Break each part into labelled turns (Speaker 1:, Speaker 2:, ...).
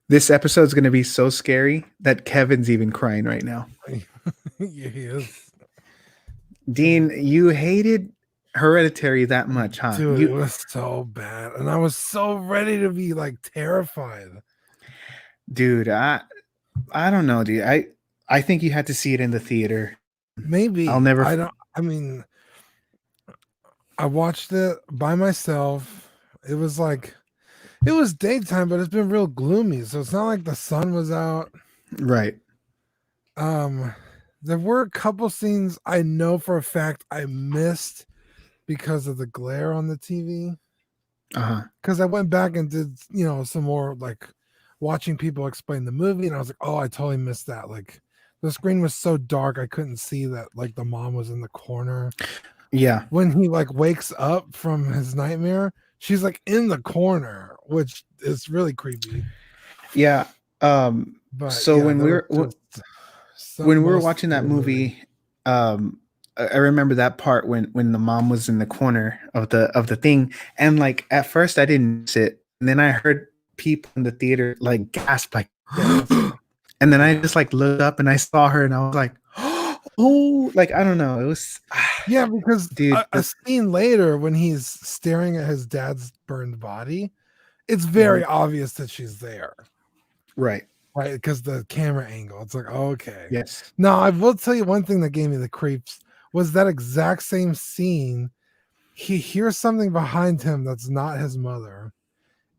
Speaker 1: This episode's going to be so scary that Kevin's even crying right now.
Speaker 2: Yeah, he is.
Speaker 1: Dean, you hated Hereditary that much, huh?
Speaker 2: Dude, it was so bad. And I was so ready to be like terrified.
Speaker 1: Dude, I don't know, dude. I think you had to see it in the theater. I'll
Speaker 2: Maybe.
Speaker 1: never.
Speaker 2: I mean, I watched it by myself. It was like it was daytime, but it's been real gloomy. So it's not like the sun was out.
Speaker 1: Right.
Speaker 2: Um there were a couple scenes I know for a fact I missed because of the glare on the TV.
Speaker 1: Uh-huh.
Speaker 2: Because I went back and did, some more like watching people explain the movie, and I was like, oh, I totally missed that. Like the screen was so dark, I couldn't see that like the mom was in the corner.
Speaker 1: Yeah.
Speaker 2: When he like wakes up from his nightmare, she's like in the corner, which is really creepy.
Speaker 1: Yeah.
Speaker 2: But
Speaker 1: So
Speaker 2: yeah, there was just
Speaker 1: when we were
Speaker 2: most
Speaker 1: watching
Speaker 2: of
Speaker 1: that
Speaker 2: the movie.
Speaker 1: movie, I remember that part when the mom was in the corner of the thing, and like at first I didn't sit, and then I heard people in the theater like gasp, like,
Speaker 2: Yes.
Speaker 1: and then I just like looked up and I saw her, and I was like, oh, like I don't know, it was,
Speaker 2: Yeah, because
Speaker 1: dude,
Speaker 2: a scene later when he's staring at his dad's burned body, it's
Speaker 1: Mhm.
Speaker 2: very obvious that she's there.
Speaker 1: Right,
Speaker 2: Right, because the camera angle. It's like, okay.
Speaker 1: yes,
Speaker 2: Now, I will tell you one thing that gave me the creeps was that exact same scene. He hears something behind him that's not his mother,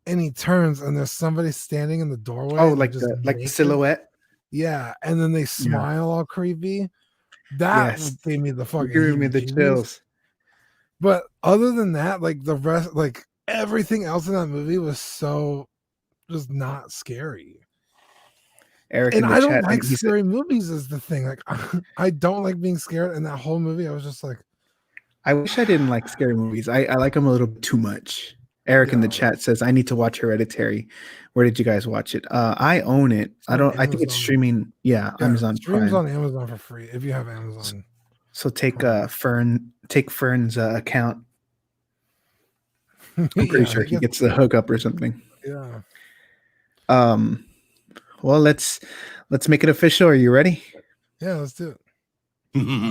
Speaker 2: and he turns, and there's somebody standing in the doorway,
Speaker 1: oh,
Speaker 2: and they're
Speaker 1: like
Speaker 2: just
Speaker 1: the
Speaker 2: naked.
Speaker 1: silhouette,
Speaker 2: Yeah, and then they
Speaker 1: yeah,
Speaker 2: smile all creepy. That
Speaker 1: yes,
Speaker 2: gave me the
Speaker 1: you're
Speaker 2: fucking
Speaker 1: giving me the
Speaker 2: heebie-jeebies.
Speaker 1: chills.
Speaker 2: But other than that, like the rest, like everything else in that movie was so just not scary.
Speaker 1: Eric
Speaker 2: And
Speaker 1: in the
Speaker 2: I don't
Speaker 1: chat,
Speaker 2: like
Speaker 1: he said,
Speaker 2: scary movies is the thing. Like I don't like being scared. In that whole movie, I was just like,
Speaker 1: I wish I didn't like scary movies. I like them a little bit too much. Eric in the
Speaker 2: yeah,
Speaker 1: chat says, I need to watch Hereditary. Where did you guys watch it? I own it.
Speaker 2: it's on
Speaker 1: I think it's
Speaker 2: Amazon.
Speaker 1: streaming. Yeah,
Speaker 2: Yeah,
Speaker 1: Amazon
Speaker 2: streams
Speaker 1: Prime.
Speaker 2: on Amazon for free if you have Amazon
Speaker 1: So
Speaker 2: Prime.
Speaker 1: Take Fern's account. I'm pretty
Speaker 2: Yeah,
Speaker 1: sure
Speaker 2: he
Speaker 1: he
Speaker 2: gets
Speaker 1: gets the hookup or something.
Speaker 2: yeah.
Speaker 1: Um, well, let's make it official. Are you ready?
Speaker 2: Yeah, let's do it.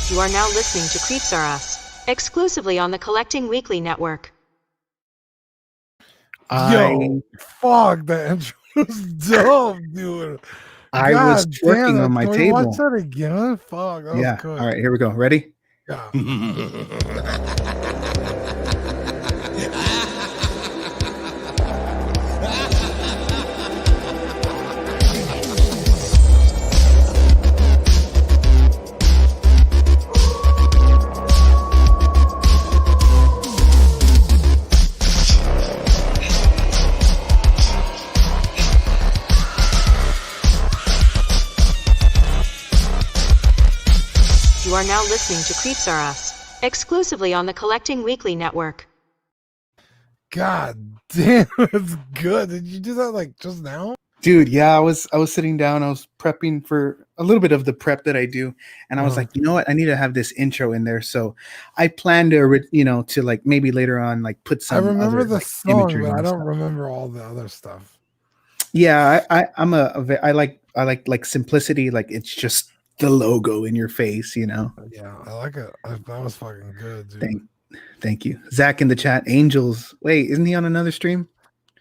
Speaker 3: You are now listening to CreepsRus, exclusively on the Collecting Weekly Network.
Speaker 2: Yo, fuck, that intro was dope, dude.
Speaker 1: I was
Speaker 2: God damn
Speaker 1: twerking
Speaker 2: it.
Speaker 1: on my
Speaker 2: Can we watch
Speaker 1: table.
Speaker 2: that again? Fuck, that was
Speaker 1: Yeah.
Speaker 2: good.
Speaker 1: All right, here we go. Ready?
Speaker 2: Yeah.
Speaker 3: You are now listening to CreepsRus, exclusively on the Collecting Weekly Network.
Speaker 2: God damn, it's good. Did you do that like just now?
Speaker 1: Dude, yeah, I was sitting down, I was prepping for a little bit of the prep that I do, and I was like, you know what, I need to have this intro in there. So I plan to, to like maybe later on, like put
Speaker 2: I
Speaker 1: some
Speaker 2: remember
Speaker 1: other
Speaker 2: the
Speaker 1: like
Speaker 2: song,
Speaker 1: imagery
Speaker 2: but I
Speaker 1: and
Speaker 2: don't
Speaker 1: stuff.
Speaker 2: remember all the other stuff.
Speaker 1: Yeah, I like simplicity. Like it's just the logo in your face, you know.
Speaker 2: Yeah, I like it. That was fucking good, dude.
Speaker 1: Thank you, Zach in the chat. Angels, wait, isn't he on another stream?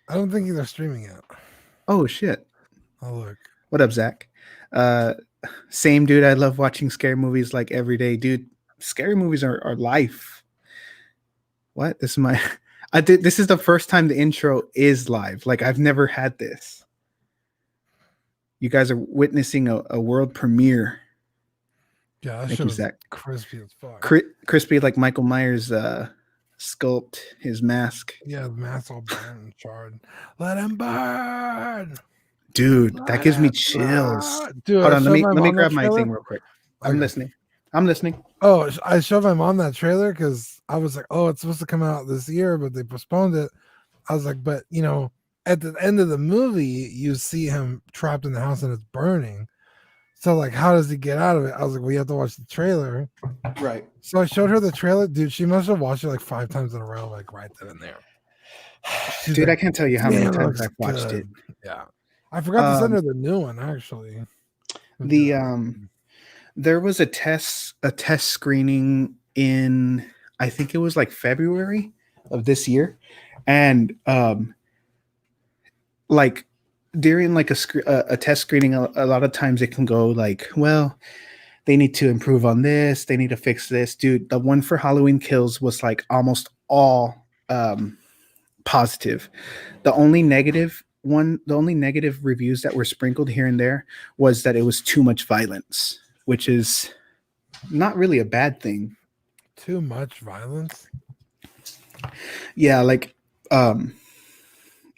Speaker 2: I don't think they're streaming it.
Speaker 1: Oh shit!
Speaker 2: Oh look,
Speaker 1: What up, Zach? Uh, Same dude. I love watching scary movies like every day, dude. Scary movies are life. What? This is my. I did. This is the first time the intro is live. Like I've never had this. You guys are witnessing a world premiere.
Speaker 2: yeah, that
Speaker 1: Thank
Speaker 2: shit
Speaker 1: you,
Speaker 2: was
Speaker 1: Zach.
Speaker 2: crispy as fuck.
Speaker 1: Crispy like Michael Myers sculpt his mask.
Speaker 2: Yeah, the mask all burnt and charred. Let him burn.
Speaker 1: Dude, that gives me chills.
Speaker 2: Dude,
Speaker 1: Hold
Speaker 2: I
Speaker 1: on,
Speaker 2: showed my
Speaker 1: let me
Speaker 2: mom that
Speaker 1: grab my
Speaker 2: trailer.
Speaker 1: thing real quick. I'm
Speaker 2: Okay.
Speaker 1: listening. I'm listening.
Speaker 2: Oh, I showed my mom that trailer because I was like, oh, it's supposed to come out this year, but they postponed it. I was like, but at the end of the movie, you see him trapped in the house and it's burning. So like, how does he get out of it? I was like, well, you have to watch the trailer.
Speaker 1: Right.
Speaker 2: So I showed her the trailer. Dude, she must have watched it like 5 times in a row, like right then and there. She's
Speaker 1: Dude,
Speaker 2: like,
Speaker 1: I can't tell you how many
Speaker 2: damn, it
Speaker 1: times
Speaker 2: looks
Speaker 1: I've watched
Speaker 2: good.
Speaker 1: it.
Speaker 2: Yeah. I forgot to send
Speaker 1: Um,
Speaker 2: her the new one actually.
Speaker 1: the there was a test screening in, I think it was like February of this year, and like during like a test screening, a lot of times it can go like, well, they need to improve on this, they need to fix this. Dude, the one for Halloween Kills was like almost all positive. The only negative reviews that were sprinkled here and there was that it was too much violence, which is not really a bad thing.
Speaker 2: Too much violence.
Speaker 1: Yeah, like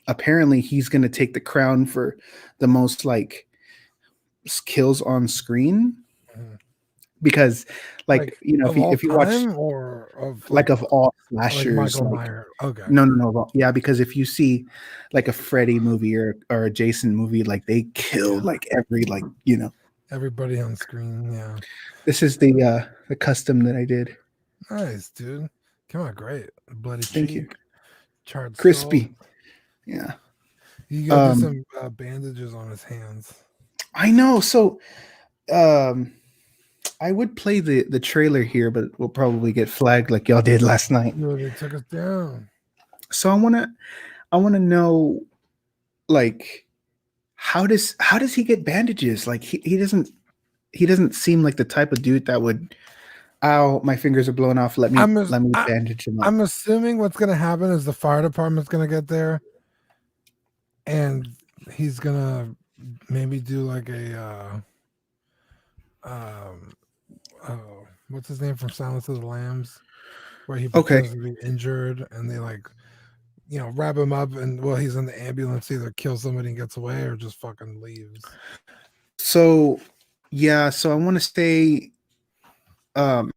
Speaker 1: apparently he's going to take the crown for the most like kills on screen,
Speaker 2: Mhm.
Speaker 1: because
Speaker 2: Like
Speaker 1: if
Speaker 2: of all
Speaker 1: you watch,
Speaker 2: time or of
Speaker 1: like, of all
Speaker 2: like
Speaker 1: slashers,
Speaker 2: Michael
Speaker 1: like,
Speaker 2: Myers. Okay.
Speaker 1: no, yeah, because if you see like a Freddy movie or a Jason movie, like they kill
Speaker 2: Yeah.
Speaker 1: like every, like,
Speaker 2: Everybody on screen. Yeah.
Speaker 1: this is the custom that I did.
Speaker 2: Nice, dude. Come on, great. Bloody
Speaker 1: Thank you.
Speaker 2: cheek, charred skull.
Speaker 1: Crispy. Yeah.
Speaker 2: You gotta do some bandages on his hands.
Speaker 1: I know. So um I would play the trailer here, but we'll probably get flagged like y'all did last night.
Speaker 2: Yo, they took us down.
Speaker 1: So I wanna know, like, how does he get bandages? Like he doesn't seem like the type of dude that would, ow, my fingers are blowing off. Let me
Speaker 2: I'm
Speaker 1: let me bandage him up.
Speaker 2: I'm assuming what's gonna happen is the fire department's gonna get there, and he's gonna maybe do like a what's his name from Silence of the Lambs, where he
Speaker 1: Okay.
Speaker 2: pretends to be injured, and they like wrap him up, and well, he's in the ambulance, either kills somebody and gets away, or just fucking leaves.
Speaker 1: So yeah, so I want to say, um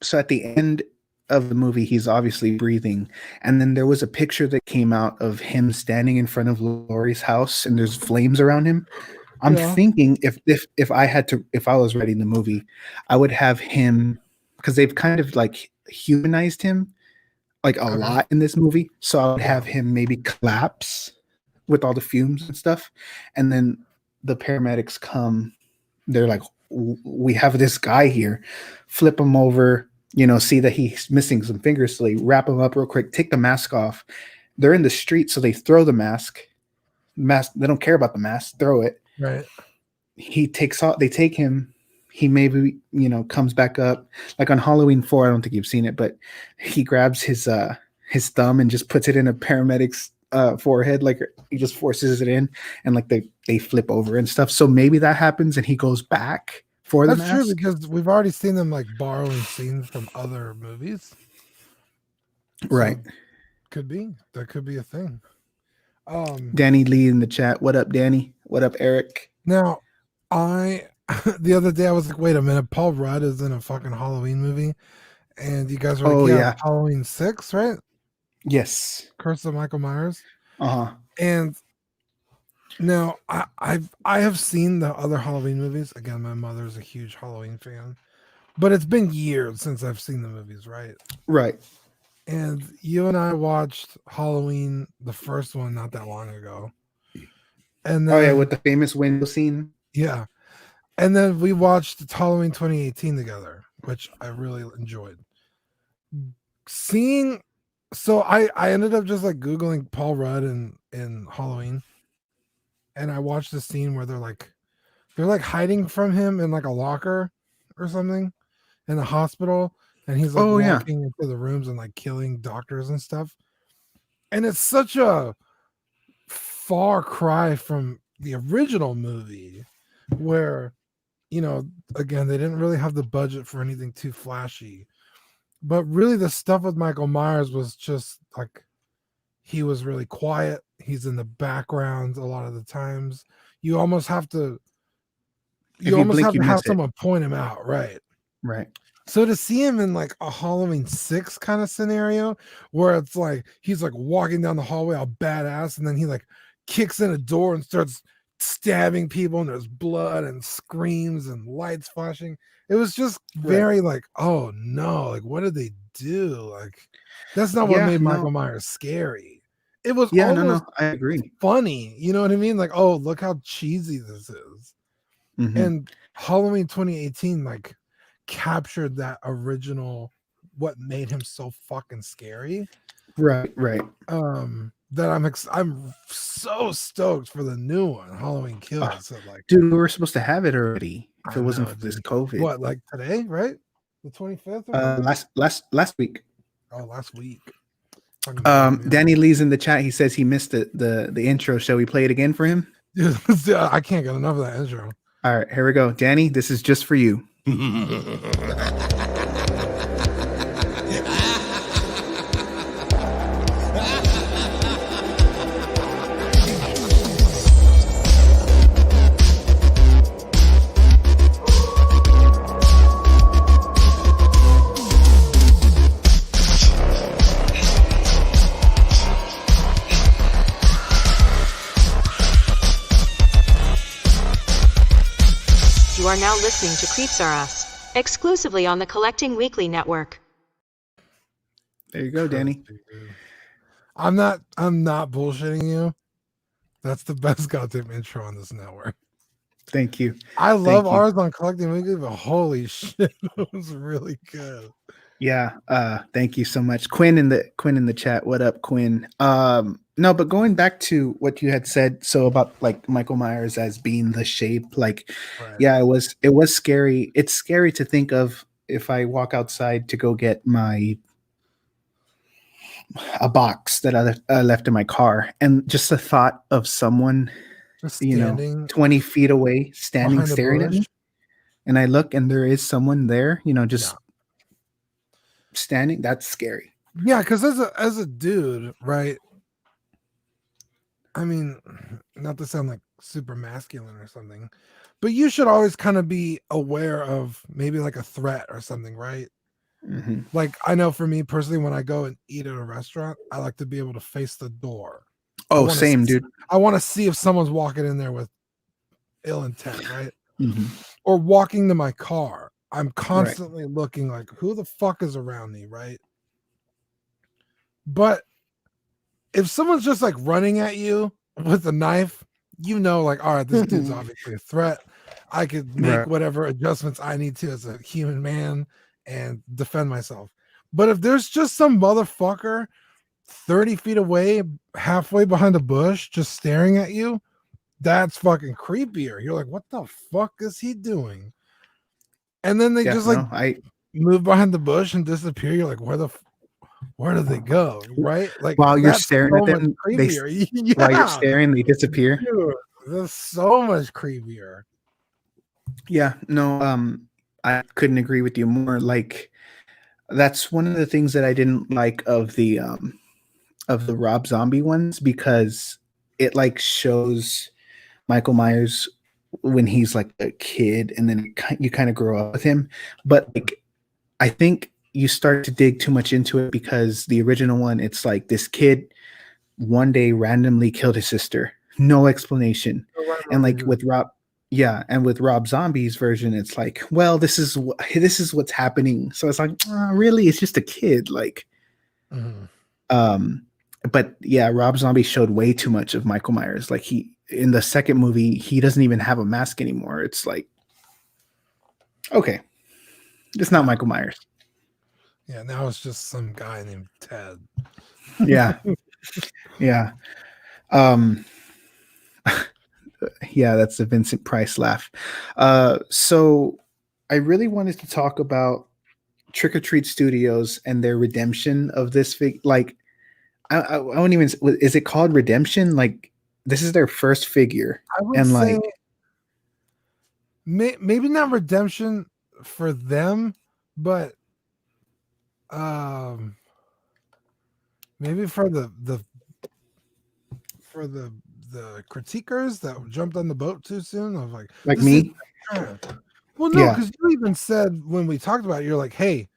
Speaker 1: so at the end of the movie he's obviously breathing, and then there was a picture that came out of him standing in front of Laurie's house and there's flames around him. I'm
Speaker 2: Yeah.
Speaker 1: thinking if I was writing the movie, I would have him, because they've kind of like humanized him like a
Speaker 2: Okay.
Speaker 1: lot in this movie. So I would have
Speaker 2: Yeah.
Speaker 1: him maybe collapse with all the fumes and stuff, and then the paramedics come. They're like, we have this guy here, flip him over, see that he's missing some fingers, so they wrap him up real quick, take the mask off. They're in the street, so they throw the mask. They don't care about the mask, throw it.
Speaker 2: Right.
Speaker 1: He takes off, they take him. He maybe comes back up, like on Halloween 4. I don't think you've seen it, but he grabs his thumb and just puts it in a paramedic's forehead, like he just forces it in, and like they flip over and stuff. So maybe that happens and he goes back for the
Speaker 2: That's true,
Speaker 1: mask.
Speaker 2: because we've already seen them like borrowing scenes from other movies.
Speaker 1: Right.
Speaker 2: So that could be a thing.
Speaker 1: Danny Lee in the chat. What up, Danny? What up, Eric?
Speaker 2: Now, the other day I was like, wait a minute, Paul Rudd is in a fucking Halloween movie, and you guys were like,
Speaker 1: Oh,
Speaker 2: yeah,
Speaker 1: yeah.
Speaker 2: Halloween 6, right?
Speaker 1: Yes.
Speaker 2: Curse of Michael Myers.
Speaker 1: Uh-huh.
Speaker 2: And now I have seen the other Halloween movies. Again, my mother's a huge Halloween fan, but it's been years since I've seen the movies, right?
Speaker 1: Right.
Speaker 2: And you and I watched Halloween, the first one, not that long ago. And then,
Speaker 1: Oh yeah, with the famous window scene.
Speaker 2: yeah. And then we watched Halloween 2018 together, which I really enjoyed. So I ended up just like Googling Paul Rudd in Halloween. And I watched the scene where they're like hiding from him in like a locker or something in the hospital. And he's like walking into the rooms and like killing doctors and stuff. And it's such a far cry from the original movie where, again, they didn't really have the budget for anything too flashy. But really the stuff with Michael Myers was just like, he was really quiet. He's in the background a lot of the times. you almost have to
Speaker 1: If you blink, you
Speaker 2: have
Speaker 1: miss it.
Speaker 2: someone point him out, right?
Speaker 1: Right.
Speaker 2: So to see him in like a Halloween 6 kind of scenario where it's like he's like walking down the hallway all badass, and then he like kicks in a door and starts stabbing people, and there's blood and screams and lights flashing. It was just
Speaker 1: Right.
Speaker 2: very like, oh no, like what did they do? Like that's not what
Speaker 1: Yeah.
Speaker 2: made
Speaker 1: No.
Speaker 2: Michael Myers scary. It was
Speaker 1: Yeah.
Speaker 2: almost
Speaker 1: No. I agree.
Speaker 2: funny, you know what I mean? Like, oh, look how cheesy this is.
Speaker 1: Mhm.
Speaker 2: And Halloween 2018 like captured that original what made him so fucking scary.
Speaker 1: Right. Right.
Speaker 2: That I'm so stoked for the new one, Halloween
Speaker 1: Oh,
Speaker 2: Kills. So like,
Speaker 1: dude, we were supposed to have it already if it
Speaker 2: I
Speaker 1: wasn't
Speaker 2: know,
Speaker 1: for this
Speaker 2: dude.
Speaker 1: COVID.
Speaker 2: What, like today, right? The 25th or something?
Speaker 1: Last week.
Speaker 2: Oh, last week. Fucking blew me.
Speaker 1: Danny Lee's in the chat. He says he missed the intro. Shall we play it again for him?
Speaker 2: Dude, I can't get enough of that intro.
Speaker 1: All right, here we go. Danny, this is just for you.
Speaker 3: You are now listening to CreepsRus, exclusively on the Collecting Weekly Network.
Speaker 1: There you go, Danny.
Speaker 2: I'm not bullshitting you. That's the best goddamn intro on this network.
Speaker 1: Thank you.
Speaker 2: I love
Speaker 1: you.
Speaker 2: ours on Collecting Weekly, but holy shit, it was really good.
Speaker 1: Yeah. Thank you so much. Quinn in the chat. What up, Quinn? No, but going back to what you had said, so about like Michael Myers as being the shape, like,
Speaker 2: Right.
Speaker 1: yeah, it was scary. It's scary to think of if I walk outside to go get a box that I left in my car, and just the thought of someone,
Speaker 2: Just standing
Speaker 1: 20 feet away, standing,
Speaker 2: behind a
Speaker 1: staring at me,
Speaker 2: bush.
Speaker 1: and I look and there is someone there, just
Speaker 2: Yeah.
Speaker 1: standing. That's scary.
Speaker 2: Yeah, because as a dude, right? I mean, not to sound like super masculine or something, but you should always kind of be aware of maybe like a threat or something, right?
Speaker 1: Mhm.
Speaker 2: Like I know for me personally, when I go and eat at a restaurant, I like to be able to face the door.
Speaker 1: Oh, same, dude.
Speaker 2: I want to see if someone's walking in there with ill intent, right?
Speaker 1: Mhm.
Speaker 2: Or walking to my car. I'm constantly looking like, who the fuck is around me, right? But if someone's just like running at you with a knife, like, all right, this dude's obviously a threat. I could make
Speaker 1: Right.
Speaker 2: whatever adjustments I need to as a human man and defend myself. But if there's just some motherfucker 30 feet away, halfway behind a bush, just staring at you, that's fucking creepier. You're like, what the fuck is he doing? And then they just move behind the bush and disappear. You're like, where do they go? Right? Like
Speaker 1: while you're
Speaker 2: that's
Speaker 1: staring
Speaker 2: so
Speaker 1: at
Speaker 2: much
Speaker 1: them,
Speaker 2: creepier.
Speaker 1: while you're staring, they disappear.
Speaker 2: Dude, that's so much creepier.
Speaker 1: Yeah, no, I couldn't agree with you more. Like, that's one of the things that I didn't like of the Rob Zombie ones, because it like shows Michael Myers when he's like a kid, and then you kind of grow up with him. But like, I think you start to dig too much into it, because the original one, it's like this kid one day randomly killed his sister, no explanation. And like with Rob Zombie's version, it's like, well, this is what's happening. So it's like, really, it's just a kid. Like, but yeah, Rob Zombie showed way too much of Michael Myers. Like, in the second movie, he doesn't even have a mask anymore. It's like, okay, it's not Michael Myers.
Speaker 2: Yeah, now it's just some guy named Ted.
Speaker 1: Yeah. Yeah. Yeah, that's the Vincent Price laugh. So I really wanted to talk about Trick or Treat Studios and their redemption of this like, I won't even, is it called redemption? Like, this is their first figure.
Speaker 2: I would say maybe not redemption for them, but maybe for the the critiquers that jumped on the boat too soon. I was like
Speaker 1: Like
Speaker 2: this
Speaker 1: me?
Speaker 2: is well, no,
Speaker 1: Yeah.
Speaker 2: because you even said when we talked about it, you're like, hey,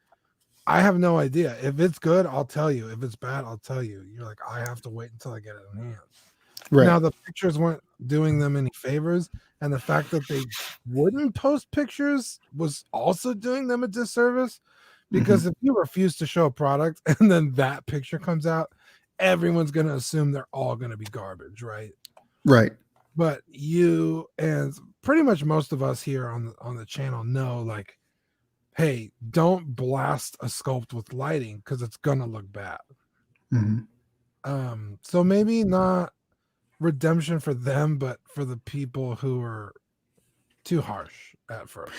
Speaker 2: I have no idea. If it's good, I'll tell you. If it's bad, I'll tell you. You're like, I have to wait until I get it in hand.
Speaker 1: Right.
Speaker 2: Now the pictures weren't doing them any favors, and the fact that they wouldn't post pictures was also doing them a disservice. Because if you refuse to show a product and then that picture comes out, everyone's going to assume they're all going to be garbage, right?
Speaker 1: Right.
Speaker 2: But you and pretty much most of us here on the channel know, like, hey, don't blast a sculpt with lighting because it's gonna look bad. So maybe not redemption for them, but for the people who are too harsh at first.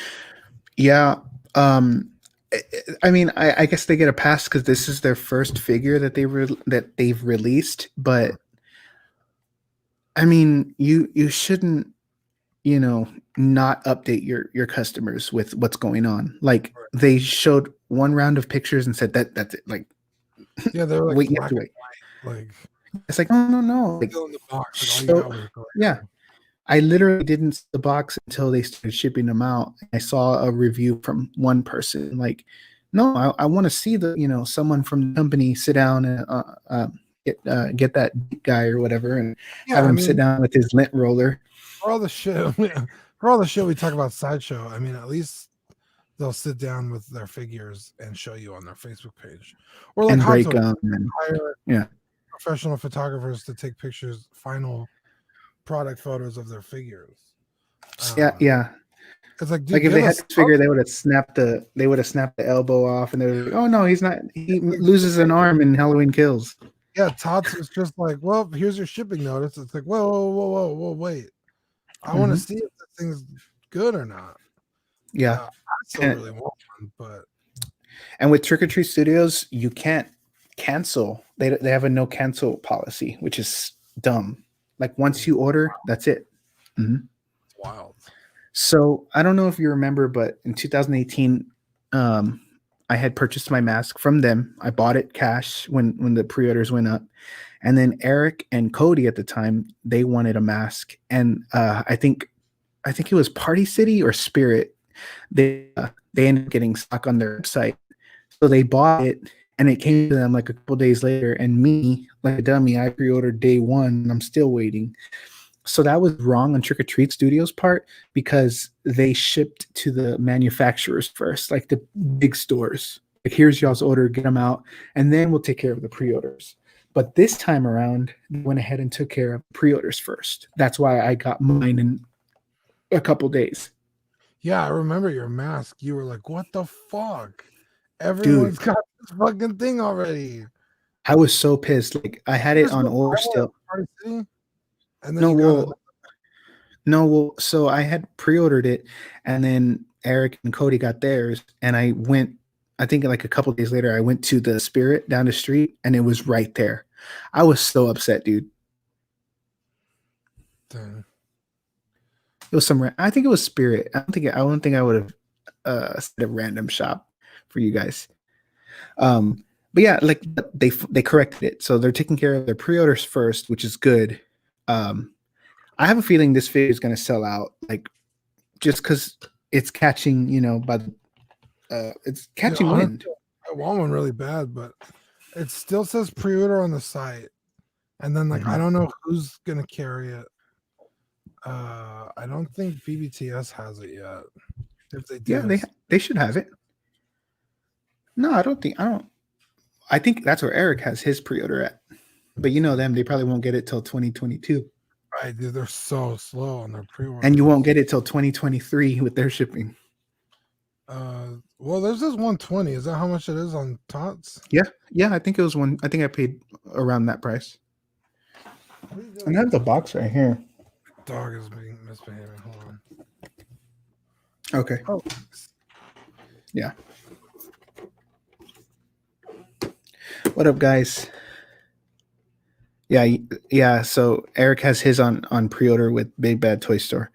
Speaker 1: Yeah. I mean, I guess they get a pass because this is their first figure that they've released. But I mean, you shouldn't, not update your customers with what's going on. Like they showed one round of pictures and said that's it. Like,
Speaker 2: yeah, they're like
Speaker 1: wait, you have to
Speaker 2: black
Speaker 1: wait.
Speaker 2: and white, like
Speaker 1: It's like no. Like,
Speaker 2: still in the box. Like all you got was color.
Speaker 1: yeah. I literally didn't see the box until they started shipping them out. I saw a review from one person like, no, I want to see someone from the company sit down and get that guy or whatever and have him sit down with his lint roller.
Speaker 2: For all the shit, we talk about Sideshow, I mean, at least they'll sit down with their figures and show you on their Facebook page, or like
Speaker 1: and break
Speaker 2: Hot
Speaker 1: them.
Speaker 2: Hire professional photographers to take pictures, final product photos of their figures.
Speaker 1: Yeah.
Speaker 2: It's like, dude,
Speaker 1: like if they had this figure, they would have snapped the elbow off, and they would, oh no, he's not. He loses an arm in Halloween Kills.
Speaker 2: Yeah, Tots is just like, well, here's your shipping notice. It's like, whoa, wait. I want to see if this thing's good or not.
Speaker 1: Yeah,
Speaker 2: I still really want one, but
Speaker 1: and with Trick or Treat Studios, you can't cancel. They have a no cancel policy, which is dumb. Like once you order, that's it.
Speaker 2: It's wild.
Speaker 1: So I don't know if you remember, but in 2018, I had purchased my mask from them. I bought it cash when the pre-orders went up, and then Eric and Cody at the time, they wanted a mask, and I think it was Party City or Spirit. They ended up getting stuck on their website, so they bought it, and it came to them like a couple days later. And me, like a dummy, I pre-ordered day one, and I'm still waiting. So that was wrong on Trick or Treat Studios' part because they shipped to the manufacturers first, like the big stores. Like, here's y'all's order, get them out, and then we'll take care of the pre-orders. But this time around, they went ahead and took care of pre-orders first. That's why I got mine in a couple days.
Speaker 2: Yeah, I remember your mask. You were like, what the fuck? Everyone's got this fucking thing already.
Speaker 1: I was so pissed. Like, I had it on order still.
Speaker 2: Party City? And then
Speaker 1: so I had pre-ordered it, and then Eric and Cody got theirs, and I went, I think like a couple days later, I went to the Spirit down the street, and it was right there. I was so upset, dude.
Speaker 2: Dang.
Speaker 1: It was I think it was Spirit. I don't think I would have said a random shop for you guys. But yeah, like they corrected it, so they're taking care of their pre-orders first, which is good. I have a feeling this figure is going to sell out, like just because it's catching, it's catching wind.
Speaker 2: I want one really bad, but it still says pre-order on the site, and then like I don't know who's gonna carry it. I don't think BBTS has it yet. If they do,
Speaker 1: they should have it. No, I don't. I think that's where Eric has his pre-order at. But you know them, they probably won't get it till 2022.
Speaker 2: Right, dude, they're so slow on their pre-order.
Speaker 1: And you won't get it till 2023 with their shipping.
Speaker 2: Well, there's this 120. Is that how much it is on Tots?
Speaker 1: Yeah, I think it was one. I think I paid around that price. And I have the box right here.
Speaker 2: Dog is being misbehaving. Hold on.
Speaker 1: Okay.
Speaker 2: Oh.
Speaker 1: Yeah. What up, guys? Yeah. So Eric has his on pre-order with Big Bad Toy Store.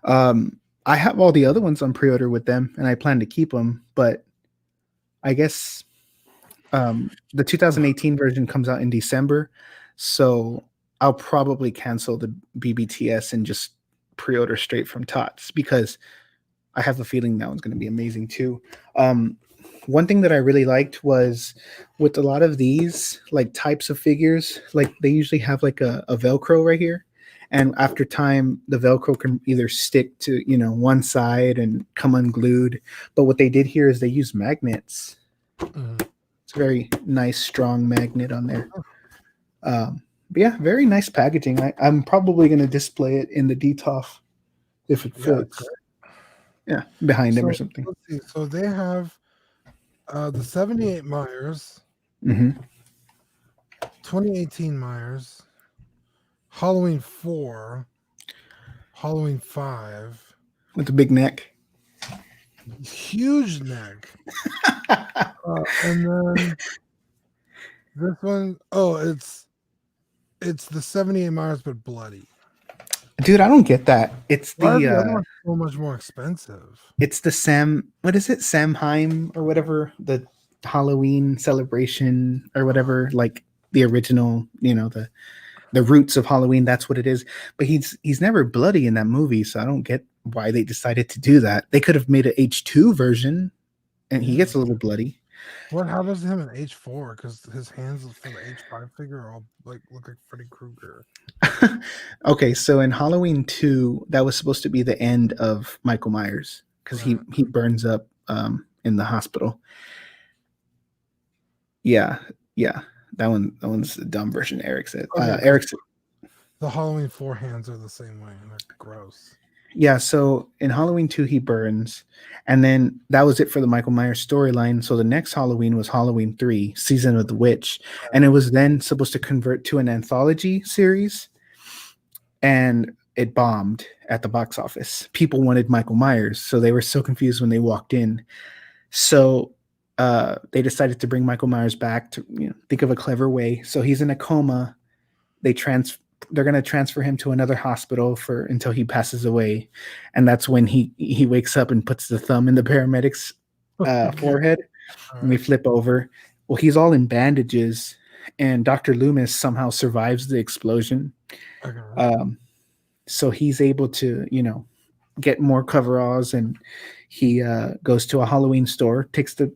Speaker 1: I have all the other ones on pre-order with them, and I plan to keep them. But I guess the 2018 version comes out in December, so I'll probably cancel the BBTS and just pre-order straight from Tots because I have a feeling that one's going to be amazing too. One thing that I really liked was with a lot of these like types of figures, like they usually have like a Velcro right here. And after time, the Velcro can either stick to, one side and come unglued. But what they did here is they use magnets.
Speaker 2: Mhm.
Speaker 1: It's a very nice, strong magnet on there. But yeah, very nice packaging. I'm probably going to display it in the DTOF if it
Speaker 2: Yeah,
Speaker 1: fits. Yeah, behind him or
Speaker 2: so
Speaker 1: something.
Speaker 2: let's see. So they have the 78 Myers,
Speaker 1: Hmm.
Speaker 2: 2018 Myers, Halloween 4, Halloween 5,
Speaker 1: With the big neck.
Speaker 2: huge neck. And then this one, oh, it's the 78 Myers but bloody.
Speaker 1: Dude, I don't get that.
Speaker 2: Why are the other ones so much more expensive?
Speaker 1: It's the what is it? Samhain or whatever, the Halloween celebration or whatever, like the original, the roots of Halloween, that's what it is. But he's never bloody in that movie, so I don't get why they decided to do that. They could have made an H2 version and he gets a little bloody.
Speaker 2: What happens to him in H4? Because his hands for the H5 figure are all like look like Freddy Krueger.
Speaker 1: Okay, so in Halloween 2, that was supposed to be the end of Michael Myers because he burns up in the hospital. Yeah. That one's the dumb version. Eric said. Eric said,
Speaker 2: the Halloween 4 hands are the same way, and they're gross.
Speaker 1: yeah. So in Halloween 2, he burns, and then that was it for the Michael Myers storyline. So the next Halloween was Halloween 3, Season of the Witch, and it was then supposed to convert to an anthology series, and it bombed at the box office. People wanted Michael Myers, so they were so confused when they walked in. So they decided to bring Michael Myers back to think of a clever way. So he's in a coma. They're going to transfer him to another hospital until he passes away, and that's when he wakes up and puts the thumb in the paramedic's forehead, and they flip over. Well, he's all in bandages, and Dr. Loomis somehow survives the explosion. So he's able to get more coveralls, and he goes to a Halloween store, takes the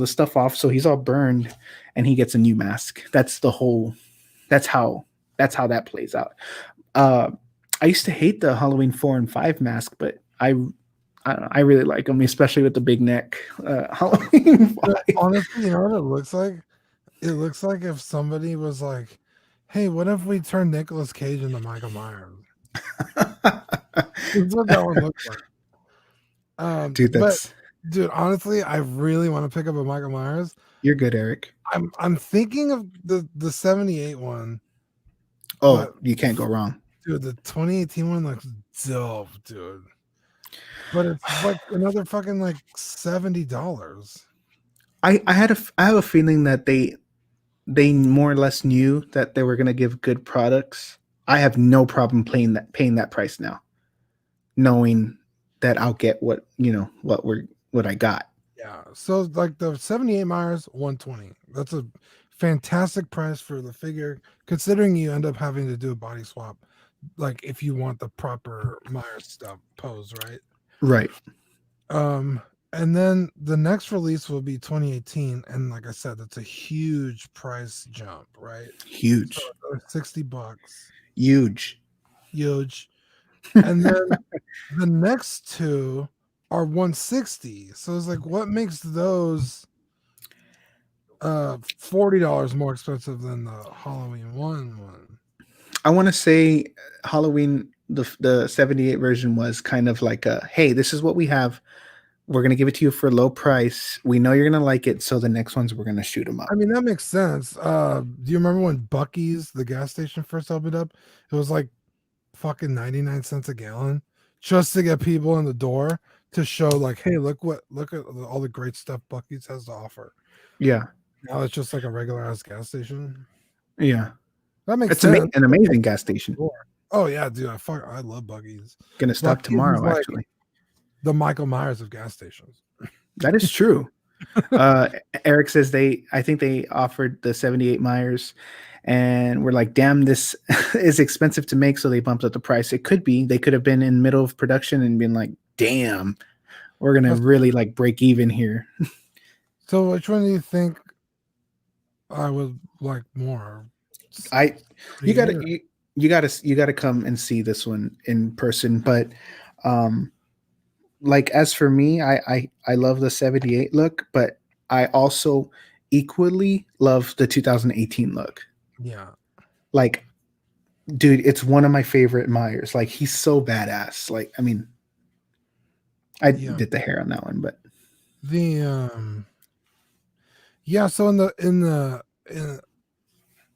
Speaker 1: stuff off, so he's all burned, and he gets a new mask. That's how that plays out. I used to hate the Halloween 4 and 5 mask, but I don't know, I really like them, especially with the big neck. Halloween 5.
Speaker 2: Honestly, you know what it looks like? It looks like if somebody was like, hey, what if we turn Nicolas Cage into Michael Myers? That's what that one looks like. Dude, honestly, I really want to pick up a Michael Myers.
Speaker 1: You're good, Eric.
Speaker 2: I'm thinking of the 78 one.
Speaker 1: Oh, you can't go wrong.
Speaker 2: Dude, the 2018 one looks dope, dude. But it's like another fucking like $70.
Speaker 1: I have a feeling that they more or less knew that they were going to give good products. I have no problem paying that price now, knowing that I'll get what I got.
Speaker 2: Yeah. So like the 78 Myers, 120. That's a fantastic price for the figure, considering you end up having to do a body swap, like if you want the proper Myers stuff pose, right?
Speaker 1: Right.
Speaker 2: And then the next release will be 2018, and like I said, that's a huge price jump, right?
Speaker 1: Huge.
Speaker 2: So $60.
Speaker 1: Huge.
Speaker 2: And then the next two are 160. So it's like, what makes those $40 more expensive than the Halloween one?
Speaker 1: I want to say Halloween, the 78 version was kind of like hey, this is what we have. We're going to give it to you for a low price. We know you're going to like it, so the next ones we're going to shoot them up.
Speaker 2: I mean, that makes sense. Do you remember when Buc-ee's, the gas station, first opened up? It was like fucking 99 cents a gallon just to get people in the door to show like, hey, look at all the great stuff Buc-ee's has to offer.
Speaker 1: Yeah.
Speaker 2: Now it's just like a regular ass gas station.
Speaker 1: Yeah.
Speaker 2: That makes
Speaker 1: it's
Speaker 2: sense.
Speaker 1: An amazing gas station.
Speaker 2: Oh yeah, dude. I love Buc-ee's.
Speaker 1: Gonna stop tomorrow, like actually.
Speaker 2: The Michael Myers of gas stations.
Speaker 1: That is true. Eric says I think they offered the 78 Myers and we're like, damn, this is expensive to make, so they bumped up the price. It could be they could have been in middle of production and been like, damn, we're gonna really like break even here.
Speaker 2: So which one do you think I would like more?
Speaker 1: I you
Speaker 2: 78
Speaker 1: gotta
Speaker 2: or-
Speaker 1: you gotta come and see this one in person. But um like as for me, I love the 78 look, but I also equally love the 2018 look.
Speaker 2: yeah.
Speaker 1: Like, dude, it's one of my favorite Myers. Like, he's so badass. Like, I mean, I
Speaker 2: Yeah.
Speaker 1: did the hair on that one, but
Speaker 2: The yeah, so in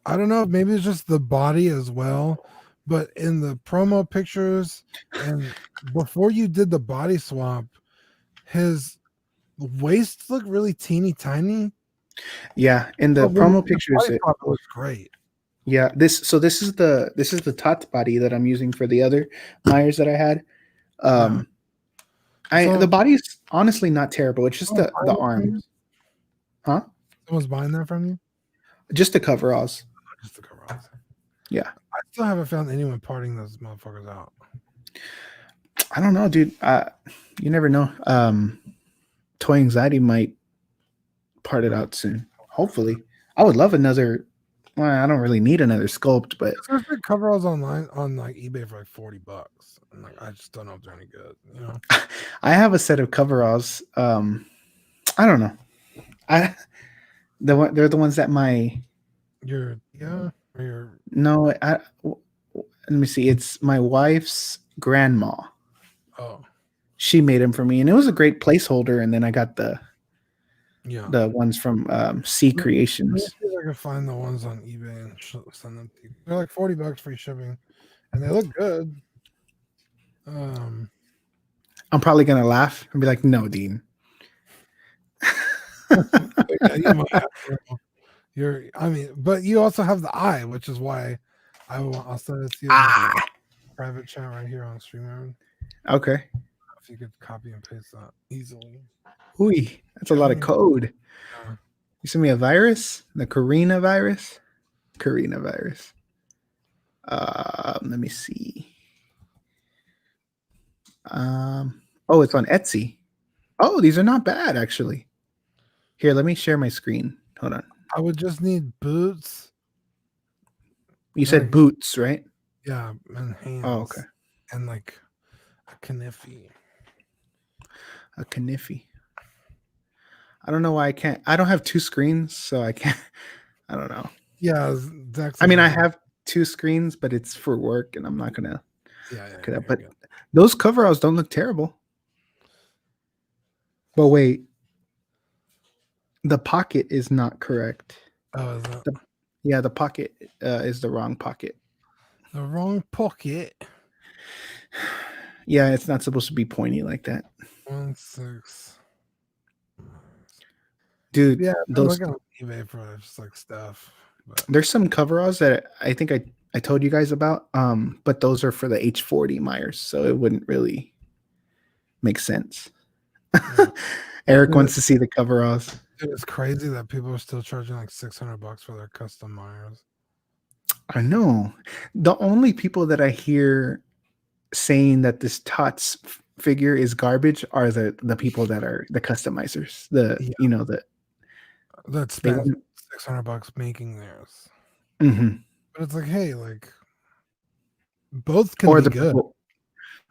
Speaker 2: I don't know, maybe it's just the body as well, but in the promo pictures and before you did the body swap, his waist looked really teeny tiny.
Speaker 1: yeah, in the
Speaker 2: But when you
Speaker 1: promo
Speaker 2: did the
Speaker 1: pictures,
Speaker 2: body swap, it looks great.
Speaker 1: yeah, this is the tot body that I'm using for the other Myers that I had.
Speaker 2: Yeah.
Speaker 1: I
Speaker 2: So
Speaker 1: the body's honestly not terrible. It's just
Speaker 2: someone's
Speaker 1: the
Speaker 2: buying that from you?
Speaker 1: arms, huh?
Speaker 2: Someone's buying that from you?
Speaker 1: Just the coveralls.
Speaker 2: Just the coveralls.
Speaker 1: Yeah,
Speaker 2: I still haven't found anyone parting those motherfuckers out.
Speaker 1: I don't know, dude. You never know. Toy Anxiety might part it out soon. Hopefully, I would love another. Well, I don't really need another sculpt, but
Speaker 2: There's been coveralls online on like eBay for like $40. And like I just don't know if they're any good, you know.
Speaker 1: I have a set of coveralls. I don't know. I they're the ones that my
Speaker 2: Your or your
Speaker 1: no. Let me see. It's my wife's grandma.
Speaker 2: oh
Speaker 1: She made them for me, and it was a great placeholder. And then I got
Speaker 2: yeah.
Speaker 1: the ones from C
Speaker 2: Let me
Speaker 1: Creations.
Speaker 2: see if I can find the ones on eBay and send them to you. They're like $40 free shipping, and they look good.
Speaker 1: I'm probably gonna laugh and be like, "No, Dean."
Speaker 2: Yeah, you might have to. I mean, but you also have the eye, which is why I'll send it to you in the private chat right here on StreamYard.
Speaker 1: Okay.
Speaker 2: If you could copy and paste that easily.
Speaker 1: Ooh, that's a lot of code. You sent me a virus, the Carina virus. Carina virus. Let me see. Oh, it's on Etsy. Oh, these are not bad actually. Here, let me share my screen. Hold on.
Speaker 2: I would just need boots.
Speaker 1: You said boots, right?
Speaker 2: Yeah, and hands.
Speaker 1: Oh, okay.
Speaker 2: And like a kniffy.
Speaker 1: A kniffy. I don't know why I can't. I don't have two screens, so I can't. I don't know.
Speaker 2: Yeah,
Speaker 1: I mean, I have two screens, but it's for work, and I'm not gonna.
Speaker 2: Yeah.
Speaker 1: But those coveralls don't look terrible. But wait, the pocket is not correct.
Speaker 2: Oh, is that
Speaker 1: Yeah, the pocket is the wrong pocket.
Speaker 2: the wrong pocket?
Speaker 1: Yeah, it's not supposed to be pointy like that.
Speaker 2: 1-6.
Speaker 1: Dude,
Speaker 2: Yeah,
Speaker 1: those
Speaker 2: look on eBay for just like stuff. But
Speaker 1: there's some coveralls that I think I told you guys about. But those are for the H40 Myers, so it wouldn't really make sense. Eric wants to see the coveralls.
Speaker 2: It's crazy that people are still charging like $600 for their custom Myers.
Speaker 1: I know. The only people that I hear saying that this Tots figure is garbage are the people that are the customizers.
Speaker 2: That spent $600 making theirs.
Speaker 1: Mm-hmm.
Speaker 2: But it's like, hey, like both can be good.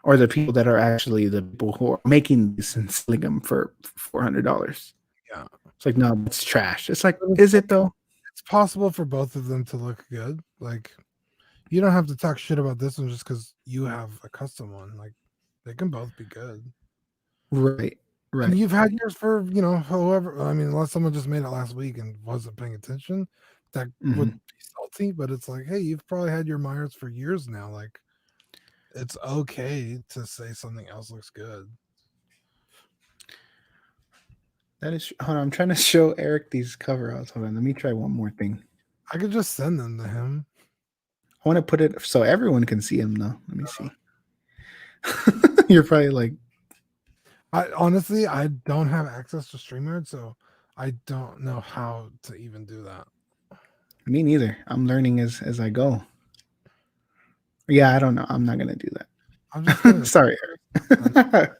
Speaker 1: Or the people that are actually the people who are making these and selling them for $400.
Speaker 2: Yeah.
Speaker 1: It's like, no, it's trash. It's like, is it though?
Speaker 2: It's possible for both of them to look good. Like, you don't have to talk shit about this one just because you have a custom one. Like, they can both be good.
Speaker 1: Right.
Speaker 2: And you've had yours for, however. I mean, unless someone just made it last week and wasn't paying attention, that would be salty. But it's like, hey, you've probably had your Myers for years now. Like, it's okay to say something else looks good.
Speaker 1: That is. Hold on, I'm trying to show Eric these coveralls. Hold on, let me try one more thing.
Speaker 2: I could just send them to him.
Speaker 1: I want to put it so everyone can see him though. Let me see. You're probably like,
Speaker 2: I honestly don't have access to StreamYard, so I don't know how to even do that.
Speaker 1: Me neither. I'm learning as I go. Yeah, I don't know. I'm not gonna do
Speaker 2: I'm just
Speaker 1: that.
Speaker 2: gonna.
Speaker 1: Sorry, Eric.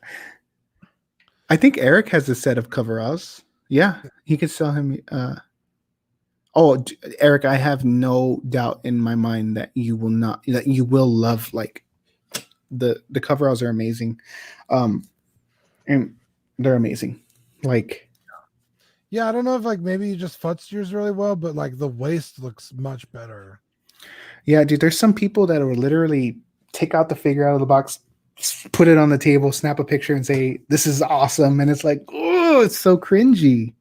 Speaker 1: I think Eric has a set of coveralls. Yeah, he could sell him. Eric, I have no doubt in my mind that you will love like the coveralls are amazing, and they're amazing. Like,
Speaker 2: Yeah, I don't know if like maybe you just futzed yours really well, but like the waist looks much better.
Speaker 1: yeah, dude, there's some people that will literally take out the figure out of the box, put it on the table, snap a picture, and say, "This is awesome," and it's like, oh, it's so cringy.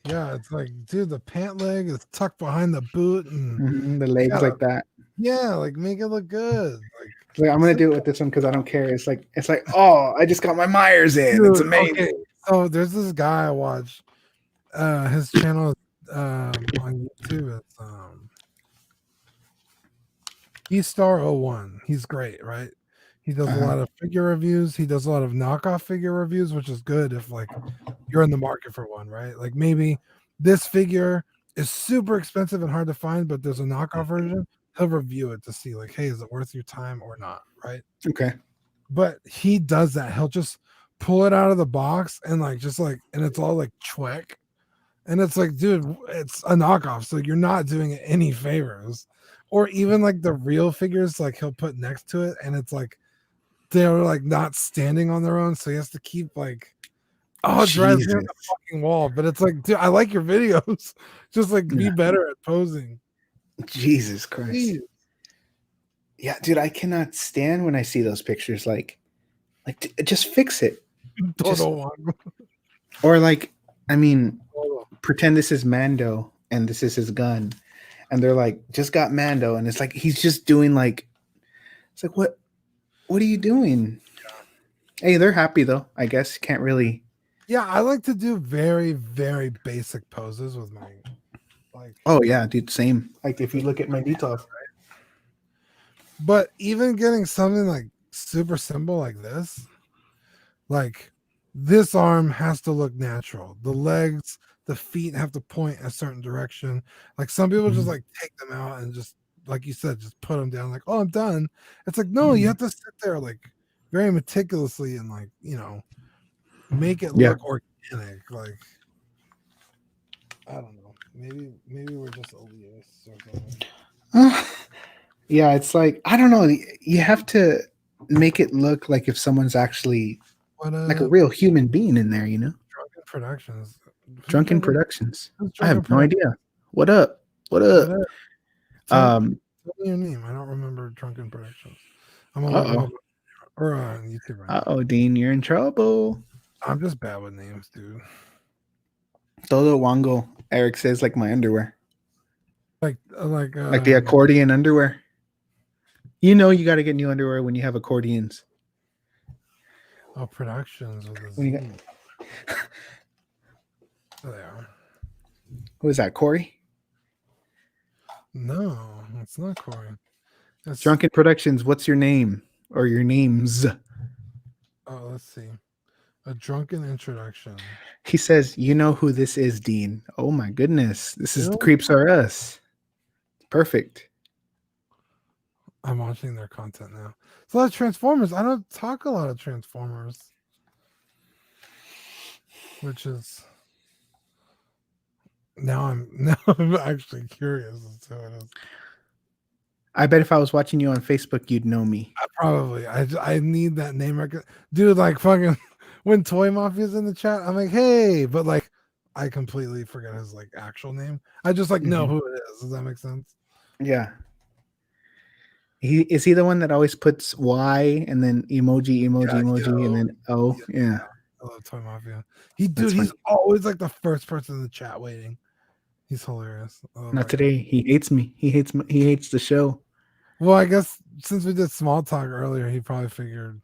Speaker 2: Yeah, it's like, dude, the pant leg is tucked behind the boot, and
Speaker 1: The legs
Speaker 2: gotta,
Speaker 1: like that.
Speaker 2: yeah, like make it look good. Like,
Speaker 1: Like, I'm gonna do it with this one because I don't care. It's like, oh, I just got my Myers in. It's
Speaker 2: dude,
Speaker 1: amazing.
Speaker 2: okay. So there's this guy I watch. His channel is on YouTube. It's Star01. He's great, right? He does a
Speaker 1: Uh-huh.
Speaker 2: lot of figure reviews. He does a lot of knockoff figure reviews, which is good if like you're in the market for one, right? Like maybe this figure is super expensive and hard to find, but there's a knockoff version. He'll review it to see like, hey, is it worth your time or not, right?
Speaker 1: Okay.
Speaker 2: But he does that. He'll just pull it out of the box and like just like, and it's all like chweck. And it's like, dude, it's a knockoff, so you're not doing it any favors. Or even like the real figures, like he'll put next to it, and it's like they're like not standing on their own, so he has to keep like, oh, it drives me up
Speaker 1: Jesus.
Speaker 2: the fucking wall. But it's like, dude, I like your videos. Just like be
Speaker 1: Yeah.
Speaker 2: better at posing.
Speaker 1: Jesus Christ.
Speaker 2: Please.
Speaker 1: Yeah, dude, I cannot stand when I see those pictures. Like just fix it. Just,
Speaker 2: Total one.
Speaker 1: or like, I mean, pretend this is Mando and this is his gun, and they're like, just got Mando, and it's like he's just doing like, it's like what are you doing? Hey, they're happy though. I guess can't really.
Speaker 2: Yeah, I like to do very, very basic poses with my like.
Speaker 1: Oh yeah, dude, same. Like if you look at my details.
Speaker 2: But even getting something like super simple like this arm has to look natural. The legs, the feet have to point a certain direction. Like some people just like take them out and just like you said, just put them down. Like, oh, I'm done. It's like no, you have to sit there like very meticulously and like make it
Speaker 1: Yeah.
Speaker 2: look organic. Like I don't know. Maybe we're just elitists or something.
Speaker 1: Yeah, it's like I don't know. You have to make it look like if someone's actually
Speaker 2: What
Speaker 1: like a real human being in there, you know?
Speaker 2: Drunken Productions?
Speaker 1: Drunken Productions.
Speaker 2: Who's
Speaker 1: I have
Speaker 2: Drunken
Speaker 1: no
Speaker 2: Productions?
Speaker 1: idea. What up? What up?
Speaker 2: Tell me your name. I don't remember Drunken Productions. I'm gonna look them
Speaker 1: Uh-oh.
Speaker 2: up or on YouTube right now.
Speaker 1: Uh-oh, Dean, you're in trouble.
Speaker 2: I'm just bad with names, dude.
Speaker 1: Todo Wango, Eric says, like my underwear.
Speaker 2: Like
Speaker 1: Like the accordion underwear. You know you got to get new underwear when you have accordions.
Speaker 2: Oh, Productions with a
Speaker 1: When you
Speaker 2: Z.
Speaker 1: got,
Speaker 2: There they are.
Speaker 1: who is that, Corey?
Speaker 2: No, it's not Corey. It's,
Speaker 1: Drunken Productions, what's your name? Or your names?
Speaker 2: oh, let's see. A Drunken Introduction.
Speaker 1: He says, you know who this is, Dean. Oh my goodness. This is
Speaker 2: You
Speaker 1: the
Speaker 2: know?
Speaker 1: Creeps Are Us. Perfect.
Speaker 2: I'm watching their content now. It's a lot of Transformers. I don't talk a lot of Transformers. Which is now I'm actually curious as to who it is.
Speaker 1: I bet if I was watching you on Facebook, you'd know me.
Speaker 2: I need that name record, dude. Like fucking when Toy Mafia's in the chat, I'm like, hey, but like I completely forget his like actual name. I just like know who it is. Does that make sense?
Speaker 1: Yeah. Is he the one that always puts Y and then emoji, and then O? Yeah.
Speaker 2: I love Toy Mafia. He's always like the first person in the chat waiting. He's hilarious.
Speaker 1: Not today. He hates me. He hates the show.
Speaker 2: Well, I guess since we did small talk earlier, he probably figured.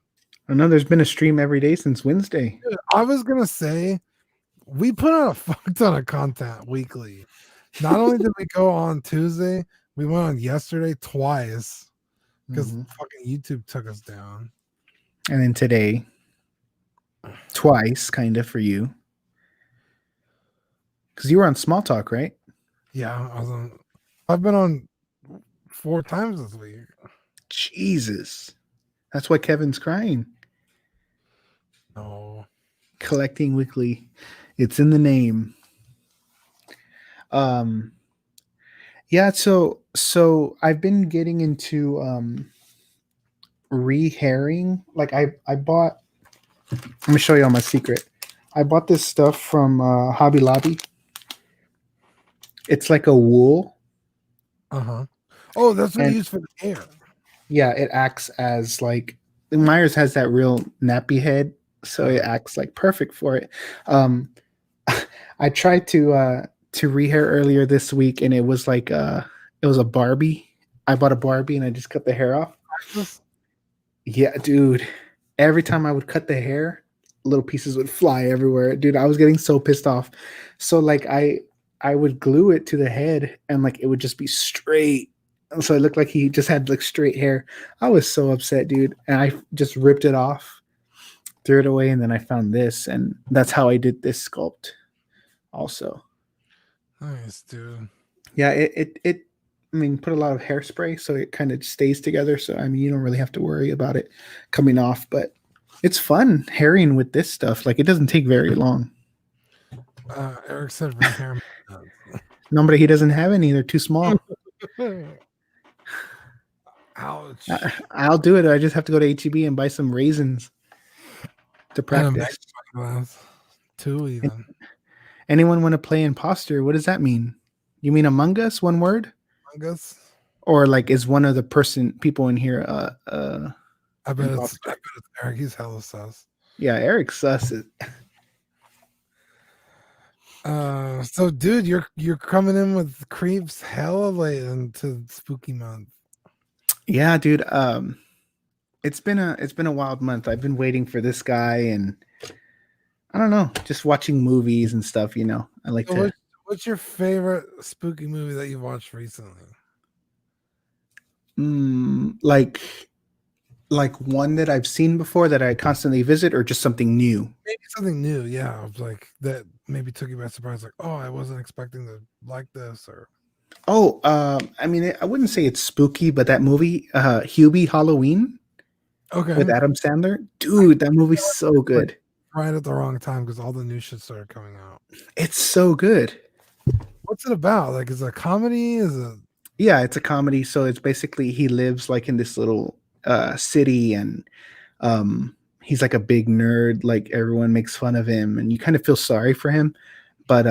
Speaker 1: I know there's been a stream every day since Wednesday.
Speaker 2: Dude, I was gonna say we put out a fuck ton of content weekly. Not only did we go on Tuesday, we went on yesterday twice because fucking YouTube took us down.
Speaker 1: And then today, twice, kind of for you. Because you were on Small Talk, right?
Speaker 2: Yeah, I was on. I've been on 4 times this week.
Speaker 1: Jesus. That's why Kevin's crying.
Speaker 2: No.
Speaker 1: Collecting weekly. It's in the name. Um yeah, so I've been getting into re-hairing. Like I bought, let me show you all my secret. I bought this stuff from Hobby Lobby. It's like a wool.
Speaker 2: Uh-huh. Oh, that's what you
Speaker 1: And
Speaker 2: use for the hair.
Speaker 1: yeah, it acts as like Myers has that real nappy head, so it acts like perfect for it. Um I tried to rehair earlier this week, and it was like it was a Barbie. I bought a Barbie and I just cut the hair off.
Speaker 2: This-
Speaker 1: Yeah, dude. Every time I would cut the hair, little pieces would fly everywhere. Dude, I was getting so pissed off. So like I would glue it to the head and like it would just be straight. So it looked like he just had like straight hair. I was so upset, dude. And I just ripped it off, threw it away, and then I found this, and that's how I did this sculpt also.
Speaker 2: Nice, dude.
Speaker 1: Yeah, it I mean, put a lot of hairspray so it kind of stays together. So I mean, you don't really have to worry about it coming off, but it's fun herring with this stuff. Like it doesn't take very long.
Speaker 2: Eric said rehair.
Speaker 1: No, but he doesn't have any. They're too small.
Speaker 2: Ouch.
Speaker 1: I'll do it. I just have to go to HEB and buy some raisins to
Speaker 2: And a
Speaker 1: practice.
Speaker 2: magnifying glass. 2 even.
Speaker 1: Anyone want to play imposter? What does that mean? You mean Among Us? One word?
Speaker 2: Fungus.
Speaker 1: Or like is one of the people in here
Speaker 2: I bet
Speaker 1: imposter?
Speaker 2: it's Eric. He's hella sus.
Speaker 1: Yeah, Eric sus it.
Speaker 2: So dude, you're coming in with creeps hella late into spooky month.
Speaker 1: Yeah, dude. It's been a wild month. I've been waiting for this guy, and I don't know, just watching movies and stuff. I like to.
Speaker 2: What's your favorite spooky movie that you've watched recently?
Speaker 1: Like one that I've seen before that I constantly visit, or just something new.
Speaker 2: Maybe something new, yeah. Like that maybe took you by surprise, like, oh, I wasn't expecting to like this, or
Speaker 1: Oh, I mean, I wouldn't say it's spooky, but that movie, Hubie Halloween
Speaker 2: okay,
Speaker 1: with Adam Sandler, dude, that movie's so good.
Speaker 2: right at the wrong time because all the new shit started coming out.
Speaker 1: It's so good.
Speaker 2: What's it about? Like, is it a comedy? Is it?
Speaker 1: Yeah, it's a comedy. So it's basically he lives like in this little city, and he's like a big nerd. Like everyone makes fun of him, and you kind of feel sorry for him. But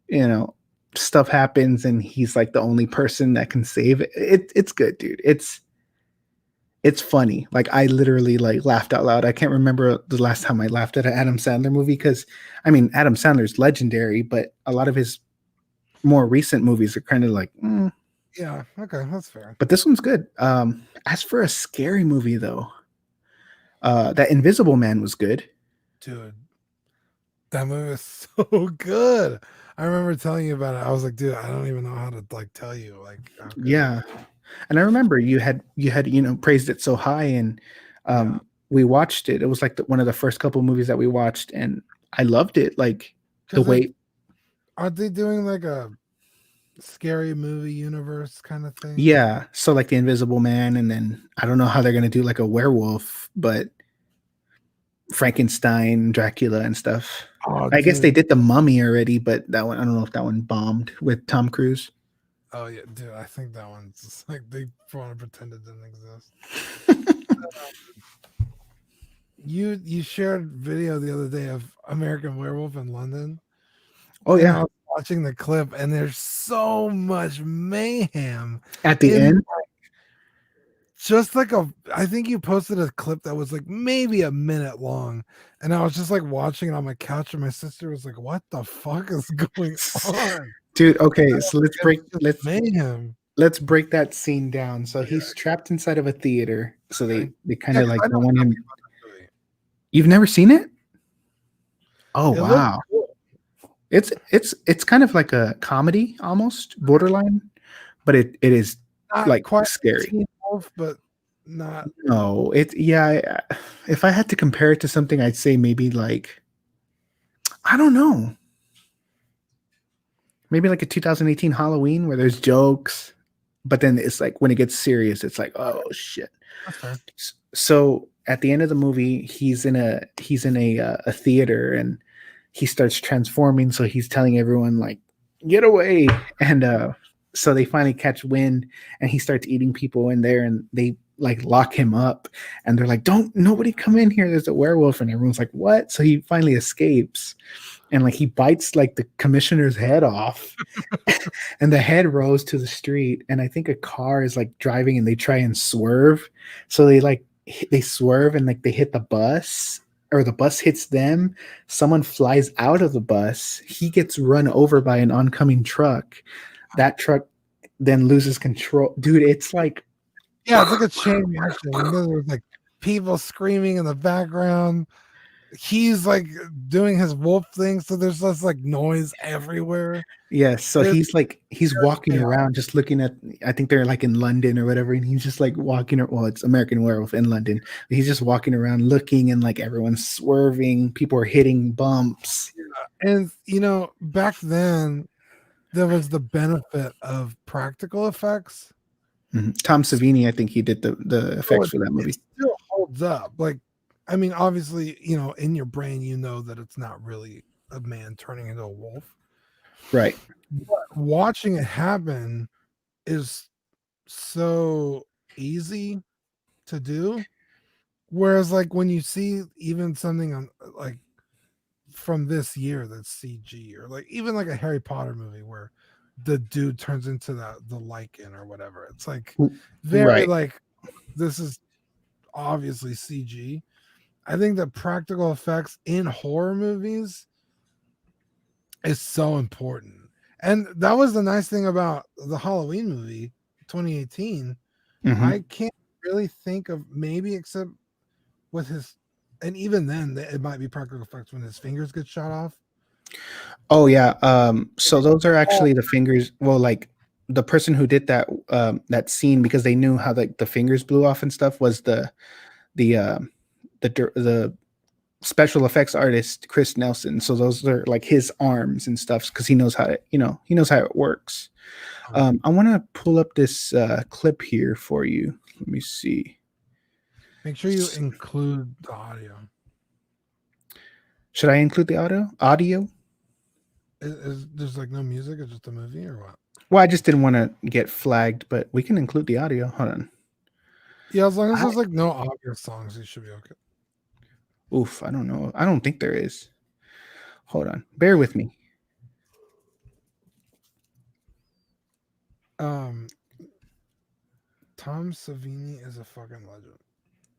Speaker 1: you know, stuff happens, and he's like the only person that can save it. It's good, dude. It's funny. Like I literally like laughed out loud. I can't remember the last time I laughed at an Adam Sandler movie because I mean Adam Sandler's legendary, but a lot of his more recent movies are kind of like,
Speaker 2: Yeah, okay, that's fair.
Speaker 1: but this one's good. As for a scary movie though, that Invisible Man was good.
Speaker 2: Dude, that movie is so good. I remember telling you about it. I was like, dude, I don't even know how to like tell you. Like, how good it
Speaker 1: Yeah,
Speaker 2: is.
Speaker 1: and I remember you had praised it so high, and
Speaker 2: Yeah.
Speaker 1: we watched it. It was like one of the first couple movies that we watched, and I loved it. Like the
Speaker 2: 'Cause, like,
Speaker 1: way,
Speaker 2: aren't they doing like a scary movie universe kind of thing?
Speaker 1: yeah. So like the Invisible Man, and then I don't know how they're gonna do like a werewolf, but Frankenstein, Dracula, and stuff.
Speaker 2: Oh,
Speaker 1: I guess they
Speaker 2: dude.
Speaker 1: did the Mummy already, but that one I don't know if that one bombed with Tom Cruise.
Speaker 2: Oh yeah, dude. I think that one's just like they want to pretend it didn't exist. You shared video the other day of American Werewolf in London.
Speaker 1: Oh
Speaker 2: And I
Speaker 1: yeah,
Speaker 2: was watching the clip, and there's so much mayhem.
Speaker 1: at the
Speaker 2: in,
Speaker 1: end.
Speaker 2: Just like I think you posted a clip that was like maybe a minute long, and I was just like watching it on my couch, and my sister was like, "What the fuck is going on?"
Speaker 1: Dude, okay, so let's break
Speaker 2: It's just mayhem.
Speaker 1: let's break that scene down. So he's trapped inside of a theater. So
Speaker 2: Okay.
Speaker 1: they kind
Speaker 2: Yeah,
Speaker 1: of
Speaker 2: 'cause
Speaker 1: like
Speaker 2: I know
Speaker 1: don't want him.
Speaker 2: nothing about this movie.
Speaker 1: You've never seen it? Oh
Speaker 2: It looks
Speaker 1: wow.
Speaker 2: cool.
Speaker 1: It's kind of like a comedy almost, borderline, but it is
Speaker 2: Not
Speaker 1: like
Speaker 2: quite
Speaker 1: scary.
Speaker 2: Teen Wolf, but not.
Speaker 1: No, if I had to compare it to something, I'd say maybe like I don't know. maybe like a 2018 Halloween where there's jokes, but then it's like when it gets serious, it's like, oh shit.
Speaker 2: That's fair.
Speaker 1: So at the end of the movie, he's in a theater and he starts transforming. So he's telling everyone like, get away, and so they finally catch wind, and he starts eating people in there, and they like lock him up, and they're like, don't nobody come in here. There's a werewolf, and everyone's like, what? So he finally escapes, and like he bites like the commissioner's head off, and the head rolls to the street, and I think a car is like driving and they try and swerve, so they swerve and like they hit the bus, or the bus hits them. Someone flies out of the bus, he gets run over by an oncoming truck. That truck then loses control, dude. It's like,
Speaker 2: Yeah, it's like a chain reaction. And then there's like people screaming in the background. He's like doing his wolf thing, so there's just like noise everywhere.
Speaker 1: yes, so
Speaker 2: It's
Speaker 1: he's walking
Speaker 2: chaos.
Speaker 1: around just looking at, I think they're like in London or whatever, and he's just like walking, well, it's American Werewolf in London. He's just walking around looking, and like everyone's swerving, people are hitting bumps.
Speaker 2: And back then there was the benefit of practical effects.
Speaker 1: Tom Savini, I think he did the
Speaker 2: So
Speaker 1: effects for that movie.
Speaker 2: it still holds up. Like, I mean, obviously, in your brain, that it's not really a man turning into a wolf.
Speaker 1: Right.
Speaker 2: But watching it happen is so easy to do. Whereas, like, when you see even something on like from this year that's CG, or like even like a Harry Potter movie where the dude turns into the lichen or whatever, it's like very
Speaker 1: Right.
Speaker 2: like this is obviously CG. I think that practical effects in horror movies is so important. And that was the nice thing about the Halloween movie 2018.
Speaker 1: Mhm.
Speaker 2: I can't really think of, maybe except with his, and even then it might be practical effects when his fingers get shot off.
Speaker 1: Oh yeah. So those are actually the fingers. Well, like the person who did that scene, because they knew how like the fingers blew off and stuff, was the the special effects artist Chris Nelson. So those are like his arms and stuff, because he knows how to, he knows how it works. I want to pull up this clip here for you. Let me see.
Speaker 2: Make sure you include the audio.
Speaker 1: Should I include the audio?
Speaker 2: There's like no music, it's just a movie or what?
Speaker 1: Well, I just didn't want to get flagged, but we can include the audio. Hold on.
Speaker 2: Yeah, as long as there's like no obvious songs, you should be okay.
Speaker 1: Oof, I don't know. I don't think there is. Hold on. Bear with me.
Speaker 2: Tom Savini is a fucking legend.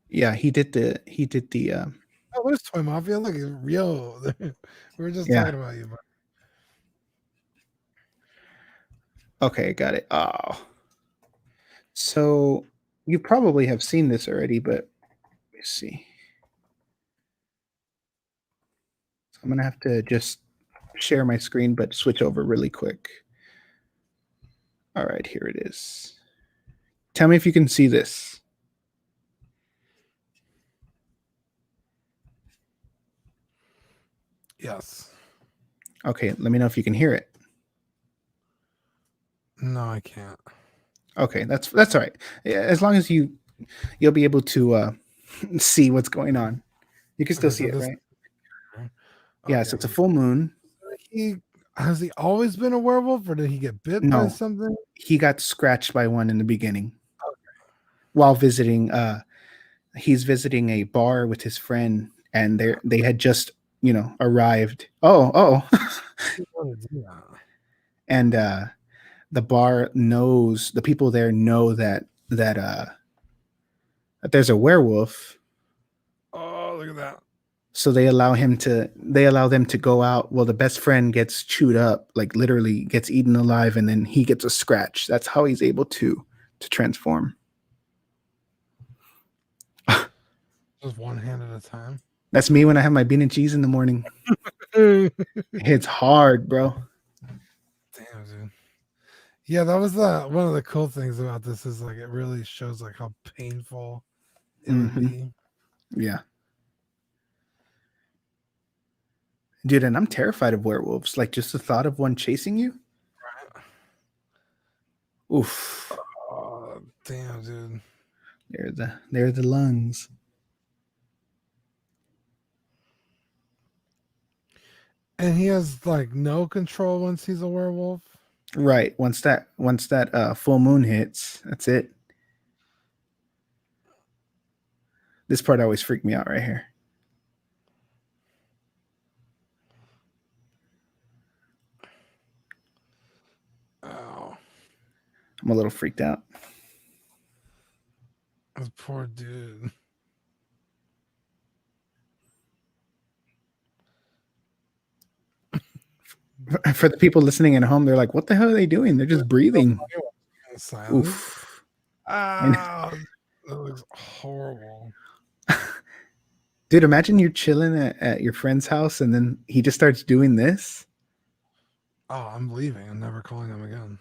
Speaker 1: Yeah, he did the
Speaker 2: Oh, there's Toy Mafia. Look, yo, we were just
Speaker 1: Yeah.
Speaker 2: talking about you. But
Speaker 1: Okay, got it. Oh. So you probably have seen this already, but let me see. So I'm gonna have to just share my screen, but switch over really quick. All right, here it is. Tell me if you can see this.
Speaker 2: yes.
Speaker 1: Okay, let me know if you can hear it.
Speaker 2: No, I can't.
Speaker 1: Okay, that's all right. As long as you'll be able to see what's going on. You can still
Speaker 2: Okay,
Speaker 1: see
Speaker 2: so
Speaker 1: it,
Speaker 2: this-
Speaker 1: right? Yeah, so
Speaker 2: Okay,
Speaker 1: it's a full moon.
Speaker 2: Has he always been a werewolf, or did he get bit by
Speaker 1: No,
Speaker 2: something?
Speaker 1: he got scratched by one in the beginning while visiting. He's visiting a bar with his friend, and they had just arrived. Oh,
Speaker 2: He wanted to do that.
Speaker 1: and the bar knows, the people there know that there's a werewolf.
Speaker 2: Oh, look at that.
Speaker 1: So they allow them to go out. Well, the best friend gets chewed up, like literally gets eaten alive, and then he gets a scratch. That's how he's able to transform.
Speaker 2: Just one hand at a time.
Speaker 1: That's me when I have my bean and cheese in the morning.
Speaker 2: Damn,
Speaker 1: It's hard, bro.
Speaker 2: dude. Yeah, that was one of the cool things about this, is like it really shows like how painful it would be.
Speaker 1: Yeah. Dude, and I'm terrified of werewolves. Like just the thought of one chasing you. Oof.
Speaker 2: Oh, damn, dude.
Speaker 1: They're the lungs.
Speaker 2: And he has like no control once he's a werewolf.
Speaker 1: Right. Once that full moon hits, that's it. This part always freaked me out right here.
Speaker 2: Oh,
Speaker 1: I'm a little freaked out.
Speaker 2: this poor dude.
Speaker 1: For the people listening at home, they're like, "What the hell are they doing? They're just breathing."
Speaker 2: Silence.
Speaker 1: Oof.
Speaker 2: Ah, that looks horrible.
Speaker 1: Dude, imagine you're chilling at your friend's house and then he just starts doing this.
Speaker 2: Oh, I'm leaving. I'm never calling him again.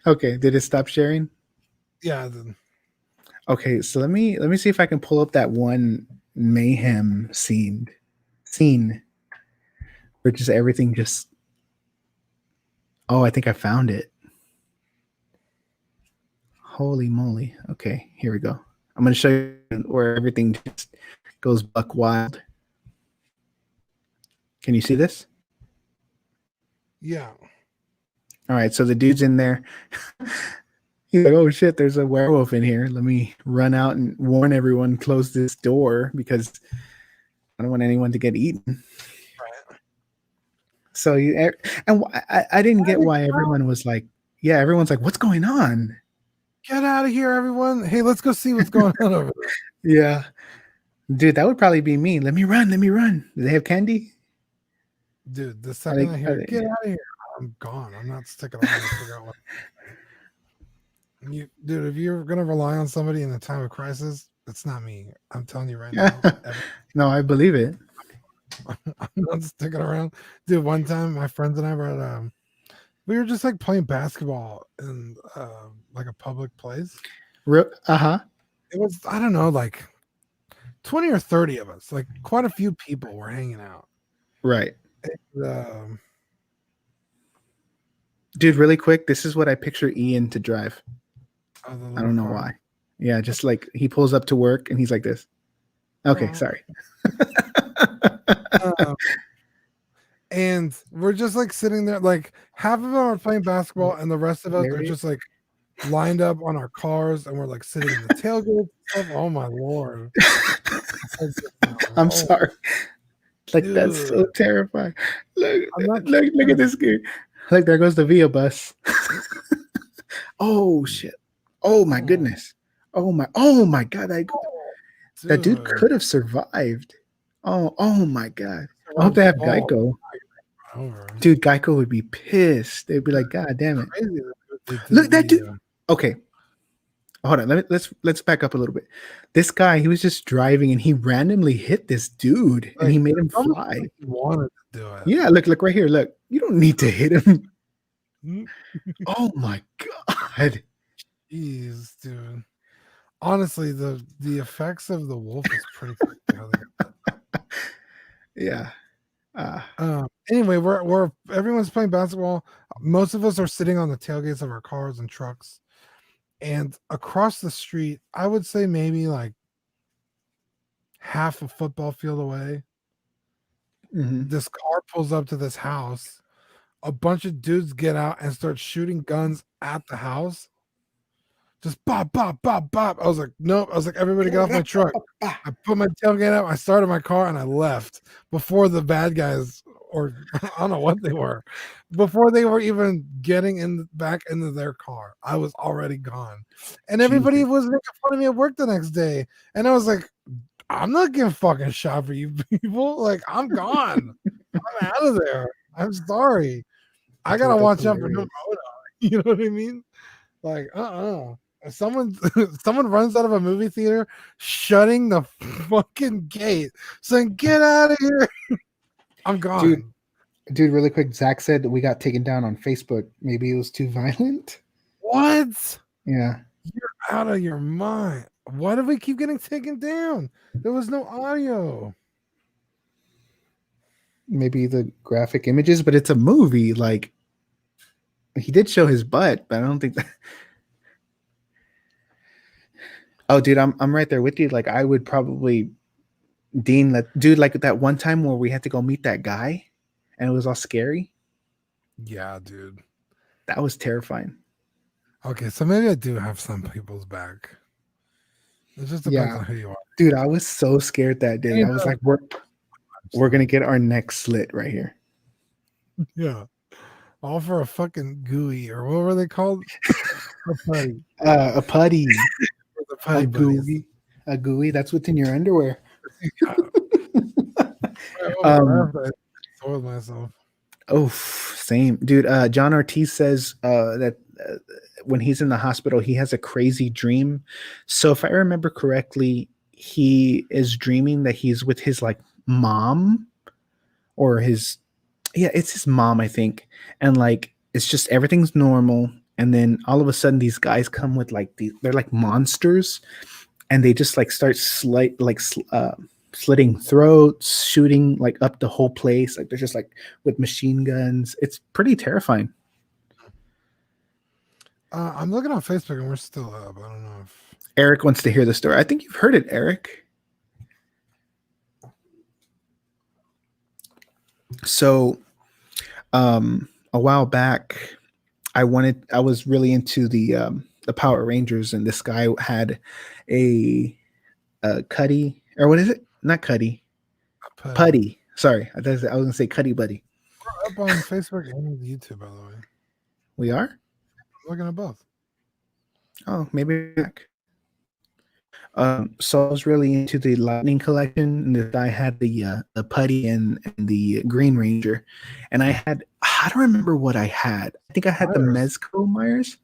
Speaker 1: Okay, did it stop sharing?
Speaker 2: Yeah, then
Speaker 1: Okay, so let me see if I can pull up that one mayhem scene where just everything just. Oh, I think I found it. Holy moly! Okay, here we go. I'm gonna show you where everything just goes buck wild. Can you see this?
Speaker 2: yeah.
Speaker 1: All right, so the dude's in there. He's like, "Oh shit, there's a werewolf in here. Let me run out and warn everyone, close this door because I don't want anyone to get eaten."
Speaker 2: Right.
Speaker 1: So I didn't get why everyone was like, yeah, everyone's like, "What's going on?"
Speaker 2: Get out of here, everyone. Hey, let's go see what's going on over there.
Speaker 1: Yeah, dude, that would probably be me. Let me run. Let me run. Do they have candy?
Speaker 2: Dude, the
Speaker 1: Are
Speaker 2: second
Speaker 1: they,
Speaker 2: I
Speaker 1: are
Speaker 2: hear get
Speaker 1: they,
Speaker 2: out of here, I'm gone. I'm not sticking around to figure out what dude, if you're gonna rely on somebody in a time of crisis, it's not me. I'm telling you right now.
Speaker 1: No, I believe it.
Speaker 2: I'm not sticking around. Dude, one time my friends and I were at we were just like playing basketball in like a public place.
Speaker 1: Uh-huh.
Speaker 2: It was, I don't know, like 20 or 30 of us, like quite a few people were hanging out.
Speaker 1: Right.
Speaker 2: And,
Speaker 1: Dude, really quick, this is what I picture Ian to drive.
Speaker 2: the
Speaker 1: I
Speaker 2: little
Speaker 1: don't know
Speaker 2: car.
Speaker 1: why. Yeah, just like he pulls up to work and he's like this. Okay, sorry.
Speaker 2: And we're just like sitting there, like half of them are playing basketball, and the rest of us are
Speaker 1: Larry?
Speaker 2: just like lined up on our cars, and we're like sitting in the tailgate and stuff. Oh my lord!
Speaker 1: I'm
Speaker 2: Oh,
Speaker 1: sorry. Like that's so
Speaker 2: dude.
Speaker 1: terrifying. Look,
Speaker 2: I'm not
Speaker 1: look at this guy. Like there goes the Via bus. Oh shit. Oh my goodness. Oh my god. That dude
Speaker 2: dude.
Speaker 1: could have survived. Oh my god. I hope
Speaker 2: Survived
Speaker 1: they
Speaker 2: the
Speaker 1: have
Speaker 2: fall.
Speaker 1: Geico.
Speaker 2: Over.
Speaker 1: Dude, Geico would be pissed. They'd be like, God damn it.
Speaker 2: Crazy that they did
Speaker 1: Look, that
Speaker 2: the,
Speaker 1: dude. Okay. Hold on. Let's back up a little bit. This guy, he was just driving and he randomly hit this dude and
Speaker 2: like,
Speaker 1: he made him
Speaker 2: almost
Speaker 1: fly.
Speaker 2: like he wanted to do it.
Speaker 1: Yeah, look right here. Look, you don't need to hit him. Oh my god.
Speaker 2: Jeez, dude. Honestly, the effects of the wolf is pretty crazy how they got that.
Speaker 1: Yeah.
Speaker 2: Anyway, we're everyone's playing basketball. Most of us are sitting on the tailgates of our cars and trucks. And across the street, I would say maybe like half a football field away,
Speaker 1: Mhm.
Speaker 2: this car pulls up to this house. A bunch of dudes get out and start shooting guns at the house. Just bop, bop, bop, bop. I was like, nope. I was like, everybody get off my truck. I put my tailgate up. I started my car and I left before the bad guys, or I don't know what they were, before they were even getting back into their car. I was already gone. And everybody
Speaker 1: Jesus.
Speaker 2: was making fun of me at work the next day. And I was like, I'm not getting fucking shot for you people. Like, I'm gone. I'm out of there. I'm sorry. I
Speaker 1: Dude,
Speaker 2: gotta
Speaker 1: that's
Speaker 2: watch out for
Speaker 1: hilarious.
Speaker 2: Ramona. You know what I mean? Like, if someone runs out of a movie theater, shutting the fucking gate, saying, "Get out of here!" I'm gone.
Speaker 1: Dude, really quick, Zach said that we got taken down on Facebook. Maybe it was too violent.
Speaker 2: What?
Speaker 1: Yeah.
Speaker 2: You're out of your mind. Why do we keep getting taken down? There was no audio.
Speaker 1: Maybe the graphic images, but it's a movie. Like, He did show his butt, but I don't think that. Oh, dude, I'm right there with you. Like, I would probably Dean, that dude, like that one time where we had to go meet that guy, and it was all scary.
Speaker 2: Yeah, dude.
Speaker 1: That was terrifying.
Speaker 2: Okay, so maybe I do have some people's back. It just depends
Speaker 1: Yeah,
Speaker 2: on who you are.
Speaker 1: dude, I was so scared that day. I was like, we're gonna get our neck slit right here.
Speaker 2: Yeah. All for a fucking gooey, or what were they called? A putty.
Speaker 1: A putty,
Speaker 2: The
Speaker 1: a
Speaker 2: putty buddies.
Speaker 1: gooey, a gooey. That's what's in your underwear.
Speaker 2: Yeah. I soiled myself.
Speaker 1: Oh, same, dude. John Ortiz says that when he's in the hospital, he has a crazy dream. So if I remember correctly, he is dreaming that he's with his like mom or his, yeah, it's his mom, I think, and like it's just everything's normal, and then all of a sudden these guys come with like they're like monsters, and they just like start slitting throats, shooting like up the whole place. Like they're just like with machine guns. It's pretty terrifying.
Speaker 2: I'm looking on Facebook and we're still up. I don't know if
Speaker 1: Eric wants to hear the story. I think you've heard it, Eric. So, a while back, I was really into the Power Rangers, and this guy had a Cuddy, or what is it? Not Cuddy, Putty. Sorry, I was gonna say Cuddy Buddy.
Speaker 2: We're up on Facebook and YouTube, by the way.
Speaker 1: We are.
Speaker 2: I'm looking at both.
Speaker 1: Oh, maybe back. So I was really into the Lightning collection, and this guy had the Putty and the Green Ranger, and I don't remember what I had. I think I had the Mezco Myers,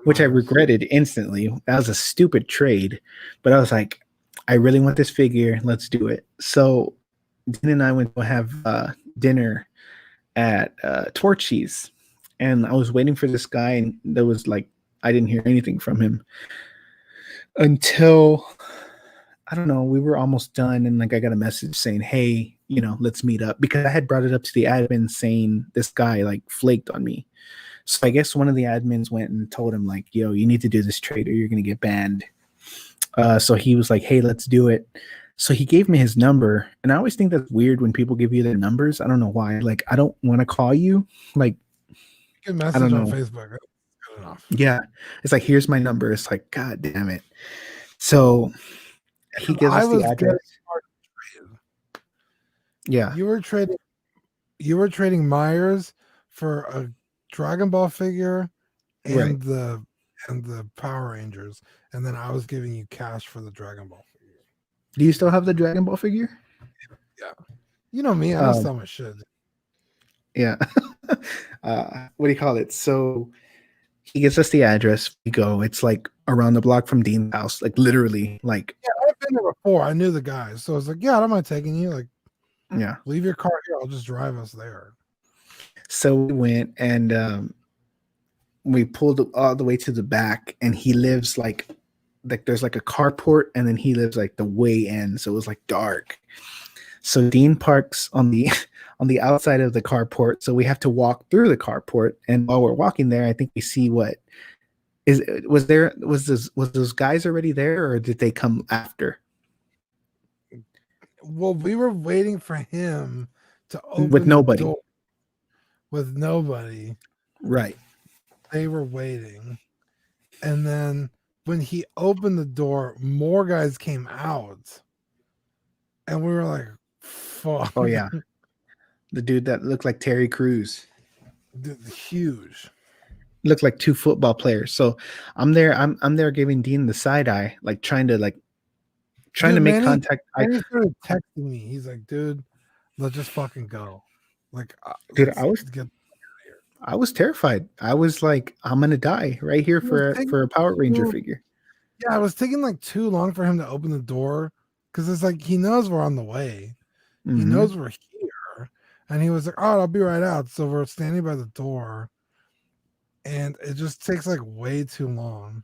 Speaker 1: which I regretted instantly. That was a stupid trade, but I was like, I really want this figure. Let's do it. So Dean and I went to have dinner at Torchy's, and I was waiting for this guy, and there was like, I didn't hear anything from him until, I don't know, we were almost done, and like I got a message saying, hey, let's meet up, because I had brought it up to the admin saying this guy like flaked on me. So I guess one of the admins went and told him like, yo, you need to do this trade or you're gonna get banned. So he was like, hey, let's do it. So he gave me his number, and I always think that's weird when people give you their numbers. I don't know why. Like, I don't want to call you. Like,
Speaker 2: Good message
Speaker 1: I don't know.
Speaker 2: on Facebook. That's good enough.
Speaker 1: Yeah, it's like, here's my number. It's like, God damn it. So he gives us the address. Yeah,
Speaker 2: You were trading Myers for a Dragon Ball figure and
Speaker 1: right.
Speaker 2: the Power Rangers, and then I was giving you cash for the Dragon Ball figure.
Speaker 1: Do you still have the Dragon Ball figure?
Speaker 2: Yeah. You know me, I don't sell my shit.
Speaker 1: Yeah. What do you call it? So he gives us the address. We go. It's like around the block from Dean's house, like literally. Like,
Speaker 2: yeah, I've been there before. I knew the guys, so I was like, yeah, I don't mind taking you. Like,
Speaker 1: yeah,
Speaker 2: leave your car here. I'll just drive us there.
Speaker 1: So we went, and we pulled all the way to the back, and he lives like there's like a carport, and then he lives like the way end, so it was like dark. So Dean parks on the on the outside of the carport, so we have to walk through the carport, and while we're walking there, I think we see was those guys already there, or did they come after?
Speaker 2: Well, we were waiting for him to open
Speaker 1: with nobody.
Speaker 2: the door. With nobody.
Speaker 1: Right.
Speaker 2: They were waiting. And then when he opened the door, more guys came out. And we were like, fuck.
Speaker 1: Oh yeah. The dude that looked like Terry Crews.
Speaker 2: Huge.
Speaker 1: Looked like two football players. So I'm there giving Dean the side eye, like trying to make contact.
Speaker 2: He started texting me. He's like, dude, let's just fucking go. Like,
Speaker 1: dude, I was terrified. I was like, I'm gonna die right here for a Power Ranger figure.
Speaker 2: Yeah, it was taking like too long for him to open the door, because it's like he knows we're on the way. Mm-hmm. He knows we're here, and he was like, "Oh, I'll be right out." So we're standing by the door, and it just takes like way too long.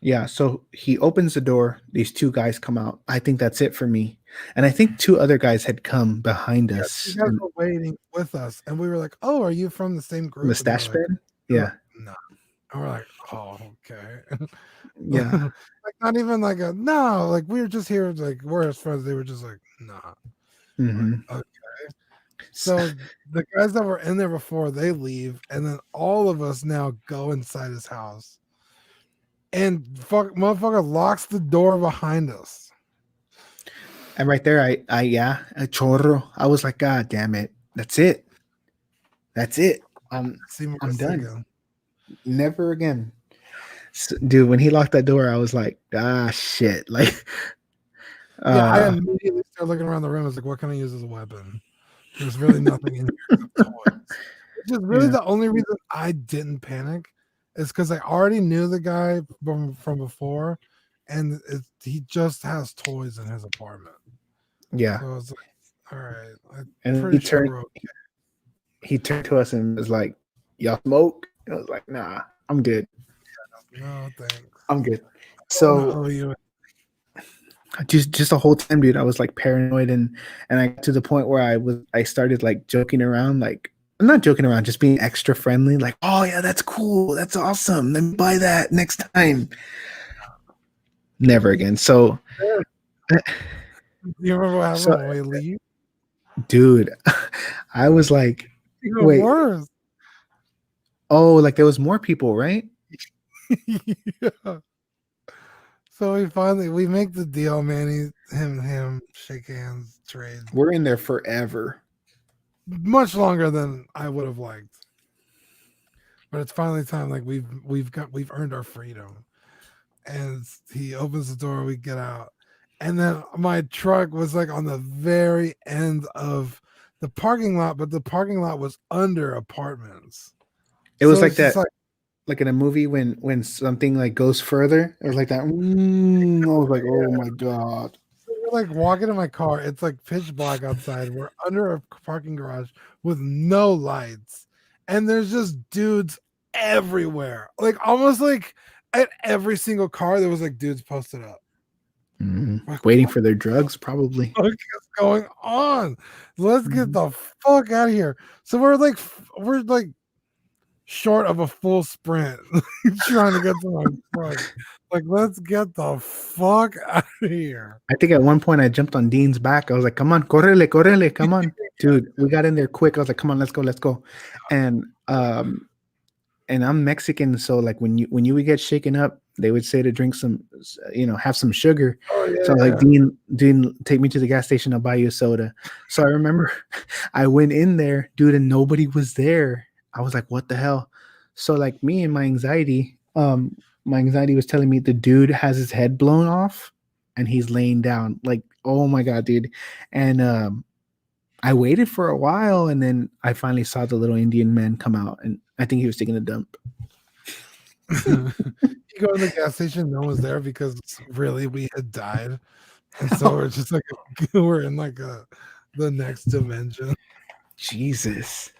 Speaker 1: Yeah, so he opens the door. These two guys come out. I think that's it for me. And I think two other guys had come behind us.
Speaker 2: You guys were waiting with us, and we were like, "Oh, are you from the same group?"
Speaker 1: Mustache band?
Speaker 2: They're
Speaker 1: Yeah.
Speaker 2: like, no. And we're like, oh, okay.
Speaker 1: Yeah.
Speaker 2: Like not even like a no, like we were just here, like we're as friends. They were just like, nah. Like,
Speaker 1: Hmm.
Speaker 2: okay. So the guys that were in there before they leave, and then all of us now go inside his house. And motherfucker locks the door behind us.
Speaker 1: And right there, yeah, a chorro. I was like, God damn it. That's it. That's it.
Speaker 2: See
Speaker 1: I'm
Speaker 2: Marissa
Speaker 1: done.
Speaker 2: again.
Speaker 1: Never again. Dude, when he locked that door, I was like, shit. Like,
Speaker 2: Yeah, I
Speaker 1: uh,
Speaker 2: immediately started looking around the room. I was like, what can I use as a weapon? There's really nothing in here except toys. Which is really
Speaker 1: yeah,
Speaker 2: the only reason I didn't panic is because I already knew the guy from before, and he just has toys in his apartment.
Speaker 1: yeah.
Speaker 2: So I was like, all right, I'm
Speaker 1: And
Speaker 2: pretty sure we're okay.
Speaker 1: he turned to us and was like, "Y'all smoke?" And I was like, "Nah, I'm good.
Speaker 2: No, thanks.
Speaker 1: I'm good."
Speaker 2: I don't want to
Speaker 1: So
Speaker 2: owe you.
Speaker 1: just the whole time, dude, I was like paranoid, and I got to the point where I started like joking around, like I'm not joking around, just being extra friendly, like, "Oh yeah, that's cool, that's awesome. Let me buy that next time." Never again. So,
Speaker 2: You remember what happened
Speaker 1: so
Speaker 2: when we leave?
Speaker 1: dude, I was like,
Speaker 2: Even
Speaker 1: "Wait,
Speaker 2: worse.
Speaker 1: oh, like there was more people, right?"
Speaker 2: Yeah. So we make the deal, man. Him shake hands, trade.
Speaker 1: We're in there forever.
Speaker 2: Much longer than I would have liked. But it's finally time. Like we've earned our freedom. And he opens the door, we get out. And then my truck was like on the very end of the parking lot, but the parking lot was under apartments.
Speaker 1: It was
Speaker 2: So
Speaker 1: like
Speaker 2: it's just
Speaker 1: that, like in a movie when something like goes further. It was like that. I was like, oh my god.
Speaker 2: so we're like walking in my car. It's like pitch black outside. We're under a parking garage with no lights. And there's just dudes everywhere. Like almost like at every single car, there was like dudes posted up. Like,
Speaker 1: Waiting for their drugs, probably.
Speaker 2: what is going on? Let's get
Speaker 1: Mhm.
Speaker 2: the fuck out of here. So we're like short of a full sprint trying to get to my truck. Like, let's get the fuck out of here.
Speaker 1: I think at one point I jumped on Dean's back. I was like, "Come on, correle, correle, come on, dude." We got in there quick. I was like, "Come on, let's go, let's go." And and I'm Mexican, so like when you would get shaken up, they would say to drink some, have some sugar.
Speaker 2: Oh
Speaker 1: So like
Speaker 2: yeah.
Speaker 1: Dean, take me to the gas station. I'll buy you a soda. So I remember I went in there, dude, and nobody was there. I was like, what the hell? So like me and my anxiety was telling me the dude has his head blown off and he's laying down. Like, oh my god, dude. And I waited for a while and then I finally saw the little Indian man come out and I think he was taking a dump.
Speaker 2: You go to the gas station, no one's there because really we had died. And so we're just like we're in like the next dimension.
Speaker 1: Jesus.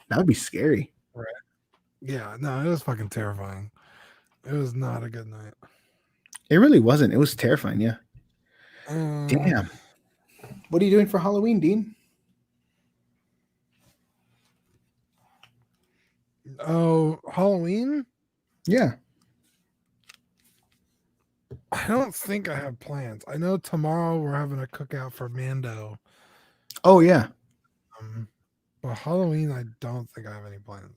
Speaker 1: That would be scary.
Speaker 2: Right. Yeah, no, it was fucking terrifying. It was not a good night.
Speaker 1: It really wasn't. It was terrifying, yeah.
Speaker 2: Uh,
Speaker 1: Damn. What are you doing for Halloween, Dean?
Speaker 2: oh, Halloween?
Speaker 1: Yeah.
Speaker 2: I don't think I have plans. I know tomorrow we're having a cookout for Mando.
Speaker 1: Oh yeah.
Speaker 2: But Halloween, I don't think I have any plans.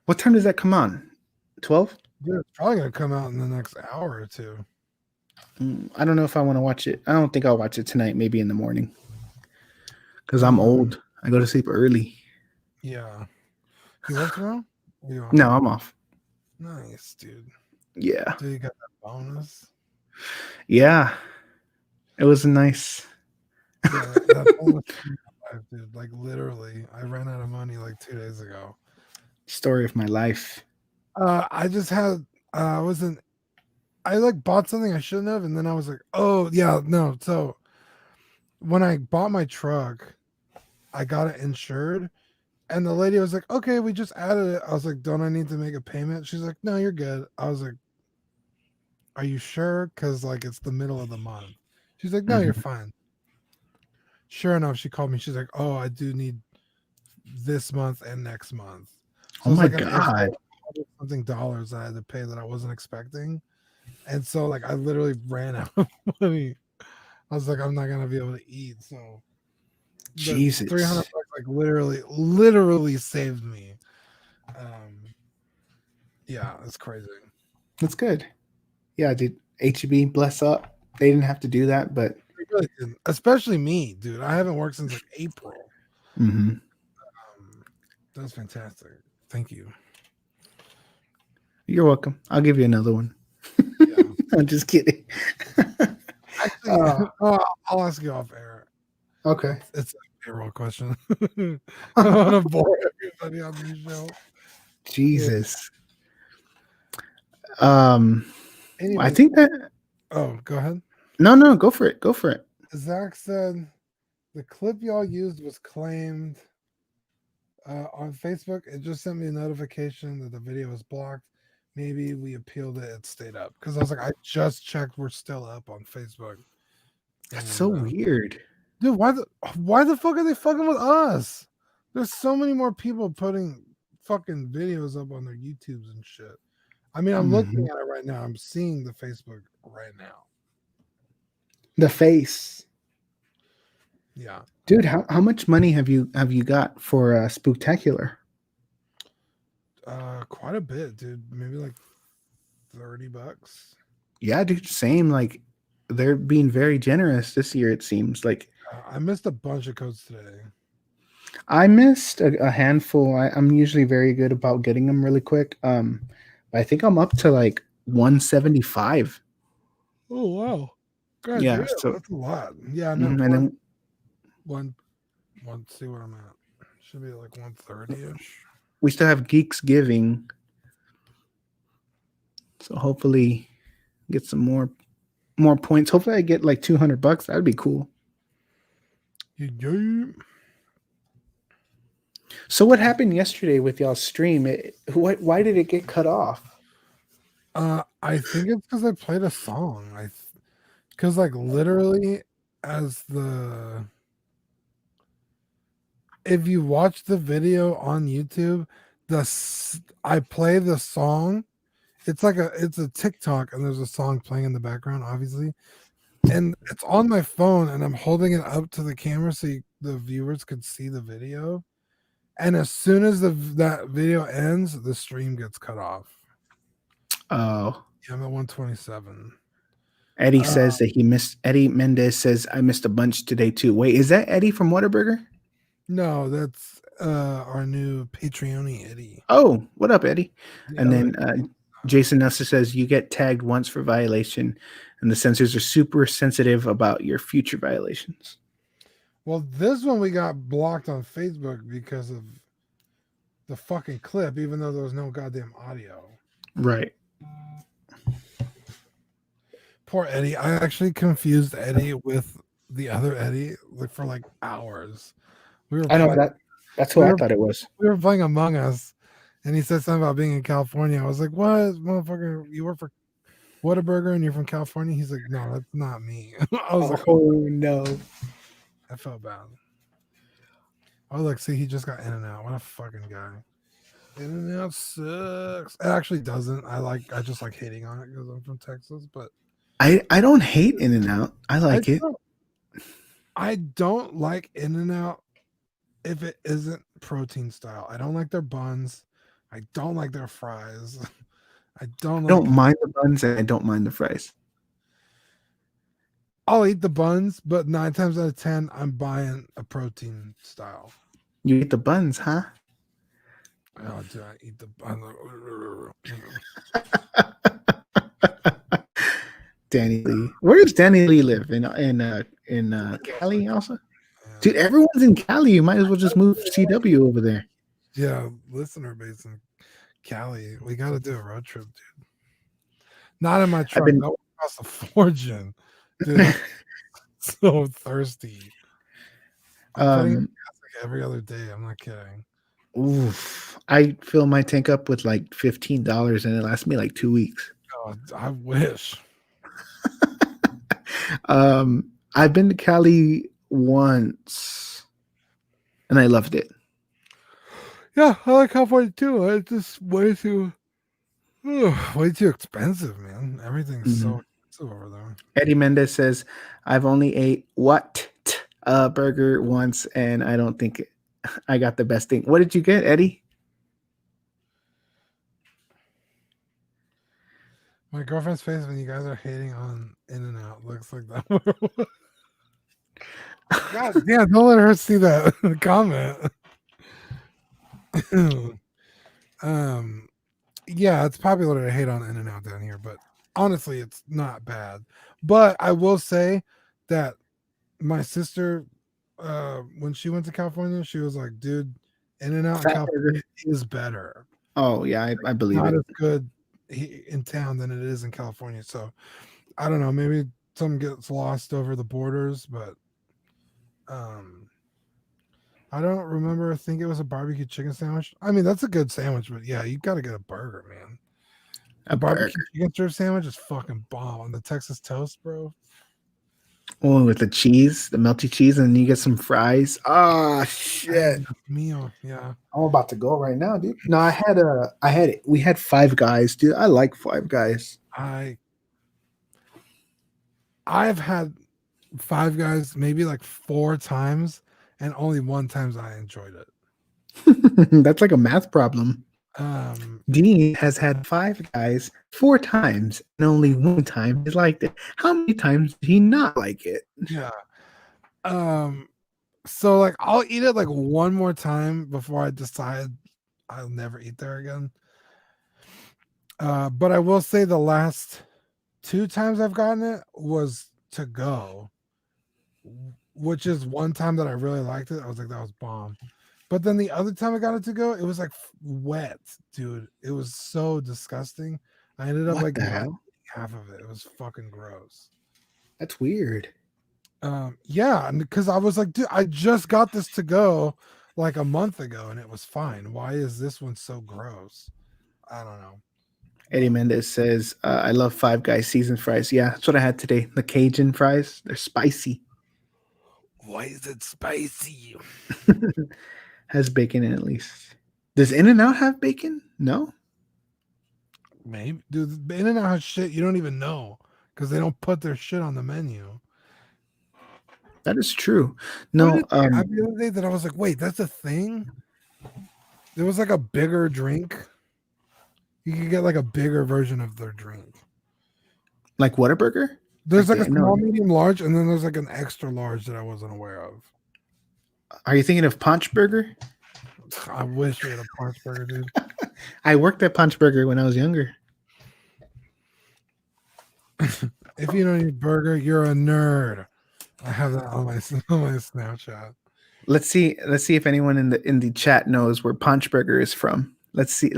Speaker 1: What time does that come on? 12?
Speaker 2: Dude, it's probably gonna come out in the next hour or two.
Speaker 1: I don't know if I want to watch it. I don't think I'll watch it tonight, maybe in the morning. Because I'm old. I go to sleep early.
Speaker 2: Yeah. You work tomorrow? You off?
Speaker 1: No, I'm off.
Speaker 2: Nice, dude.
Speaker 1: Yeah.
Speaker 2: So you got that bonus?
Speaker 1: Yeah. It was nice.
Speaker 2: Yeah, that bonus, dude. Like literally, I ran out of money like 2 days ago.
Speaker 1: Story of my life.
Speaker 2: I just had I wasn't I like bought something I shouldn't have, and then I was like, oh yeah, no. So when I bought my truck, I got it insured, and the lady was like, okay, we just added it. I was like, don't I need to make a payment? She's like, no, you're good. I was like, are you sure? Because like it's the middle of the month. She's like, no, you're fine. Sure enough, she called me. She's like, oh, I do need this month and next month. So
Speaker 1: Oh my
Speaker 2: it's like an
Speaker 1: god.
Speaker 2: something dollars I had to pay that I wasn't expecting, and so like I literally ran out of money. I was like, I'm not gonna be able to eat. So the
Speaker 1: Jesus.
Speaker 2: $300 like literally saved me. Yeah, it's crazy.
Speaker 1: That's good. Yeah, dude. HEB, bless up. They didn't have to do that, but
Speaker 2: It really didn't. Especially me, dude. I haven't worked since like April.
Speaker 1: mhm.
Speaker 2: That's fantastic. Thank you.
Speaker 1: You're welcome. I'll give you another one.
Speaker 2: Yeah.
Speaker 1: I'm just kidding.
Speaker 2: Actually, I'll ask you off air.
Speaker 1: Okay.
Speaker 2: It's a payroll question. I don't want to bore everybody on the show.
Speaker 1: Jesus.
Speaker 2: Anyway,
Speaker 1: I think that
Speaker 2: oh, go ahead.
Speaker 1: no, go for it. Go for it.
Speaker 2: Zach said the clip y'all used was claimed on Facebook. It just sent me a notification that the video was blocked. Maybe we appealed it. It stayed up because I was like, I just checked. We're still up on Facebook.
Speaker 1: That's so weird.
Speaker 2: Dude, why the fuck are they fucking with us? There's so many more people putting fucking videos up on their YouTubes and shit. I mean, I'm looking at it right now. I'm seeing the Facebook right now.
Speaker 1: The face.
Speaker 2: Yeah.
Speaker 1: Dude, how much money have you got for Spooktacular?
Speaker 2: Quite a bit, dude. Maybe like $30.
Speaker 1: Yeah, dude, same. Like they're being very generous this year, it seems. Like
Speaker 2: I missed a bunch of codes today.
Speaker 1: I missed a handful. I'm usually very good about getting them really quick. I think I'm up to like 175.
Speaker 2: Oh wow. God,
Speaker 1: Yeah,
Speaker 2: damn,
Speaker 1: so
Speaker 2: that's a lot. Yeah, I'm at
Speaker 1: and then
Speaker 2: one see where I'm at. Should be like 130-ish.
Speaker 1: we still have Geeks Giving. So hopefully get some more points. Hopefully I get like $200. That'd be cool.
Speaker 2: Yeah.
Speaker 1: So what happened yesterday with y'all's stream? Why did it get cut off?
Speaker 2: I think it's because I played a song. Because like literally, if you watch the video on YouTube, I play the song. It's a TikTok and there's a song playing in the background, obviously, and it's on my phone and I'm holding it up to the camera so the viewers could see the video. And as soon as that video ends, the stream gets cut off.
Speaker 1: Oh,
Speaker 2: yeah, I'm at 127.
Speaker 1: Eddie says that he missed. Eddie Mendez says I missed a bunch today too. Wait, is that Eddie from Whataburger?
Speaker 2: No, that's our new Patreon Eddie.
Speaker 1: Oh, what up, Eddie? And then Jason Nelson says you get tagged once for violation, and the sensors are super sensitive about your future violations.
Speaker 2: Well, this one we got blocked on Facebook because of the fucking clip, even though there was no goddamn audio.
Speaker 1: Right.
Speaker 2: Poor Eddie. I actually confused Eddie with the other Eddie for like hours.
Speaker 1: I know that's who I thought it was.
Speaker 2: We were playing Among Us, and he said something about being in California. I was like, "What, motherfucker? You work for Whataburger and you're from California?" He's like, "No, that's not me." I was like,
Speaker 1: "Oh no."
Speaker 2: I felt bad. I was like, see, he just got In-N-Out. What a fucking guy. In-N-Out sucks. It actually doesn't. I just like hating on it because I'm from Texas, but
Speaker 1: I don't hate In-N-Out. I like it.
Speaker 2: I don't like In-N-Out if it isn't protein style. I don't like their buns. I don't like their fries. I don't
Speaker 1: mind the buns and I don't mind the fries.
Speaker 2: I'll eat the buns, but 9 times out of 10, I'm buying a protein style.
Speaker 1: You eat the buns, huh?
Speaker 2: Oh, do I eat the buns?
Speaker 1: Danny Lee. Where does Danny Lee live? In Cali also? Yeah. Dude, everyone's in Cali. You might as well just move CW over there.
Speaker 2: Yeah, listener base in Cali. We got to do a road trip, dude. Not in my truck. That would cost a fortune. Dude, I'm so thirsty. I'm putting gas like every other day. I'm not kidding.
Speaker 1: Oof. I fill my tank up with like $15 and it lasts me like 2 weeks.
Speaker 2: Oh, I wish.
Speaker 1: I've been to Cali once and I loved it.
Speaker 2: Yeah, I like California too. It's just way too Way too expensive, man. Everything's
Speaker 1: Mhm.
Speaker 2: so expensive over there.
Speaker 1: Eddie Mendez says, "I've only ate a burger once, and I don't think I got the best thing." What did you get, Eddie?
Speaker 2: My girlfriend's face when you guys are hating on In and Out looks like that. God damn, don't let her see that comment. um yeah, it's popular to hate on In and Out down here, but honestly it's not bad. But I will say that my sister, when she went to California, she was like, dude, In and Out in
Speaker 1: Fat burger.
Speaker 2: California is better.
Speaker 1: Oh yeah, I believe
Speaker 2: Not
Speaker 1: it.
Speaker 2: as good in town than it is in California. So I don't know, maybe some gets lost over the borders, but um I don't remember. I think it was a barbecue chicken sandwich. I mean, that's a good sandwich, but yeah, you gotta get a burger, man. The
Speaker 1: A
Speaker 2: barbecue
Speaker 1: burger.
Speaker 2: chicken strip sandwich is fucking bomb. On the Texas toast, bro.
Speaker 1: Oh, with the cheese, the melty cheese, and then you get some fries. Ah,
Speaker 2: Ay,
Speaker 1: shit.
Speaker 2: Dios mío. Yeah.
Speaker 1: I'm about to go right now, dude. No, we had Five Guys, dude. I like Five Guys.
Speaker 2: I I've had Five Guys maybe like 4 times, and only one times I enjoyed it.
Speaker 1: That's like a math problem.
Speaker 2: Um,
Speaker 1: Dean has had Five Guys 4 times, and only one time he liked it. How many times did he not like it?
Speaker 2: yeah. Um, so like I'll eat it like one more time before I decide I'll never eat there again. But I will say the last 2 times I've gotten it was to go, which is one time that I really liked it. I was like, that was bomb. But then the other time I got it to go, it was like wet, dude. It was so disgusting. I ended up
Speaker 1: What
Speaker 2: like
Speaker 1: the
Speaker 2: not
Speaker 1: hell?
Speaker 2: eating half of it. It was fucking gross.
Speaker 1: That's weird.
Speaker 2: Yeah, because I was like, dude, I just got this to go like a month ago and it was fine. Why is this one so gross? I don't know.
Speaker 1: Eddie Mendez says, I love Five Guys seasoned fries. Yeah, that's what I had today. The Cajun fries. They're spicy.
Speaker 2: Why is it spicy?
Speaker 1: Has bacon in it at least. Does In N Out have bacon? No?
Speaker 2: Maybe, dude. In and Out has shit you don't even know because they don't put their shit on the menu.
Speaker 1: That is true.
Speaker 2: What
Speaker 1: No,
Speaker 2: did they have the other day that I was like, wait, that's a thing? There was like a bigger drink. You could get like a bigger version of their drink.
Speaker 1: like Whataburger?
Speaker 2: There's like a
Speaker 1: No.
Speaker 2: small, medium, large, and then there's like an extra large that I wasn't aware of.
Speaker 1: Are you thinking of Punch Burger?
Speaker 2: I wish we had a Punch Burger, dude.
Speaker 1: I worked at Punch Burger when I was younger.
Speaker 2: If you don't eat burger, you're a nerd. I have that on my Snapchat.
Speaker 1: Let's see if anyone in the chat knows where Punch Burger is from. Let's see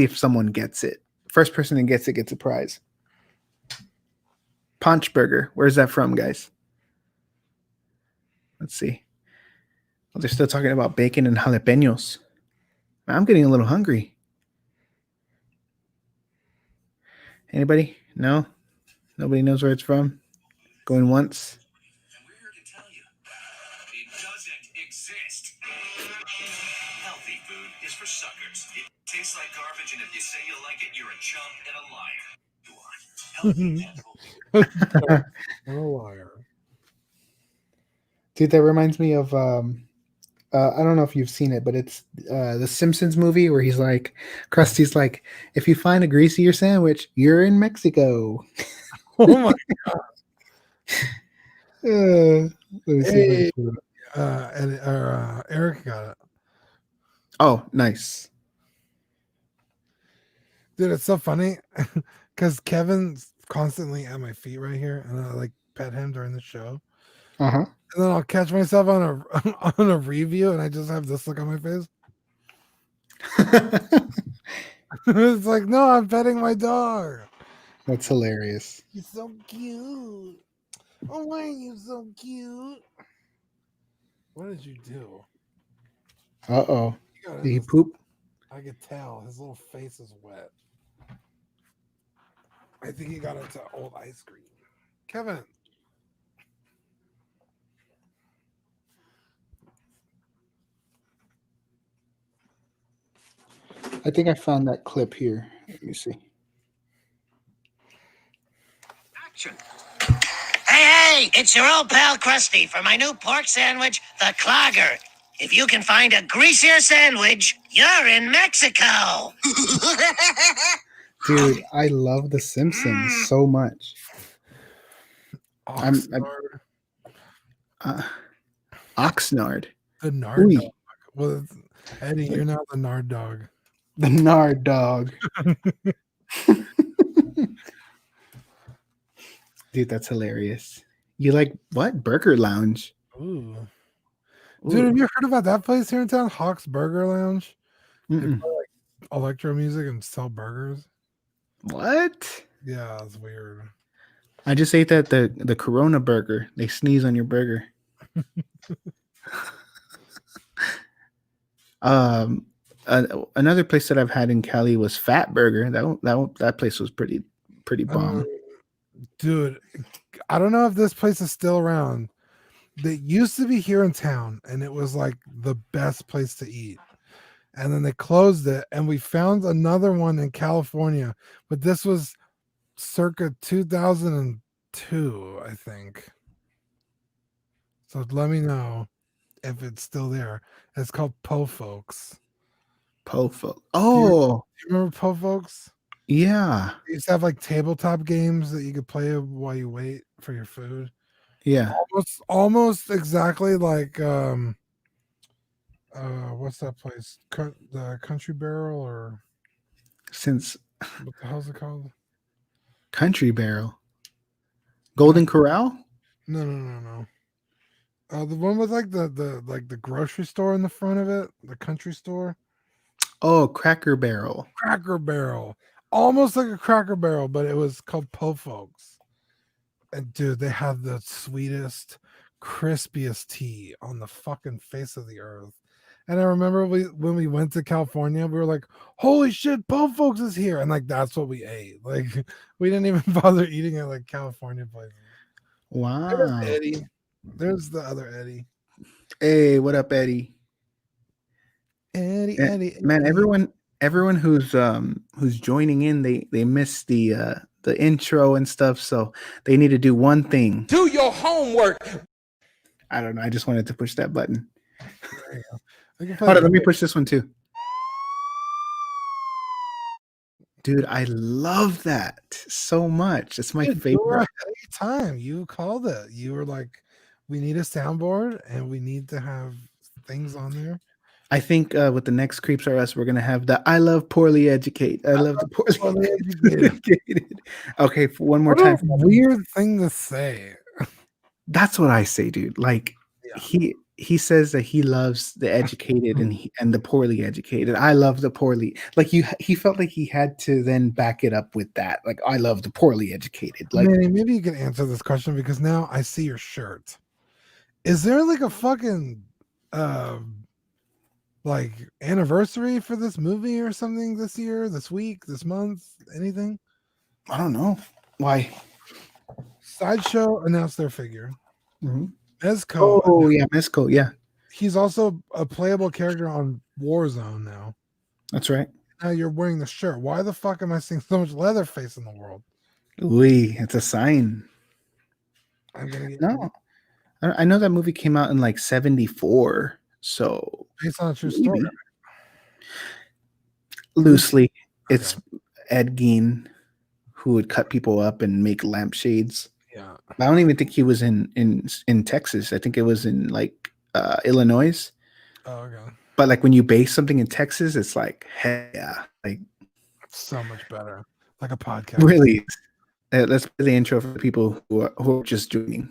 Speaker 1: if someone gets it. First person that gets it gets a prize. Punch Burger. Where's that from, guys? Let's see. Well, they're still talking about bacon and jalapenos. I'm getting a little hungry. Anybody? No? Nobody knows where it's from? Going once?
Speaker 4: And we're here to tell you it doesn't exist. Healthy food is for suckers. It tastes like garbage, and if you say you like it, you're a chump and a liar. You are. Healthy, natural.
Speaker 2: I'm a liar.
Speaker 1: Dude, that reminds me of I don't know if you've seen it, but it's the Simpsons movie where he's like, Krusty's like, if you find a greasier sandwich, you're in Mexico.
Speaker 2: Oh my
Speaker 1: Let me see if I
Speaker 2: Hey.
Speaker 1: can pull it up.
Speaker 2: Eric got it.
Speaker 1: Oh, nice.
Speaker 2: Dude, it's so funny because Kevin's constantly at my feet right here, and I like pet him during the show.
Speaker 1: Uh-huh.
Speaker 2: And then I'll catch myself on a on a review, and I just have this look on my face. It's like, no, I'm petting my dog.
Speaker 1: That's hilarious.
Speaker 2: He's so cute. Oh, why are you so cute? What did you do?
Speaker 1: Uh-oh.
Speaker 2: You got
Speaker 1: Did he
Speaker 2: in this-
Speaker 1: poop?
Speaker 2: I could tell his little face is wet. I think he got into old ice cream. Kevin.
Speaker 1: I think I found that clip here. me see.
Speaker 4: Action. Hey, it's your old pal Krusty for my new pork sandwich, the Clogger. If you can find a greasier sandwich, you're in Mexico.
Speaker 1: Dude, I love The Simpsons so much. I'm
Speaker 2: Oxnard,
Speaker 1: Oxnard.
Speaker 2: the Nard
Speaker 1: Ooh,
Speaker 2: dog. Well, Eddie, you're now the Nard dog.
Speaker 1: the Nard dog. Dude, that's hilarious. You like what? Burger Lounge.
Speaker 2: Ooh.
Speaker 1: Ooh.
Speaker 2: Dude, have you heard about that place here in town? Hawk's Burger Lounge? They
Speaker 1: Mm-mm.
Speaker 2: play like electro music and sell burgers.
Speaker 1: What?
Speaker 2: Yeah, it's weird.
Speaker 1: I just ate that the Corona burger. They sneeze on your burger. Another place that I've had in Cali was Fat Burger. That place was pretty bomb.
Speaker 2: Dude, I don't know if this place is still around. They used to be here in town, and it was like the best place to eat. And then they closed it, and we found another one in California, but this was circa 2002, I think. So let me know if it's still there. It's called Po Folks.
Speaker 1: Pofo. Oh,
Speaker 2: Do you remember Po Folks?
Speaker 1: yeah.
Speaker 2: They used to have like tabletop games that you could play while you wait for your food.
Speaker 1: Yeah.
Speaker 2: Almost exactly like what's that place? The Country Barrel, or
Speaker 1: Since
Speaker 2: what the hell's it called?
Speaker 1: Country Barrel. Golden Corral?
Speaker 2: No. The one with like the grocery store in the front of it, the country store.
Speaker 1: Oh, Cracker Barrel.
Speaker 2: Cracker Barrel. Almost like a Cracker Barrel, but it was called Po Folks. And dude, they have the sweetest, crispiest tea on the fucking face of the earth. And I remember when we went to California, we were like, holy shit, Po Folks is here. And like that's what we ate. Like we didn't even bother eating at like California places.
Speaker 1: Wow.
Speaker 2: There's Eddie. There's the other Eddie.
Speaker 1: Hey, what up, Eddie?
Speaker 2: Eddie,
Speaker 1: Eh,
Speaker 2: Eddie.
Speaker 1: Man, everyone who's joining in, they missed the intro and stuff, so they need to do one thing.
Speaker 5: Do your homework.
Speaker 1: I don't know. I just wanted to push that button.
Speaker 2: There you go. We can play
Speaker 1: Hold on,
Speaker 2: the-
Speaker 1: let me push this one too. Dude, I love that so much. It's my
Speaker 2: Dude, you were
Speaker 1: favorite.
Speaker 2: ahead of your time. You called it. You were like, we need a soundboard and we need to have things on there.
Speaker 1: I think with the next Creeps R Us, we're gonna have the I love poorly educated. I love the poorly
Speaker 2: Poorly educated.
Speaker 1: educated. Okay, for one more
Speaker 2: What a
Speaker 1: time.
Speaker 2: weird thing to say.
Speaker 1: That's what I say, dude. Like
Speaker 2: Yeah.
Speaker 1: he says that he loves the educated and the poorly educated. I love the poorly. Like he felt like he had to then back it up with that. Like I love the poorly educated. Like
Speaker 2: Manny, maybe you can answer this question because now I see your shirt. Is there like a fucking like anniversary for this movie or something this year, this week, this month, anything?
Speaker 1: I don't know why.
Speaker 2: Sideshow announced their figure.
Speaker 1: Mhm.
Speaker 2: Mezco.
Speaker 1: Oh yeah, Mesco. Yeah,
Speaker 2: He's also a playable character on Warzone now.
Speaker 1: that's right.
Speaker 2: Now you're wearing the shirt. Why the fuck am I seeing so much Leatherface in the world?
Speaker 1: It's a sign.
Speaker 2: I'm gonna get
Speaker 1: No, I know that movie came out in like '74, so
Speaker 2: based on a true story.
Speaker 1: maybe. Loosely, it's Ed Gein who would cut people up and make lampshades.
Speaker 2: Yeah.
Speaker 1: I don't even think he was in Texas. I think it was in like Illinois.
Speaker 2: Oh, okay.
Speaker 1: But like when you base something in Texas, it's like hell yeah, like
Speaker 2: So much better. Like a podcast.
Speaker 1: really. Let's play the intro for the people who are just joining.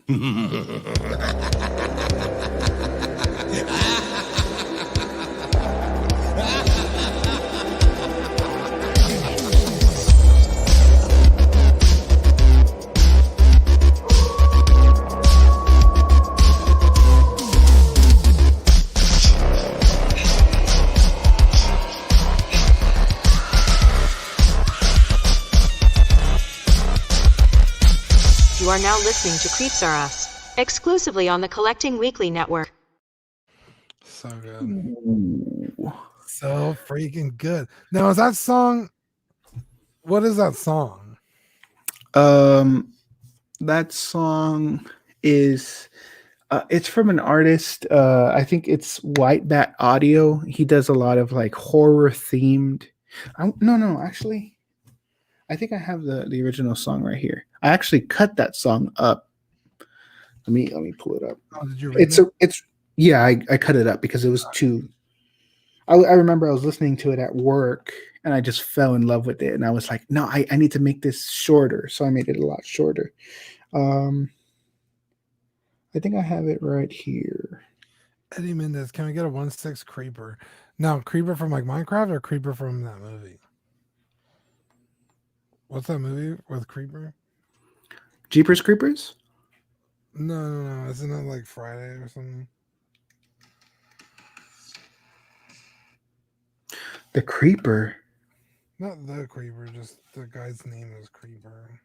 Speaker 3: You are now listening to CreepsRus, exclusively on the Collecting Weekly Network.
Speaker 2: So good.
Speaker 1: Ooh.
Speaker 2: So freaking good. Now is that song What is that song?
Speaker 1: That song is it's from an artist. I think it's White Bat Audio. He does a lot of like horror themed. No, actually, I think I have the original song right here. I actually cut that song up. Let me pull it up.
Speaker 2: Oh, did you
Speaker 1: It's
Speaker 2: remix?
Speaker 1: it's yeah, I cut it up because it was too. I remember I was listening to it at work and I just fell in love with it, and I was like, no, I need to make this shorter, so I made it a lot shorter. Um, I think I have it right here.
Speaker 2: Eddie Mendez, can we get a 1/6 creeper? Now, creeper from like Minecraft or creeper from that movie? What's that movie with creeper?
Speaker 1: Jeepers Creepers?
Speaker 2: No. Isn't it like Friday or something?
Speaker 1: The Creeper.
Speaker 2: Not the creeper, just the guy's name is Creeper.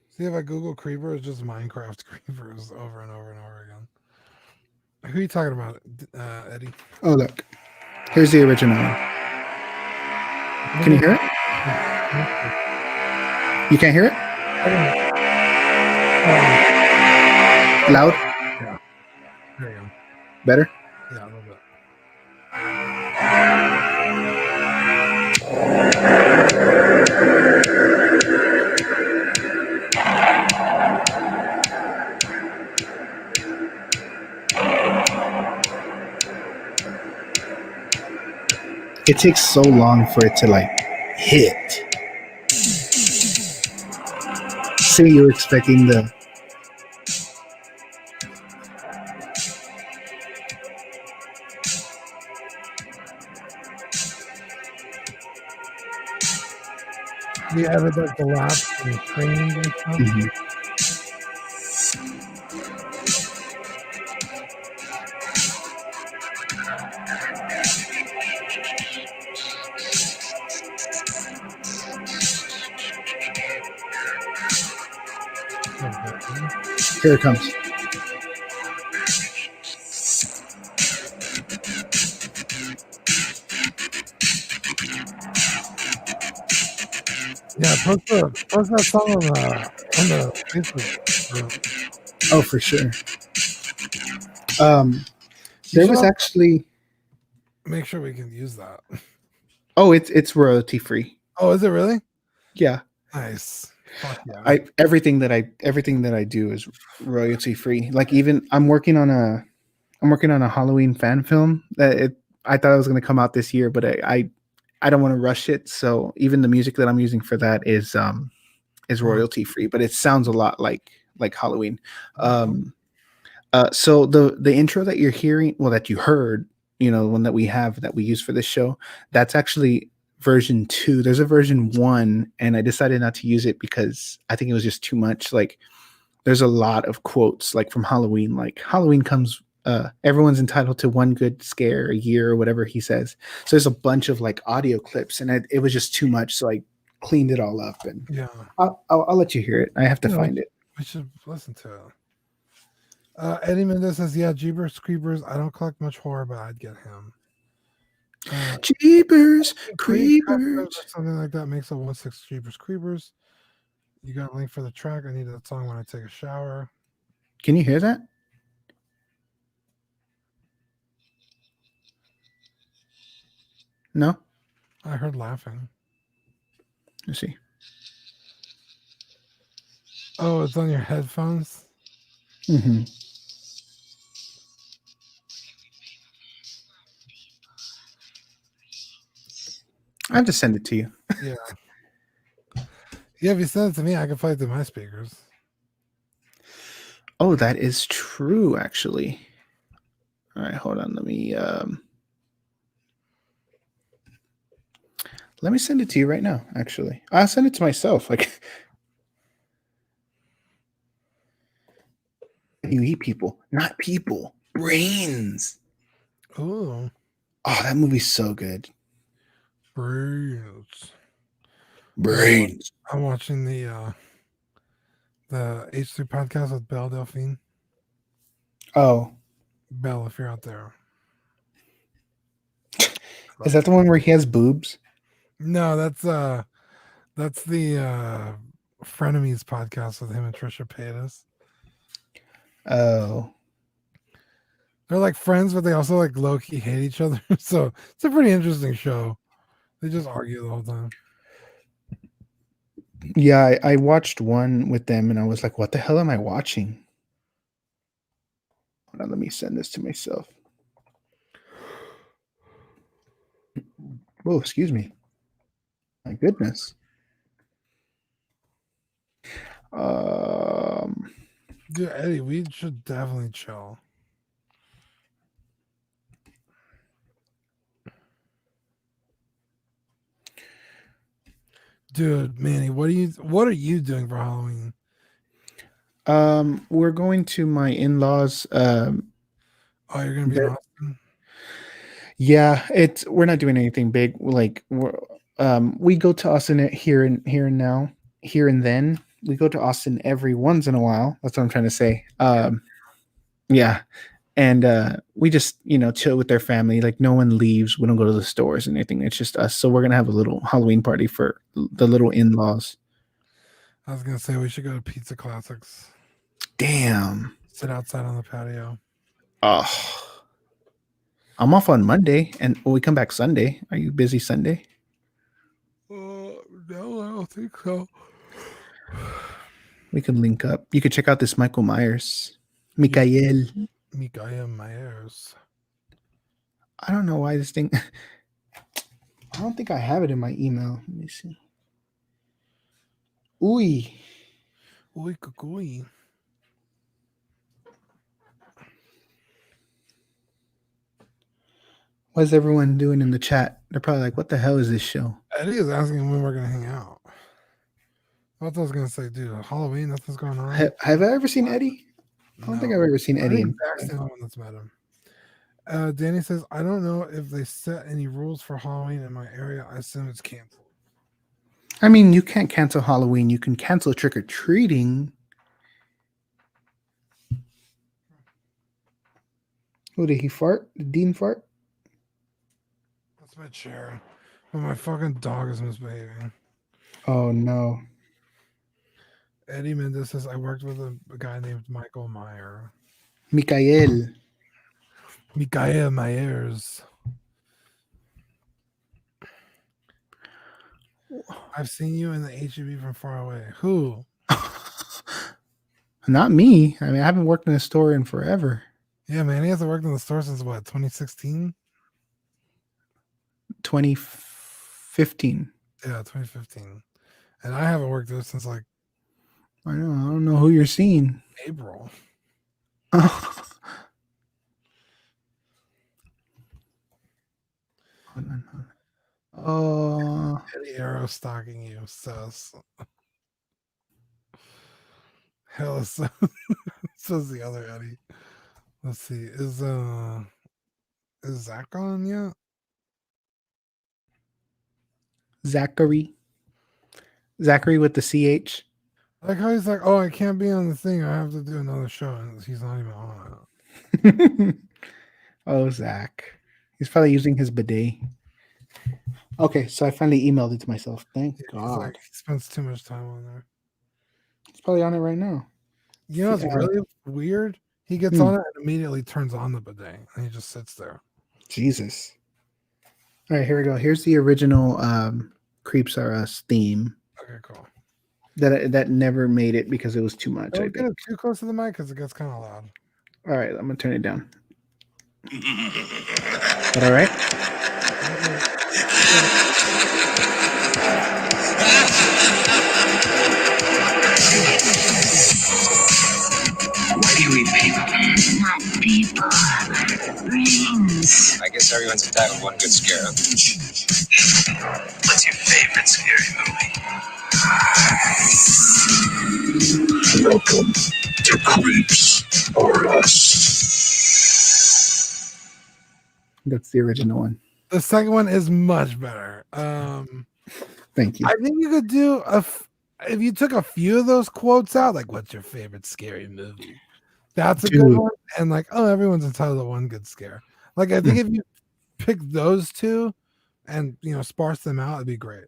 Speaker 2: See, if I Google creeper, it's just Minecraft creepers over and over and over again. Who are you talking about, Eddie?
Speaker 1: Oh, look. Here's the original one. Can you hear it? You can't hear it? Loud?
Speaker 2: Yeah. There you go.
Speaker 1: Better?
Speaker 2: Yeah, a little bit.
Speaker 1: It takes so long for it to like hit. Say you're expecting the.
Speaker 2: The evidence the laughs and screams and stuff.
Speaker 1: Mhm. Here it comes.
Speaker 2: Yeah, post that song on the Facebook group.
Speaker 1: Oh, for sure.
Speaker 2: You
Speaker 1: There
Speaker 2: should
Speaker 1: was
Speaker 2: also
Speaker 1: actually.
Speaker 2: make sure we can use that.
Speaker 1: Oh, it's royalty free.
Speaker 2: Oh, is it really?
Speaker 1: Yeah.
Speaker 2: Nice. Fuck yeah.
Speaker 1: Everything that I do is royalty free. Like even I'm working on a Halloween fan film that I thought it was going to come out this year, but I don't want to rush it. So even the music that I'm using for that is royalty free, but it sounds a lot like Halloween. So the intro that you're hearing, well, that you heard, one that we use for this show, that's actually version 2. There's a version 1, and I decided not to use it because I think it was just too much. Like there's a lot of quotes like from Halloween, like Halloween comes. Everyone's entitled to one good scare a year or whatever he says. So there's a bunch of like audio clips, and it was just too much. So I cleaned it all up, and
Speaker 2: Yeah.
Speaker 1: I'll let you hear it. I have to
Speaker 2: Yeah,
Speaker 1: find it.
Speaker 2: We should listen to it. Eddie Mendez says, "Yeah, Jeepers Creepers. I don't collect much horror, but I'd get him."
Speaker 1: Jeepers
Speaker 2: Creepers or
Speaker 1: Creepers.
Speaker 2: something like that makes a 1/6 Jeepers Creepers. You got a link for the track? I need that song when I take a shower.
Speaker 1: Can you hear that? No?
Speaker 2: I heard laughing.
Speaker 1: Let's see.
Speaker 2: Oh, it's on your headphones?
Speaker 1: Mm-hmm. I have to send it to you.
Speaker 2: Yeah. Yeah, if you send it to me, I can play it through my speakers.
Speaker 1: Oh, that is true, actually. All right, hold on. Let me send it to you right now, actually. I'll send it to myself. Like, you eat people, not people. Brains.
Speaker 2: Ooh.
Speaker 1: Oh, that movie's so good.
Speaker 2: Brains.
Speaker 1: Brains.
Speaker 2: I'm watching the H3 podcast with Belle Delphine.
Speaker 1: Oh.
Speaker 2: Belle, if you're out there.
Speaker 1: Is that the one where he has boobs?
Speaker 2: No, that's the Frenemies podcast with him and Trisha Paytas.
Speaker 1: Oh,
Speaker 2: They're like friends, but they also like low key hate each other. So it's a pretty interesting show. They just argue the whole time.
Speaker 1: yeah. I watched one with them, and I was like, "What the hell am I watching?" Hold on, let me send this to myself. Oh, excuse me. My goodness. Um,
Speaker 2: Dude, Eddie, we should definitely chill. Dude, Manny, what are you doing for Halloween?
Speaker 1: we're going to my in-laws.
Speaker 2: Oh, you're gonna be in
Speaker 1: They're-
Speaker 2: Austin?
Speaker 1: yeah, we're not doing anything big. We go to Austin here and then. We go to Austin every once in a while. That's what I'm trying to say. Yeah, and we just chill with their family. Like no one leaves. We don't go to the stores and anything. It's just us. So we're gonna have a little Halloween party for the little in-laws.
Speaker 2: I was gonna say we should go to Pizza Classics.
Speaker 1: Damn.
Speaker 2: Sit outside on the patio.
Speaker 1: Oh, I'm off on Monday, and we come back Sunday. Are you busy Sunday?
Speaker 2: No, I don't think so.
Speaker 1: We could link up. You could check out this Michael Myers. Mikael.
Speaker 2: Mikael Myers.
Speaker 1: I don't know why this thing. I don't think I have it in my email. Let me see. Ooh.
Speaker 2: Uy, cucuy.
Speaker 1: What's everyone doing in the chat? They're probably like, what the hell is this show?
Speaker 2: Eddie is asking when we're gonna hang out. What I was gonna say, dude, Halloween, nothing's going on.
Speaker 1: Have I ever seen Eddie? I don't think I've ever seen Eddie.
Speaker 2: I think Zach's the only one that's met him. Danny says, I don't know if they set any rules for Halloween in my area. I assume it's canceled.
Speaker 1: I mean, you can't cancel Halloween. You can cancel trick or treating. Oh, did he fart? Did Dean fart?
Speaker 2: That's my chair. But my fucking dog is misbehaving.
Speaker 1: Oh no.
Speaker 2: Eddie Mendez says, I worked with a guy named Michael Meyer.
Speaker 1: Mikael.
Speaker 2: Mikael Myers. I've seen you in the HEB from far away. Who?
Speaker 1: Not me. I mean, I haven't worked in a store in forever.
Speaker 2: Yeah, man. He hasn't worked in the store since what, 2016?
Speaker 1: 2015.
Speaker 2: Yeah, 2015. And I haven't worked there since like
Speaker 1: I don't know who you're seeing.
Speaker 2: April. Eddie Arrow stalking you, sus. Hell, says the other Eddie. Let's see. Is Zach on yet?
Speaker 1: Zachary with the CH.
Speaker 2: I like how he's like, oh, I can't be on the thing. I have to do another show, and he's not even on it.
Speaker 1: Oh, Zach. He's probably using his bidet. Okay, so I finally emailed it to myself. Thank God.
Speaker 2: Like, he spends too much time on there.
Speaker 1: He's probably on it right now.
Speaker 2: You know, it's really weird. He gets on it and immediately turns on the bidet, and he just sits there.
Speaker 1: Jesus. All right, here we go. Here's the original CreepsRus theme.
Speaker 2: Okay, cool.
Speaker 1: That never made it because it was too much.
Speaker 2: Don't get it too close to the mic because it gets kind of loud.
Speaker 1: All right, I'm gonna turn it down. But all right.
Speaker 4: Why do you eat people? Not people. Brains. I guess everyone's entitled to one good scare. What's your favorite scary movie? Welcome to CreepsRus.
Speaker 1: That's the original one.
Speaker 2: The second one is much better.
Speaker 1: Thank you.
Speaker 2: I think you could do if you took a few of those quotes out, like "What's your favorite scary movie?" That's a good one. And like, oh, everyone's entitled to one good scare. Like, I think if you pick those two, and sparse them out, it'd be great.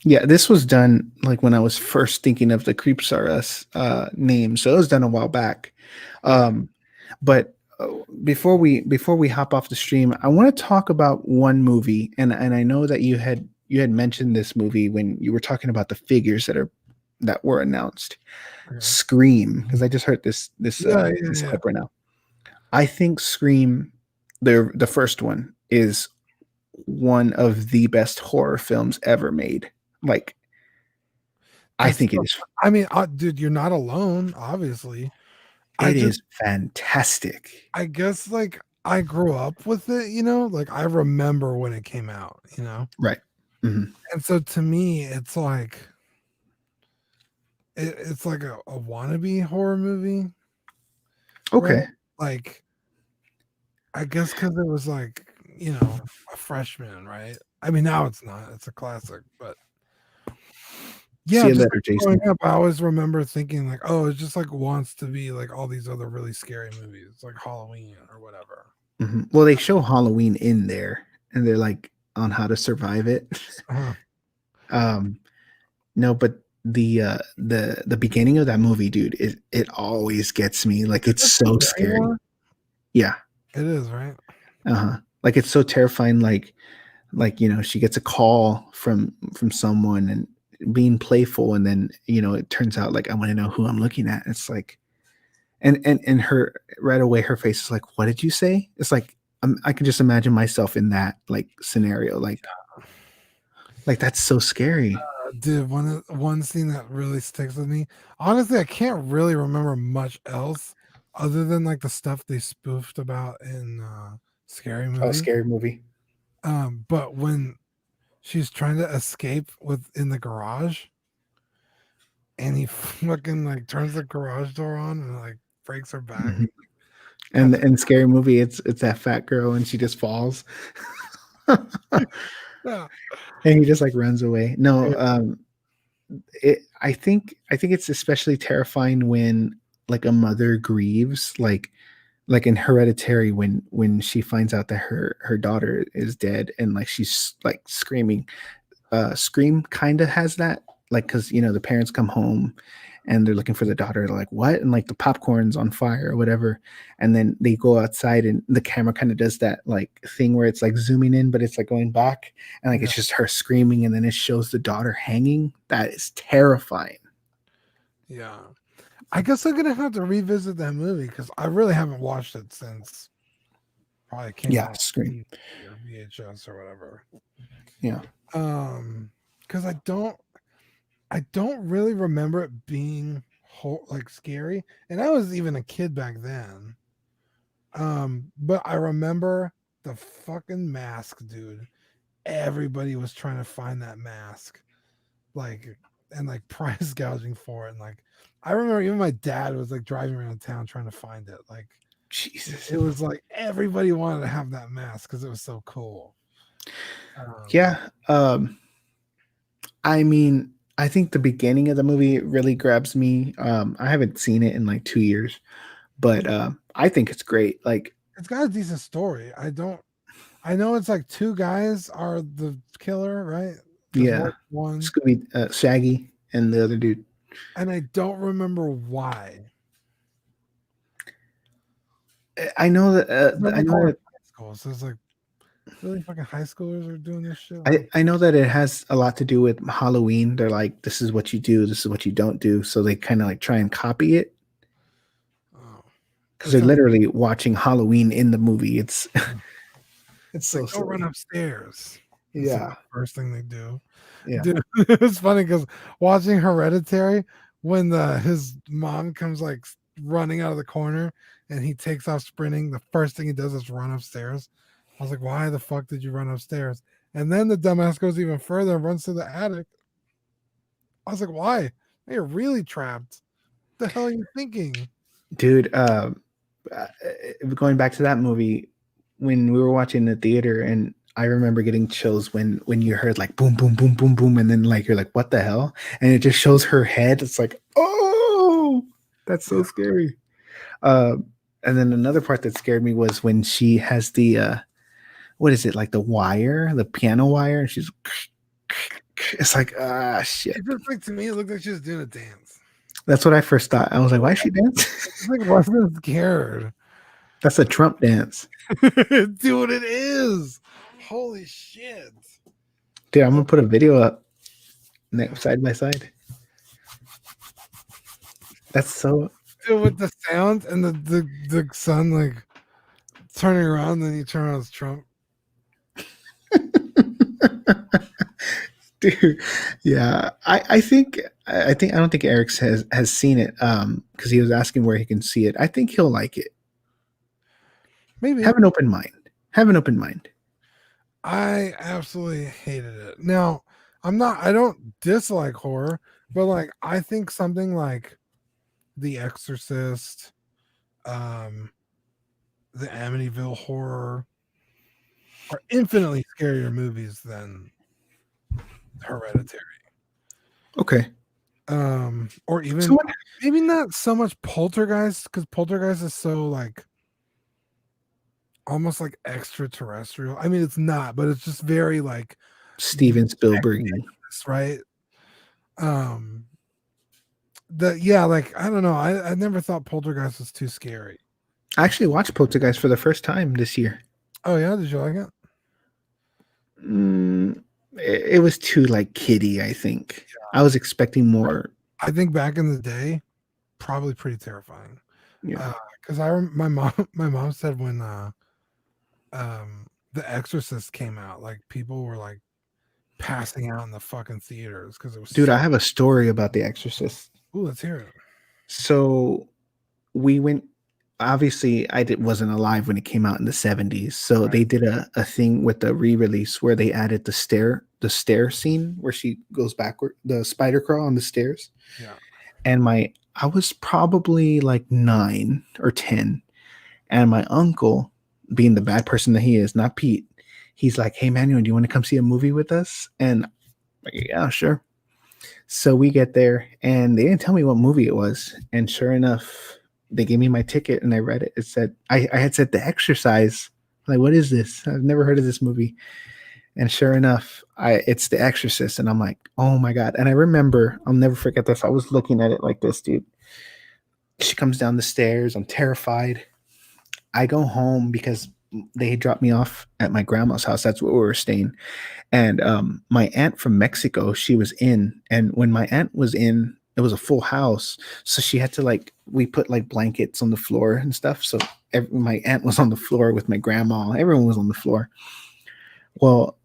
Speaker 1: Yeah, this was done like when I was first thinking of the CreepsRus name, so it was done a while back. Um, but before we hop off the stream, I want to talk about one movie, and I know that you had mentioned this movie when you were talking about the figures that were announced.
Speaker 2: Okay.
Speaker 1: Scream, because I just heard this
Speaker 2: Yeah.
Speaker 1: clip right now. I think Scream, the first one, is one of the best horror films ever made. Like, I
Speaker 2: That's
Speaker 1: think it is.
Speaker 2: I mean, dude, you're not alone, obviously. I
Speaker 1: It
Speaker 2: just
Speaker 1: is fantastic.
Speaker 2: I guess like I grew up with it. Like I remember when it came out.
Speaker 1: Right. Mhm.
Speaker 2: And so to me, it's like it's like a wannabe horror movie, right?
Speaker 1: Okay.
Speaker 2: Like I guess because it was like, a freshman, right? I mean, now it's not, it's a classic, but
Speaker 1: See
Speaker 2: yeah,
Speaker 1: you
Speaker 2: just
Speaker 1: later,
Speaker 2: like growing
Speaker 1: Jason.
Speaker 2: up, I always remember thinking like, oh, it just like wants to be like all these other really scary movies, like Halloween or whatever.
Speaker 1: Mhm. Well, they show Halloween in there, and they're like on how to survive it.
Speaker 2: Uh-huh.
Speaker 1: um, no, but the beginning of that movie, dude, it always gets me. Like,
Speaker 2: Is
Speaker 1: it's
Speaker 2: this the
Speaker 1: so scary.
Speaker 2: Barrymore?
Speaker 1: Yeah.
Speaker 2: It is, right?
Speaker 1: Uh-huh. Like, it's so terrifying. Like, she gets a call from someone and being playful, and then it turns out, like, I want to know who I'm looking at. It's like, and her right away, her face is like, what did you say? It's like, I can just imagine myself in that like scenario. Like that's so scary.
Speaker 2: Dude, one scene that really sticks with me. Honestly, I can't really remember much else other than like the stuff they spoofed about in Scary
Speaker 1: Oh,
Speaker 2: Movie.
Speaker 1: scary movie.
Speaker 2: But when she's trying to escape in the garage, and he fucking like turns the garage door on and like breaks her back.
Speaker 1: Mhm. And
Speaker 2: That's
Speaker 1: in scary movie, it's that fat girl and she just falls. And
Speaker 2: yeah,
Speaker 1: he just like runs away. No,
Speaker 2: yeah,
Speaker 1: I think it's especially terrifying when like a mother grieves, like in Hereditary, when she finds out that her daughter is dead, and like she's like screaming. Scream kind of has that, like, because the parents come home and they're looking for the daughter, they're like, what? And like the popcorn's on fire or whatever, and then they go outside and the camera kind of does that like thing where it's like zooming in but it's like going back, and like
Speaker 2: yeah.
Speaker 1: it's just her screaming, and then it shows the daughter hanging. That is terrifying.
Speaker 2: Yeah. I guess I'm gonna have to revisit that movie because I really haven't watched it since probably came
Speaker 1: Yeah,
Speaker 2: out on
Speaker 1: Scream.
Speaker 2: DVD or VHS or whatever.
Speaker 1: Yeah.
Speaker 2: Because I don't really remember it being like scary, and I was even a kid back then. But I remember the fucking mask, dude. Everybody was trying to find that mask, like, and like price gouging for it, and like I remember even my dad was like driving around town trying to find it. Like
Speaker 1: Jesus.
Speaker 2: it was like everybody wanted to have that mask because it was so cool.
Speaker 1: Yeah. I mean, I think the beginning of the movie really grabs me. I haven't seen it in like 2 years, but I think it's great. Like,
Speaker 2: It's got a decent story. I know it's like two guys are the killer, right? There's more
Speaker 1: yeah,
Speaker 2: than one,
Speaker 1: Shaggy, and the other dude.
Speaker 2: and I don't remember why.
Speaker 1: I know that.
Speaker 2: I remember
Speaker 1: I know
Speaker 2: going to
Speaker 1: that.
Speaker 2: high school, so it's like really fucking high schoolers are doing this shit.
Speaker 1: I know that it has a lot to do with Halloween. They're like, this is what you do, this is what you don't do. So they kind of like try and copy it
Speaker 2: Oh,
Speaker 1: because
Speaker 2: that
Speaker 1: they're
Speaker 2: sounds
Speaker 1: literally watching Halloween in the movie. It's it's so
Speaker 2: like go run
Speaker 1: silly.
Speaker 2: upstairs. It's like
Speaker 1: Yeah,
Speaker 2: the first thing they do.
Speaker 1: yeah.
Speaker 2: Dude, it's funny because watching Hereditary, when his mom comes like running out of the corner and he takes off sprinting, the first thing he does is run upstairs. I was like, why the fuck did you run upstairs? And then the dumbass goes even further and runs to the attic. I was like, why? You're really trapped. What the hell are you thinking?
Speaker 1: Dude. Uh, Going back to that movie, when we were watching the theater, and I remember getting chills when you heard like boom, boom, boom, boom, boom, and then like you're like, what the hell? And it just shows her head. It's like, oh, that's so
Speaker 2: Yeah.
Speaker 1: scary. Uh, and then another part that scared me was when she has what is it, like the wire, the piano wire, and she's it's like shit.
Speaker 2: It just like to me, it looked like she was doing a dance.
Speaker 1: That's what I first thought. I was like, why is she dancing?
Speaker 2: It's like wasn't scared.
Speaker 1: That's a Trump dance.
Speaker 2: Dude, it is. Holy shit.
Speaker 1: Dude, I'm gonna put a video up side by side. That's so
Speaker 2: Dude, with the sound and the sun like turning around, then you turn around, it's Trump.
Speaker 1: dude. Yeah. I don't think Eric's has seen it because he was asking where he can see it. I think he'll like it.
Speaker 2: Maybe.
Speaker 1: Have an open mind. Have an open mind.
Speaker 2: I absolutely hated it. Now, I don't dislike horror, but like I think something like The Exorcist, the Amityville Horror are infinitely scarier movies than Hereditary.
Speaker 1: Okay.
Speaker 2: Or even
Speaker 1: So what,
Speaker 2: maybe not so much Poltergeist, because Poltergeist is so like almost like extraterrestrial. I mean, it's not, but it's just very like
Speaker 1: Steven Spielberg.
Speaker 2: right? Like I don't know. I never thought Poltergeist was too scary.
Speaker 1: I actually watched Poltergeist for the first time this year.
Speaker 2: Oh yeah, did you like it?
Speaker 1: It was too like kiddie, I think. Yeah. I was expecting more.
Speaker 2: I think back in the day, probably pretty terrifying.
Speaker 1: Yeah.
Speaker 2: Because my mom said when The Exorcist came out, like people were like passing out in the fucking theaters because it was.
Speaker 1: Dude, I have a story about The Exorcist.
Speaker 2: Ooh, let's hear it.
Speaker 1: So we went. Obviously, wasn't alive when it came out in the 70s. So they did a thing with the re-release where they added the stair scene where she goes backward, the spider crawl on the stairs.
Speaker 2: Yeah.
Speaker 1: And I was probably like 9 or 10. And my uncle, being the bad person that he is, not Pete, he's like, "Hey, Manuel, do you want to come see a movie with us?" And I'm like, yeah, sure. So we get there and they didn't tell me what movie it was. And sure enough, they gave me my ticket and I read it. It said, I had said The Exorcise. I'm like, what is this? I've never heard of this movie. And sure enough, it's The Exorcist. And I'm like, oh my God. And I remember, I'll never forget this. I was looking at it like this, dude. She comes down the stairs. I'm terrified. I go home because they dropped me off at my grandma's house. That's where we were staying. And my aunt from Mexico, she was in. And when my aunt was in, it was a full house. So she had to we put like blankets on the floor and stuff. So my aunt was on the floor with my grandma. Everyone was on the floor. Well,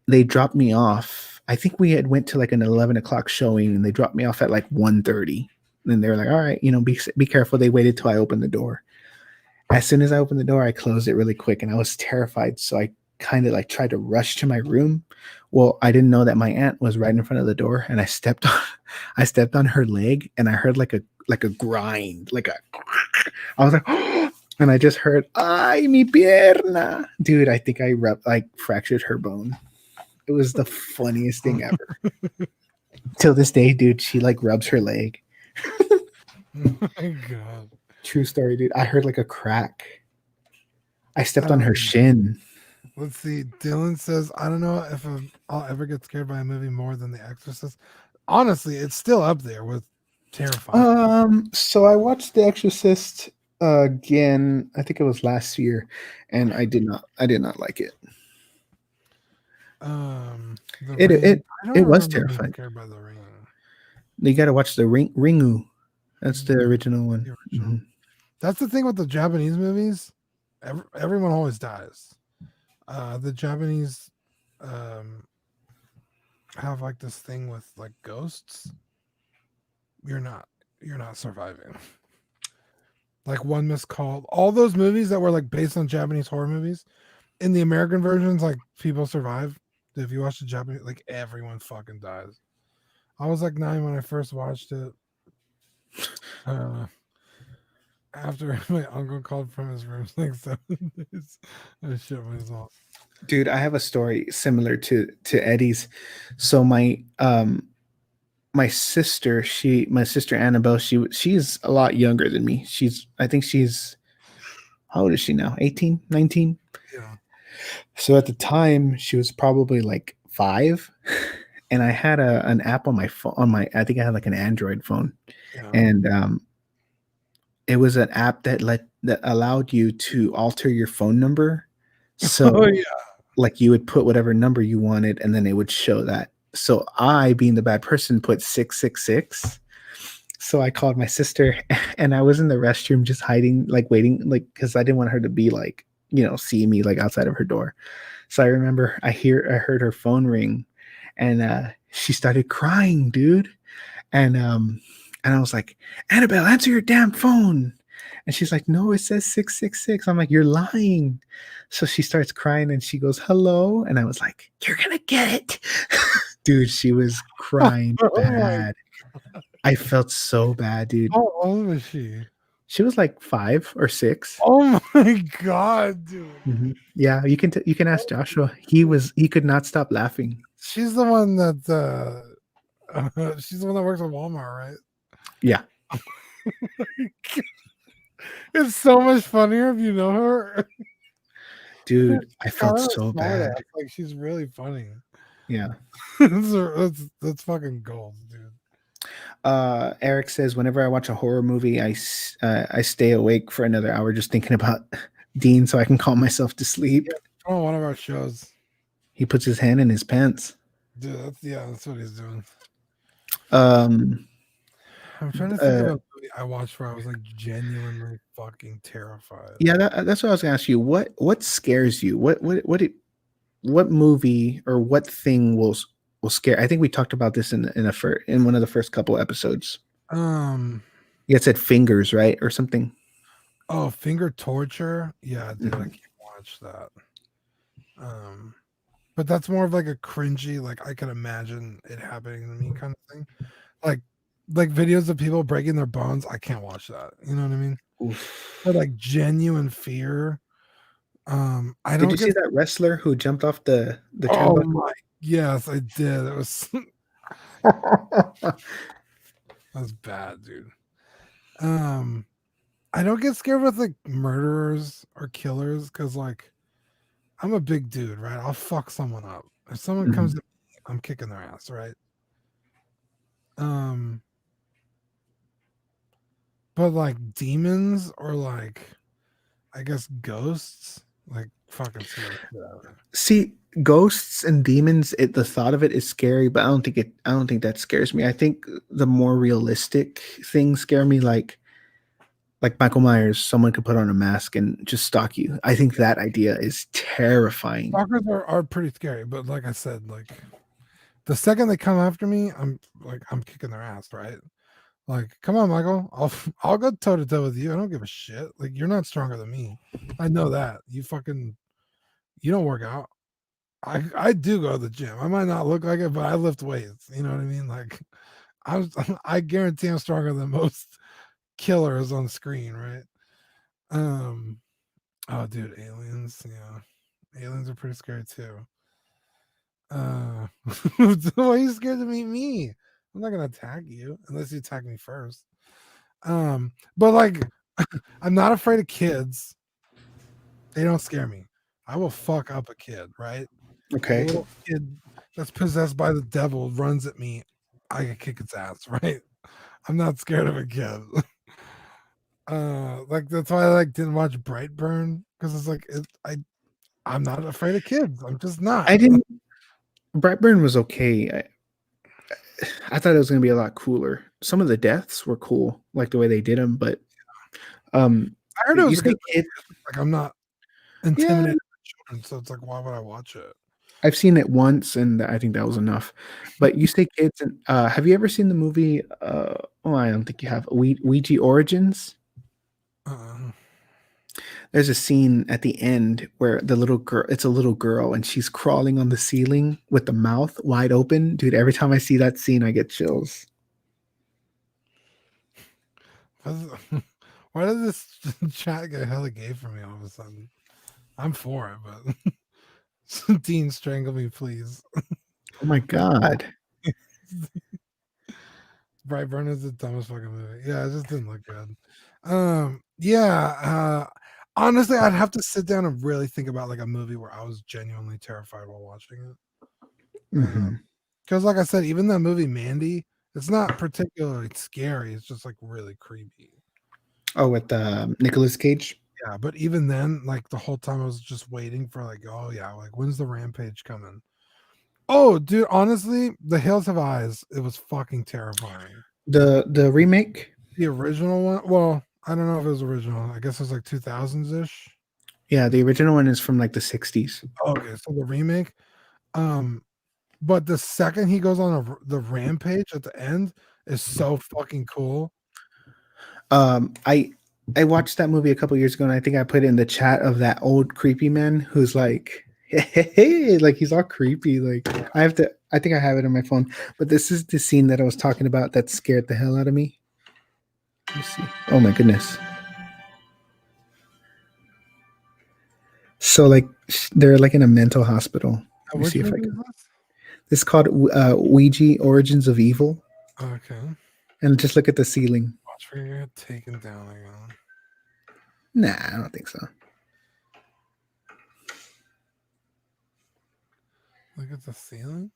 Speaker 1: they dropped me off. I think we had went to like an 11 o'clock showing and they dropped me off at like 1:30. And they were like, all right, be careful. They waited till I opened the door. As soon as I opened the door, I closed it really quick and I was terrified. So I kind of like tried to rush to my room. Well, I didn't know that my aunt was right in front of the door and I stepped on her leg and I heard like a grind, I was like, oh, and I just heard, ay, mi pierna. Dude, I think I fractured her bone. It was the funniest thing ever. Till this day, dude, she like rubs her leg.
Speaker 2: Oh my God.
Speaker 1: True story, dude. I heard like a crack. I stepped on her shin.
Speaker 2: Let's see. Dylan says, I don't know if I'll ever get scared by a movie more than The Exorcist. Honestly, it's still up there with terrifying.
Speaker 1: So I watched The Exorcist again. I think it was last year, and I did not like it. It was terrifying.
Speaker 2: By the Ring.
Speaker 1: You got to watch the Ringu. That's the original one.
Speaker 2: The original. Mm-hmm. That's the thing with the Japanese movies. Everyone always dies. The Japanese have like this thing with like ghosts. You're not surviving. Like One Missed Call. All those movies that were like based on Japanese horror movies, in the American versions, like people survive. If you watch the Japanese, like everyone fucking dies. I was like 9 when I first watched it. After my uncle called from his room like 7 days, I shit myself.
Speaker 1: Dude, I have a story similar to Eddie's. So my sister Annabelle, she's a lot younger than me. I think she's, how old is she now? 18, 19?
Speaker 2: Yeah.
Speaker 1: So at the time, she was probably like 5, and I had an app on my phone. I think I had like an Android phone,
Speaker 2: Yeah.
Speaker 1: and it was an app that allowed you to alter your phone number. So
Speaker 2: Oh yeah.
Speaker 1: like you would put whatever number you wanted, and then it would show that. So I, being the bad person, put 666. So I called my sister, and I was in the restroom just hiding, like waiting, like because I didn't want her to be like, see me like outside of her door. So I remember I heard her phone ring, and she started crying, dude. And I was like, Annabelle, answer your damn phone. And she's like, no, it says 666. I'm like, you're lying. So she starts crying and she goes, hello. And I was like, you're gonna get it. Dude, she was crying
Speaker 2: Oh my.
Speaker 1: bad. I felt so bad, dude.
Speaker 2: How old was she?
Speaker 1: She was like 5 or 6.
Speaker 2: Oh my god, dude.
Speaker 1: Yeah, you can ask Joshua. He could not stop laughing.
Speaker 2: She's the one that she's the one that works at Walmart, right?
Speaker 1: Yeah.
Speaker 2: It's so much funnier if you know her.
Speaker 1: Dude, I felt
Speaker 2: Kinda
Speaker 1: so
Speaker 2: smart
Speaker 1: bad.
Speaker 2: ass, like she's really funny.
Speaker 1: Yeah.
Speaker 2: That's fucking gold, dude.
Speaker 1: Eric says, whenever I watch a horror movie, I stay awake for another hour just thinking about Dean so I can calm myself to sleep.
Speaker 2: Oh, one of our shows.
Speaker 1: He puts his hand in his pants.
Speaker 2: Dude, that's what he's doing.
Speaker 1: Um,
Speaker 2: I'm trying to think of a movie I watched where I was like genuinely fucking terrified.
Speaker 1: yeah, that's what I was gonna ask you. What scares you? What movie or what thing will scare? I think we talked about this in one of the first couple episodes. You had said fingers, right, or something.
Speaker 2: Oh, finger torture. Yeah, dude, I
Speaker 1: Mhm.
Speaker 2: can't watch that. But that's more of like a cringy, like I can imagine it happening to me kind of thing. Like videos of people breaking their bones. I can't watch that. You know what I mean?
Speaker 1: Oof.
Speaker 2: But like genuine fear. I
Speaker 1: Did
Speaker 2: don't
Speaker 1: you see
Speaker 2: get.
Speaker 1: that wrestler who jumped off the
Speaker 2: Oh
Speaker 1: turnbuckle?
Speaker 2: my. Yes, I did. It was that's bad, dude. I don't get scared with like murderers or killers because like I'm a big dude, right? I'll fuck someone up. If someone comes
Speaker 1: Mhm.
Speaker 2: at me, I'm kicking their ass, right? Um, but like demons or like I guess ghosts, like fucking scare the shit out of me.
Speaker 1: See, ghosts and demons, the thought of it is scary, but I don't think that scares me. I think the more realistic things scare me, like Michael Myers, someone could put on a mask and just stalk you. I think that idea is terrifying.
Speaker 2: Stalkers are pretty scary, but like I said, like the second they come after me, I'm kicking their ass, right? Like, come on, Michael, I'll go toe to toe with you. I don't give a shit. Like, you're not stronger than me. I know that. You don't work out. I do go to the gym. I might not look like it, but I lift weights. You know what I mean? Like, I guarantee I'm stronger than most killers on screen, right? Um, oh, dude, aliens, yeah, aliens are pretty scary too. Why are you scared to meet me? I'm not gonna attack you unless you attack me first. But like, I'm not afraid of kids. They don't scare me. I will fuck up a kid, right? If a
Speaker 1: Okay.
Speaker 2: little kid that's possessed by the devil runs at me, I can kick its ass, right? I'm not scared of a kid. Like that's why I like didn't watch Brightburn because it's like I'm not afraid of kids. I'm just not.
Speaker 1: I didn't. Brightburn was okay. I thought it was gonna be a lot cooler. Some of the deaths were cool, like the way they did them. But
Speaker 2: I heard it
Speaker 1: you
Speaker 2: was a good
Speaker 1: say kid?
Speaker 2: movie. Like I'm not
Speaker 1: Yeah,
Speaker 2: intimidated by children, so it's like why would I watch it?
Speaker 1: I've seen it once, and I think that was enough. But you say kids, and have you ever seen the movie? Oh, I don't think you have. Ouija Origins.
Speaker 2: Uh,
Speaker 1: There's a scene at the end where the little girl, it's a little girl, and she's crawling on the ceiling with the mouth wide open. Dude, every time I see that scene, I get chills.
Speaker 2: why does this chat get hella gay for me all of a sudden? I'm for it, but Dean, strangle me, please.
Speaker 1: Oh my god.
Speaker 2: Brightburn is the dumbest fucking movie. Yeah, it just didn't look good. Yeah, Honestly, I'd have to sit down and really think about like a movie where I was genuinely terrified while watching it.
Speaker 1: Mhm.
Speaker 2: Because, like I said, even that movie Mandy, it's not particularly scary. It's just like really creepy.
Speaker 1: Oh, with Nicolas Cage.
Speaker 2: Yeah, but even then, like the whole time I was just waiting for like, oh yeah, like when's the rampage coming? Oh, dude, honestly, The Hills Have Eyes, it was fucking terrifying.
Speaker 1: The remake.
Speaker 2: The original one, well, I don't know if it was original. I guess it was like 2000s ish.
Speaker 1: Yeah, the original one is from like the 60s.
Speaker 2: Okay, so the remake, um, but the second he goes on the rampage at the end is so fucking cool.
Speaker 1: Um, I I watched that movie a couple years ago, and I think I put it in the chat of that old creepy man who's like, hey, like he's all creepy. Like I have to. I think I have it on my phone. But this is the scene that I was talking about that scared the hell out of me. Let me see. Oh my goodness. So like they're like in a mental hospital. Let me
Speaker 2: Which
Speaker 1: see if I
Speaker 2: movie is
Speaker 1: can.
Speaker 2: this?
Speaker 1: It's called Ouija: Origins of Evil,
Speaker 2: Okay,
Speaker 1: and just look at the ceiling.
Speaker 2: watch where you're taken down again.
Speaker 1: Nah, I don't think so.
Speaker 2: Look at the ceiling.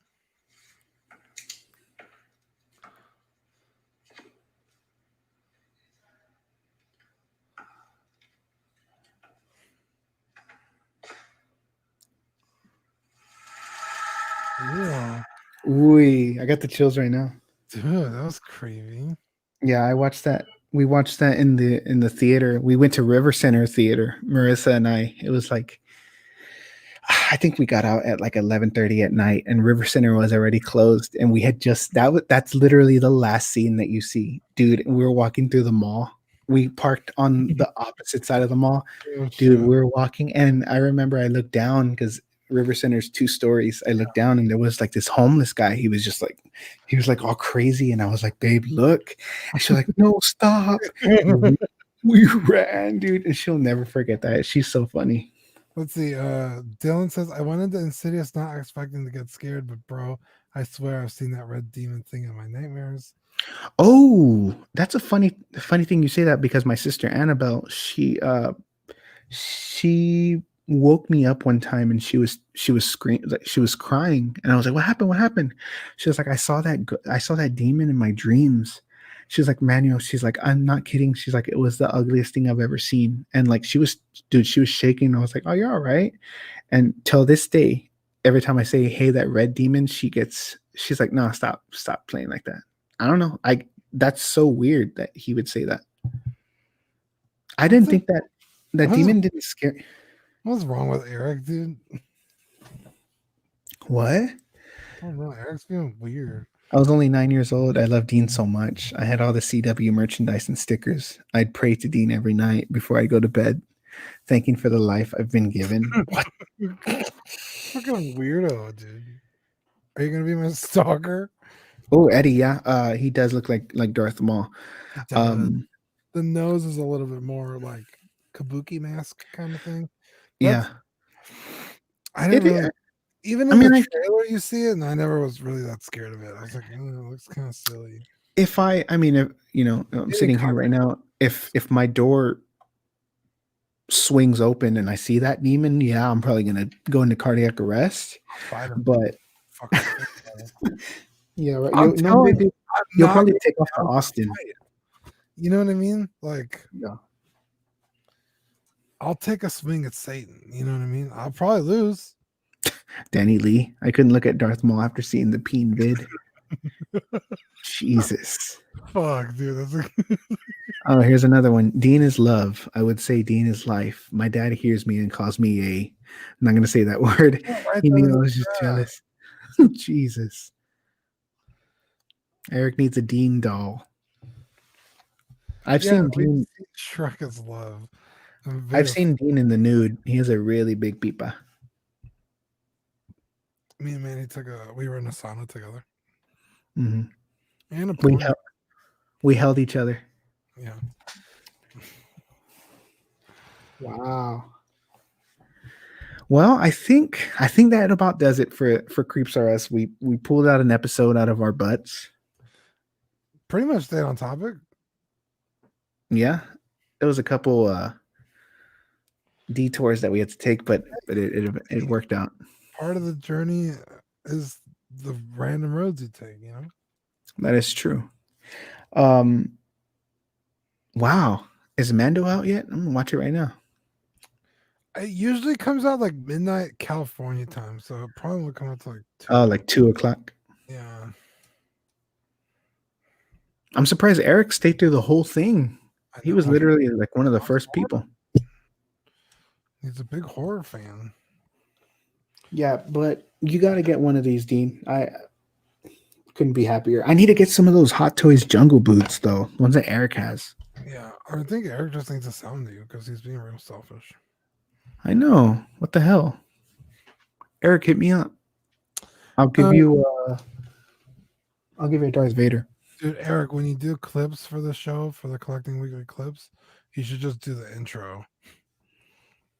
Speaker 2: Yeah,
Speaker 1: Ooh, I got the chills right now.
Speaker 2: dude, that was creepy.
Speaker 1: Yeah, I watched that. We watched that in the theater. We went to River Center Theater, Marissa and I. It was like I think we got out at like 11:30 at night, and River Center was already closed, and we had just that's literally the last scene that you see, dude. We were walking through the mall. We parked on the opposite side of the mall,
Speaker 2: Oh,
Speaker 1: dude.
Speaker 2: shit.
Speaker 1: We were walking, and I remember I looked down because River Center's 2 stories. I looked down, and there was like this homeless guy. He was like all crazy, and I was like, "Babe, look." And she's like, "No, stop." And we ran, dude, and she'll never forget that. She's so funny.
Speaker 2: Let's see. Dylan says, I went into Insidious not expecting to get scared, but bro, I swear I've seen that red demon thing in my nightmares.
Speaker 1: Oh, that's a funny thing you say that because my sister Annabelle, she woke me up one time and she was screaming, like she was crying, and I was like, "What happened? What happened?" She was like, I saw that demon in my dreams." She's like, "Manuel," she's like, "I'm not kidding." She's like, "It was the ugliest thing I've ever seen." And like dude, she was shaking. I was like, "Oh, you're all right." And till this day, every time I say, "Hey, that red demon," she's like, "No, stop playing like that." I don't know. I That's so weird that he would say that. I
Speaker 2: What's
Speaker 1: didn't
Speaker 2: it?
Speaker 1: think that
Speaker 2: What's,
Speaker 1: demon didn't scare.
Speaker 2: what's wrong with Eric, dude?
Speaker 1: What?
Speaker 2: I don't know. Eric's being weird.
Speaker 1: I was only 9 years old. I loved Dean so much. I had all the CW merchandise and stickers. I'd pray to Dean every night before I go to bed, thanking for the life I've been given. What?
Speaker 2: Fucking weirdo, dude. Are you gonna be my stalker?
Speaker 1: Oh, Eddie, yeah. He does look like Darth Maul.
Speaker 2: He does.
Speaker 1: Um,
Speaker 2: The nose is a little bit more like kabuki mask kind of thing. That's
Speaker 1: yeah.
Speaker 2: I didn't
Speaker 1: It,
Speaker 2: really even
Speaker 1: I
Speaker 2: in the
Speaker 1: mean,
Speaker 2: trailer you see it, and I never was really that scared of it. I was like, oh, it looks kind of silly.
Speaker 1: I mean, if you know, I'm
Speaker 2: Maybe
Speaker 1: sitting here right now. If my door swings open and I see that demon, yeah, I'm probably gonna go into cardiac arrest.
Speaker 2: fight him.
Speaker 1: But
Speaker 2: Fucking fight him.
Speaker 1: yeah, right.
Speaker 2: I'm telling you,
Speaker 1: Maybe
Speaker 2: I'm
Speaker 1: you'll
Speaker 2: not
Speaker 1: probably
Speaker 2: gonna
Speaker 1: take
Speaker 2: be
Speaker 1: off to
Speaker 2: down for a
Speaker 1: Austin.
Speaker 2: fight. You know what I mean? Like,
Speaker 1: Yeah.
Speaker 2: I'll take a swing at Satan. You know what I mean? I'll probably lose.
Speaker 1: Danny Lee. I couldn't look at Darth Maul after seeing the peen vid. Jesus.
Speaker 2: Fuck, dude. That's
Speaker 1: Oh, here's another one. Dean is love. I would say Dean is life. My dad hears me and calls me a. I'm not gonna say that word.
Speaker 2: right
Speaker 1: He
Speaker 2: there
Speaker 1: knew
Speaker 2: in
Speaker 1: I
Speaker 2: the
Speaker 1: was just
Speaker 2: chat.
Speaker 1: jealous. Jesus. Eric needs a Dean doll. I've
Speaker 2: Yeah,
Speaker 1: seen
Speaker 2: we've
Speaker 1: Dean.
Speaker 2: seen Shrek is love.
Speaker 1: I've seen Dean in the nude. He has a really big pipa.
Speaker 2: Me and Manny we were in a sauna together.
Speaker 1: hmm
Speaker 2: And a
Speaker 1: We
Speaker 2: porn.
Speaker 1: we held each other.
Speaker 2: Yeah.
Speaker 1: Wow. Well, I think that about does it for CreepsRus. We pulled out an episode out of our butts.
Speaker 2: Pretty much stayed on topic.
Speaker 1: Yeah, there was a couple detours that we had to take, but it worked out.
Speaker 2: Part of the journey is the random roads you take, you know?
Speaker 1: That is true. Um, wow, is Mando out yet? I'm gonna watch it right now.
Speaker 2: It usually comes out like midnight California time, so it probably will come out to like 2.
Speaker 1: Oh, like 2 o'clock.
Speaker 2: Yeah.
Speaker 1: I'm surprised Eric stayed through the whole thing.
Speaker 2: I
Speaker 1: He
Speaker 2: know.
Speaker 1: was literally like one of the first people.
Speaker 2: He's a big horror fan.
Speaker 1: Yeah, but you got to get one of these, Dean. I couldn't be happier. I need to get some of those Hot Toys Jungle Boots, though. Ones that Eric has.
Speaker 2: Yeah. I think Eric just needs to sell them to you because he's being real selfish.
Speaker 1: I know. What the hell? Eric, hit me up. I'll give you a Darth Vader.
Speaker 2: Dude, Eric, when you do clips for the show, for the Collecting Weekly clips, you should just do the intro.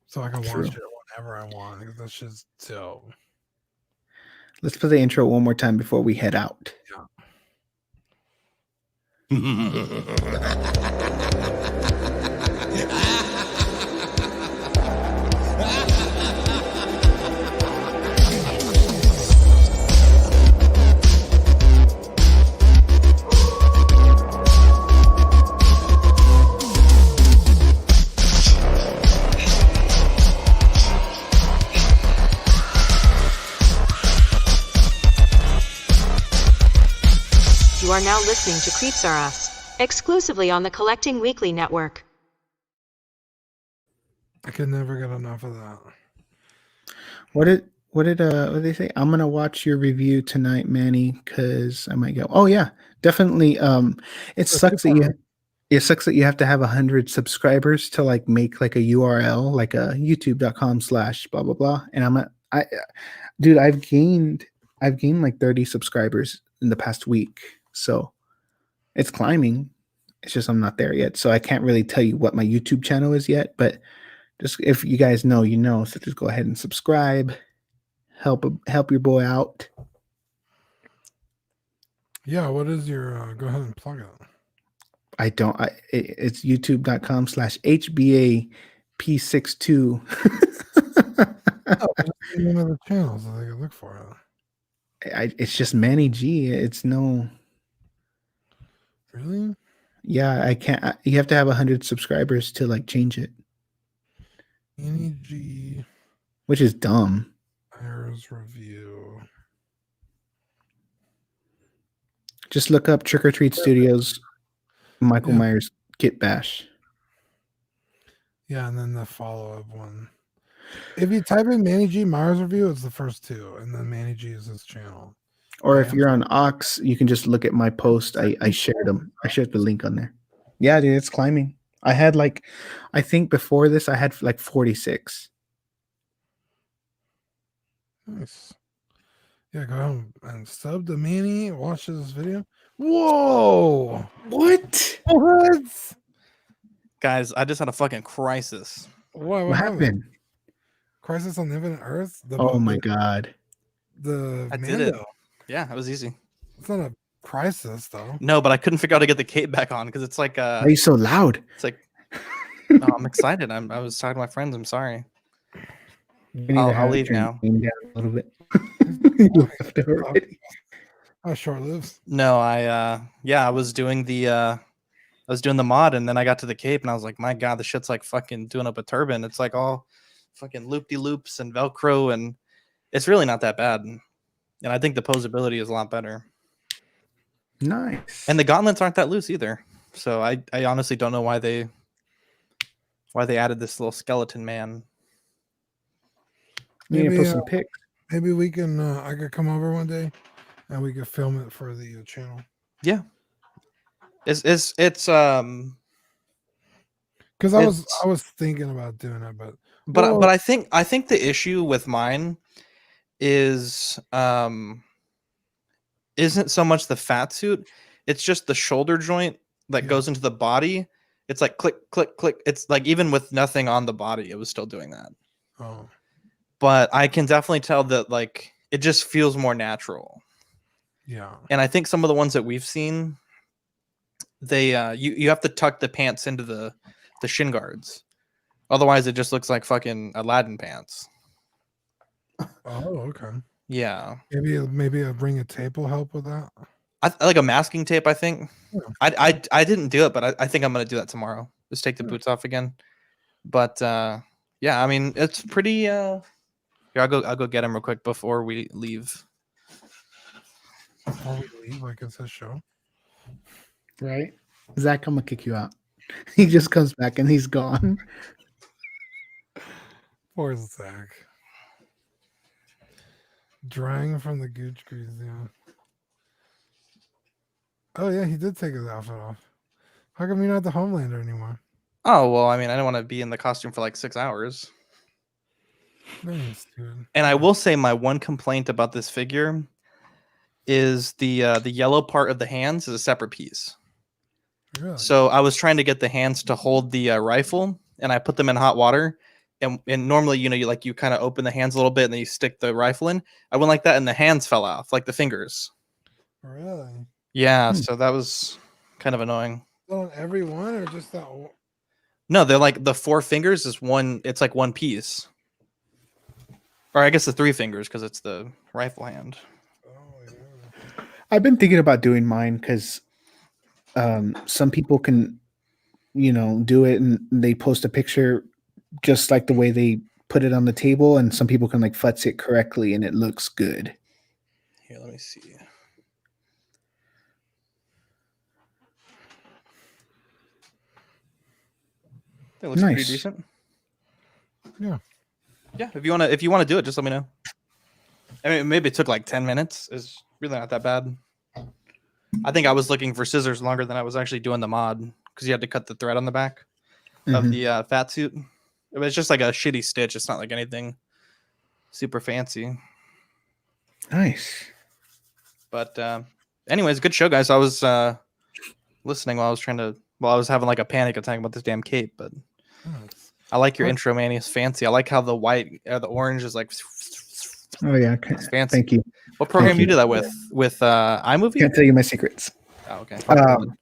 Speaker 2: So I can
Speaker 1: True.
Speaker 2: watch it whenever I want. Because that's just dope.
Speaker 1: Let's play the intro one more time before we head out.
Speaker 3: You are now listening to CreepsRus, exclusively on the Collecting Weekly network.
Speaker 2: I could never get enough of that.
Speaker 1: What did they say? I'm gonna watch your review tonight, Manny, because I might go. Oh yeah, definitely. It sucks that you have to have 100 subscribers to like make like a URL, like a youtube.com/ blah blah blah. And dude, I've gained like 30 subscribers in the past week, so it's climbing. It's just I'm not there yet, so I can't really tell you what my YouTube channel is yet. But just if you guys know, you know. So just go ahead and subscribe. Help your boy out.
Speaker 2: Yeah, what is your go ahead and plug it?
Speaker 1: It's youtube.com/HBAP62.
Speaker 2: Oh, just see one of the channels that they can look for it.
Speaker 1: It's just Manny G. It's no.
Speaker 2: Really?
Speaker 1: Yeah, I can't. You have to have 100 subscribers to like change it,
Speaker 2: Manny G.
Speaker 1: which is dumb.
Speaker 2: Myers review.
Speaker 1: Just look up Trick or Treat Studios, Michael Myers Kit Bash.
Speaker 2: Yeah, and then the follow-up one. If you type in Manny G Myers review, it's the first two, and then Manny G is his channel.
Speaker 1: Or if you're on Ox, you can just look at my post. I shared them. I shared the link on there. Yeah, dude, it's climbing. I had like, I think before this, I had like 46.
Speaker 2: Nice. Yeah, go ahead and sub to Manny. Watch this video. Whoa!
Speaker 1: What?
Speaker 2: What?
Speaker 5: Guys, I just had a fucking crisis.
Speaker 2: What
Speaker 1: happened?
Speaker 2: Crisis on Infinite Earth?
Speaker 1: Oh my god.
Speaker 2: The
Speaker 5: I did it. Yeah, it was easy.
Speaker 2: It's not a crisis though.
Speaker 5: No, but I couldn't figure out how to get the cape back on because it's like
Speaker 1: Why are you so loud?
Speaker 5: it's like no, I'm excited. I was talking to my friends. I'm sorry. I'll leave now.
Speaker 1: Down a little bit. You left already.
Speaker 2: How short lives.
Speaker 5: No, I was doing the mod and then I got to the cape and I was like, my god, the shit's like fucking doing up a turban. It's like all fucking loop-de-loops and Velcro and it's really not that bad. And I think the posability is a lot better.
Speaker 1: Nice.
Speaker 5: And the gauntlets aren't that loose either. So I honestly don't know why they added this little skeleton man.
Speaker 1: You need to post some pics.
Speaker 2: Maybe we can I could come over one day and we could film it for the channel.
Speaker 5: Yeah. It's
Speaker 2: because I was thinking about doing it,
Speaker 5: but I think the issue with mine is isn't so much the fat suit, it's just the shoulder joint that goes into the body. It's like click click click. It's like even with nothing on the body, it was still doing that.
Speaker 2: Oh.
Speaker 5: But I can definitely tell that like it just feels more natural.
Speaker 2: Yeah.
Speaker 5: And I think some of the ones that we've seen, they you have to tuck the pants into the shin guards. Otherwise, it just looks like fucking Aladdin pants.
Speaker 2: Oh, okay.
Speaker 5: Yeah.
Speaker 2: Maybe a bring a tape will help with that.
Speaker 5: I like a masking tape, I think.
Speaker 2: Yeah.
Speaker 5: I didn't do it, but I think I'm gonna do that tomorrow. Just take the boots off again. But yeah, I mean it's pretty here, I'll go get him real quick before we leave.
Speaker 2: Before we leave, like it's a show.
Speaker 1: Right? Zach, I'm gonna kick you out. He just comes back and he's gone.
Speaker 2: Poor Zach. Drying from the gooch grease, yeah. Oh yeah, he did take his outfit off. How come you're not the Homelander anymore?
Speaker 5: Oh well, I mean I don't want to be in the costume for like 6 hours.
Speaker 2: Nice, dude.
Speaker 5: And I will say my one complaint about this figure is the yellow part of the hands is a separate piece.
Speaker 2: Really?
Speaker 5: So I was trying to get the hands to hold the rifle, and I put them in hot water. And normally, you kind of open the hands a little bit, and then you stick the rifle in. I went like that, and the hands fell off, like the fingers.
Speaker 2: Really?
Speaker 5: Yeah, so that was kind of annoying.
Speaker 2: On every one, or just that?
Speaker 5: No, they're like the 4 fingers is one. It's like one piece, or I guess the 3 fingers because it's the rifle hand.
Speaker 2: Oh yeah.
Speaker 1: I've been thinking about doing mine because some people can, do it and they post a picture just like the way they put it on the table, and some people can like futz it correctly and it looks good.
Speaker 5: Here, let me see. It looks pretty
Speaker 1: Nice.
Speaker 5: decent.
Speaker 2: Yeah.
Speaker 5: Yeah, if you wanna do it, just let me know. I mean, maybe it took like 10 minutes. It's really not that bad. I think I was looking for scissors longer than I was actually doing the mod because you had to cut the thread on the back of
Speaker 1: Mhm.
Speaker 5: the fat suit. It was just like a shitty stitch. It's not like anything super fancy.
Speaker 1: Nice.
Speaker 5: But anyways, good show, guys. I was listening while I was having like a panic attack about this damn cape, but
Speaker 2: Nice.
Speaker 5: I like your intro, man. It's fancy. I like how the white, the orange is like.
Speaker 1: Oh yeah. Okay.
Speaker 5: It's fancy.
Speaker 1: Thank you.
Speaker 5: What program
Speaker 1: Thank
Speaker 5: you
Speaker 1: you.
Speaker 5: do that with? With iMovie?
Speaker 1: Can't tell you my secrets.
Speaker 5: Oh, okay.
Speaker 1: Um,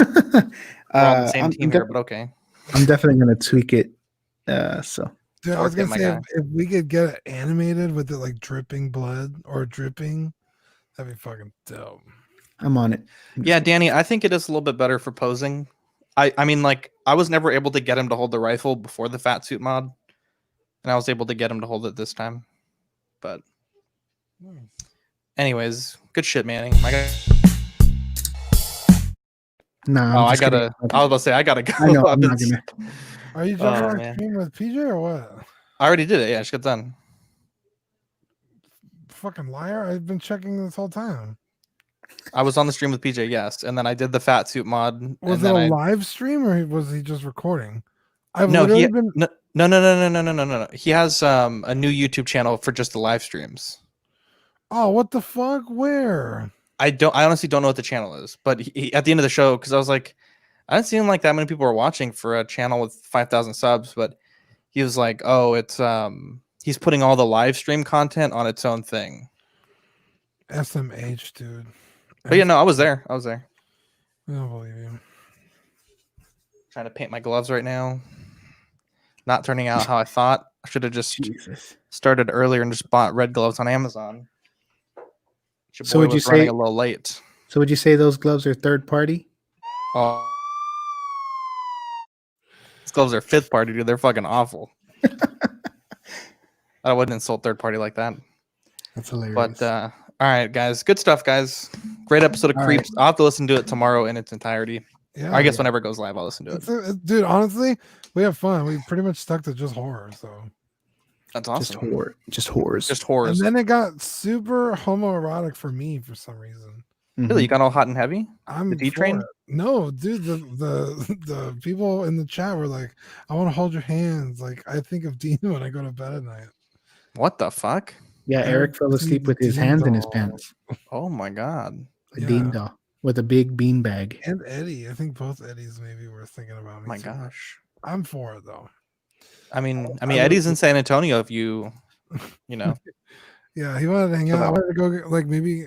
Speaker 5: We're on the same
Speaker 1: I'm
Speaker 5: team here, but okay.
Speaker 1: I'm definitely gonna tweak it. So
Speaker 2: Dude, I was
Speaker 5: Okay,
Speaker 2: gonna
Speaker 5: my
Speaker 2: say
Speaker 5: guy.
Speaker 2: if we could get it animated with it like dripping blood or dripping, that'd be fucking dope.
Speaker 1: I'm on it.
Speaker 5: Yeah, Danny, I think it is a little bit better for posing. I mean, like, I was never able to get him to hold the rifle before the fat suit mod, and I was able to get him to hold it this time. But, anyways, good shit, Manny.
Speaker 1: Nah.
Speaker 5: I
Speaker 1: I'm just kidding.
Speaker 5: was about to say I gotta go.
Speaker 1: I know. I'm
Speaker 5: I've been
Speaker 1: not gonna.
Speaker 2: Are you jumping
Speaker 5: Oh,
Speaker 2: on
Speaker 5: man.
Speaker 2: stream with PJ or what?
Speaker 5: I already did it. Yeah, I just got done.
Speaker 2: Fucking liar! I've been checking this whole time.
Speaker 5: I was on the stream with PJ, yes, and then I did the fat suit mod.
Speaker 2: Was
Speaker 5: and
Speaker 2: it
Speaker 5: then
Speaker 2: a live stream or was he just recording? I've
Speaker 5: No,
Speaker 2: literally
Speaker 5: he
Speaker 2: been.
Speaker 5: no. He has a new YouTube channel for just the live streams.
Speaker 2: Oh, what the fuck? Where?
Speaker 5: I honestly don't know what the channel is, but he at the end of the show, because I was like, I didn't seem like that many people were watching for a channel with 5,000 subs, but he was like, oh, it's he's putting all the live stream content on its own thing.
Speaker 2: SMH, dude.
Speaker 5: But yeah, no, I was there. I
Speaker 2: don't believe you.
Speaker 5: Trying to paint my gloves right now. Not turning out how I thought. I should have just
Speaker 1: Jesus.
Speaker 5: started earlier and just bought red gloves on Amazon. Your
Speaker 1: So
Speaker 5: boy
Speaker 1: would you
Speaker 5: was running
Speaker 1: say-
Speaker 5: a little late?
Speaker 1: So would you say those gloves are third party?
Speaker 5: Oh, these gloves are fifth party, dude. They're fucking awful. I wouldn't insult third party like that.
Speaker 1: That's hilarious.
Speaker 5: But all right, guys, good stuff, guys. Great episode of
Speaker 1: All
Speaker 5: Creeps. I'll have to listen to it tomorrow in its entirety.
Speaker 2: Yeah,
Speaker 5: I guess whenever it goes live, I'll listen to it.
Speaker 2: dude. Honestly, we have fun. We pretty much stuck to just horror. So
Speaker 5: That's
Speaker 1: just
Speaker 5: awesome.
Speaker 1: horror. Just horrors.
Speaker 5: Just horrors.
Speaker 2: and then it got super homoerotic for me for some reason.
Speaker 5: Really, you got all hot and heavy?
Speaker 2: I'm
Speaker 5: The D
Speaker 2: for
Speaker 5: train?
Speaker 2: it. No, dude. The people in the chat were like, "I want to hold your hands." Like I think of Dean when I go to bed at night.
Speaker 5: What the fuck?
Speaker 1: Yeah, Eric fell asleep with his hands in his pants.
Speaker 5: Oh my god.
Speaker 1: A
Speaker 2: Yeah.
Speaker 1: Dean doll with a big bean bag.
Speaker 2: And Eddie. I think both Eddies maybe were thinking about me.
Speaker 5: Oh my
Speaker 2: too.
Speaker 5: gosh.
Speaker 2: I'm for it though.
Speaker 5: I mean,
Speaker 2: I
Speaker 5: Eddie's in San Antonio. If you know,
Speaker 2: Yeah, he wanted to hang
Speaker 5: So
Speaker 2: out. I
Speaker 5: that-
Speaker 2: wanted to go get like maybe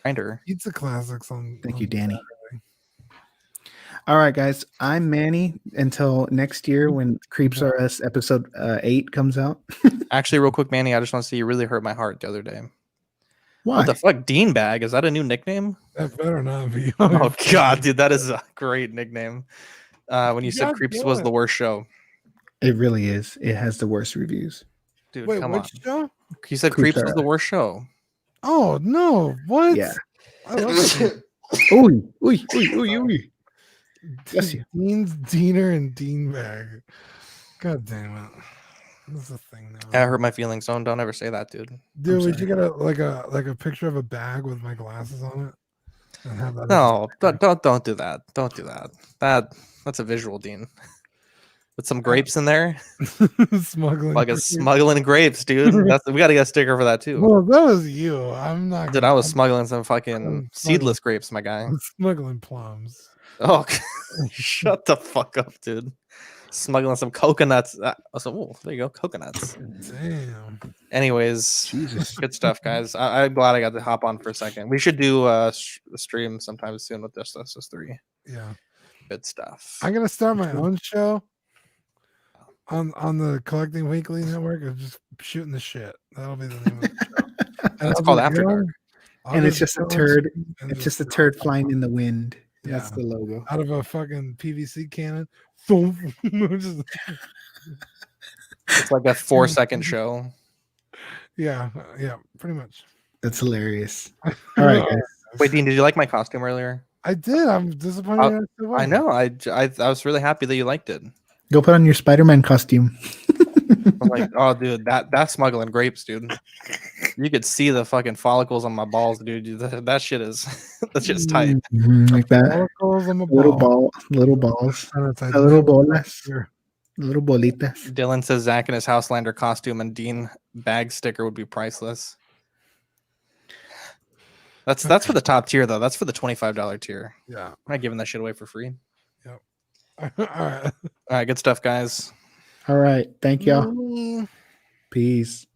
Speaker 5: grinder.
Speaker 2: pizza classics on.
Speaker 1: Thank
Speaker 2: on
Speaker 1: you, Danny. All right, guys. I'm Manny. Until next year when Creeps R Us episode 8 comes out.
Speaker 5: Actually, real quick, Manny, I just want to say you really hurt my heart the other day.
Speaker 1: Why?
Speaker 5: What the fuck, Dean Bag? Is that a new nickname?
Speaker 2: That better not be.
Speaker 5: Oh god, dude, that is a great nickname. When you said
Speaker 2: God
Speaker 5: Creeps
Speaker 2: damn
Speaker 5: was
Speaker 2: it.
Speaker 5: the worst show,
Speaker 1: It really is. It has the worst reviews.
Speaker 5: dude.
Speaker 2: Wait,
Speaker 5: Come on.
Speaker 2: which show?
Speaker 5: You said
Speaker 1: Creeps
Speaker 5: Creeps
Speaker 1: R
Speaker 5: was the
Speaker 1: Us.
Speaker 5: worst show.
Speaker 2: Oh no! What?
Speaker 1: Yeah.
Speaker 2: I love it.
Speaker 1: Ooh, ooh, ooh, ooh, ooh. Bless you.
Speaker 2: Dean's Diener and Dean Bag. God damn it! This is a thing now.
Speaker 5: That hurt my feelings. Don't ever say that, dude.
Speaker 2: Dude, we
Speaker 1: sorry.
Speaker 2: should get a picture of a bag with my glasses on it, and have that.
Speaker 5: No, don't do that. Don't do that. That's a visual, Dean. With some grapes in there,
Speaker 2: Smuggling.
Speaker 5: like a
Speaker 2: grapes.
Speaker 5: smuggling grapes, dude. We got to get a sticker for that too.
Speaker 2: Well, that was you. I'm not.
Speaker 5: Dude, I was smuggling some fucking
Speaker 2: I'm
Speaker 5: seedless grapes, my guy.
Speaker 2: smuggling plums.
Speaker 5: Oh, shut the fuck up, dude. Smuggling some coconuts. Oh, there you go, coconuts.
Speaker 2: Damn.
Speaker 5: Anyways,
Speaker 1: Jesus.
Speaker 5: good stuff, guys. I'm glad I got to hop on for a second. We should do a stream sometime soon with this 3.
Speaker 2: Yeah.
Speaker 5: Good stuff.
Speaker 2: I'm gonna start my own show on the Collecting Weekly Network of just shooting the shit. That'll be the name of the show. And
Speaker 5: It's
Speaker 2: I'll
Speaker 5: called
Speaker 2: be
Speaker 5: After
Speaker 2: young,
Speaker 5: Dark.
Speaker 2: I'll
Speaker 1: And it's just a
Speaker 2: go on
Speaker 1: turd.
Speaker 2: stream and
Speaker 1: It's just a
Speaker 2: go
Speaker 1: turd flying in the wind.
Speaker 2: Yeah.
Speaker 1: That's the logo.
Speaker 2: out of a fucking PVC cannon. Thump. Just-
Speaker 5: It's like a 4-second show.
Speaker 2: yeah, pretty much.
Speaker 1: That's hilarious. All right, guys.
Speaker 5: Wait, Dean, did you like my costume earlier?
Speaker 2: I did. I'm disappointed. I still
Speaker 5: I
Speaker 2: wasn't.
Speaker 5: know. I was really happy that you liked it.
Speaker 1: Go put on your Spider-Man costume.
Speaker 5: I'm like, oh, dude, that's smuggling grapes, dude. You could see the fucking follicles on my balls, dude. That shit is that shit's tight.
Speaker 1: Mhm, like that.
Speaker 2: Follicles on the
Speaker 1: Little
Speaker 2: ball.
Speaker 1: little balls.
Speaker 2: Sanitize
Speaker 1: A little
Speaker 2: never
Speaker 1: bolas.
Speaker 2: here.
Speaker 1: Little bolitas.
Speaker 5: Dylan says Zach in his Houselander costume and Dean bag sticker would be priceless. That's for the top tier though. That's for the $25 tier.
Speaker 2: Yeah.
Speaker 5: I'm not giving that shit away for free.
Speaker 2: All right.
Speaker 5: All right, good stuff, guys.
Speaker 1: All right. Thank y'all.
Speaker 2: Mm.
Speaker 1: Peace.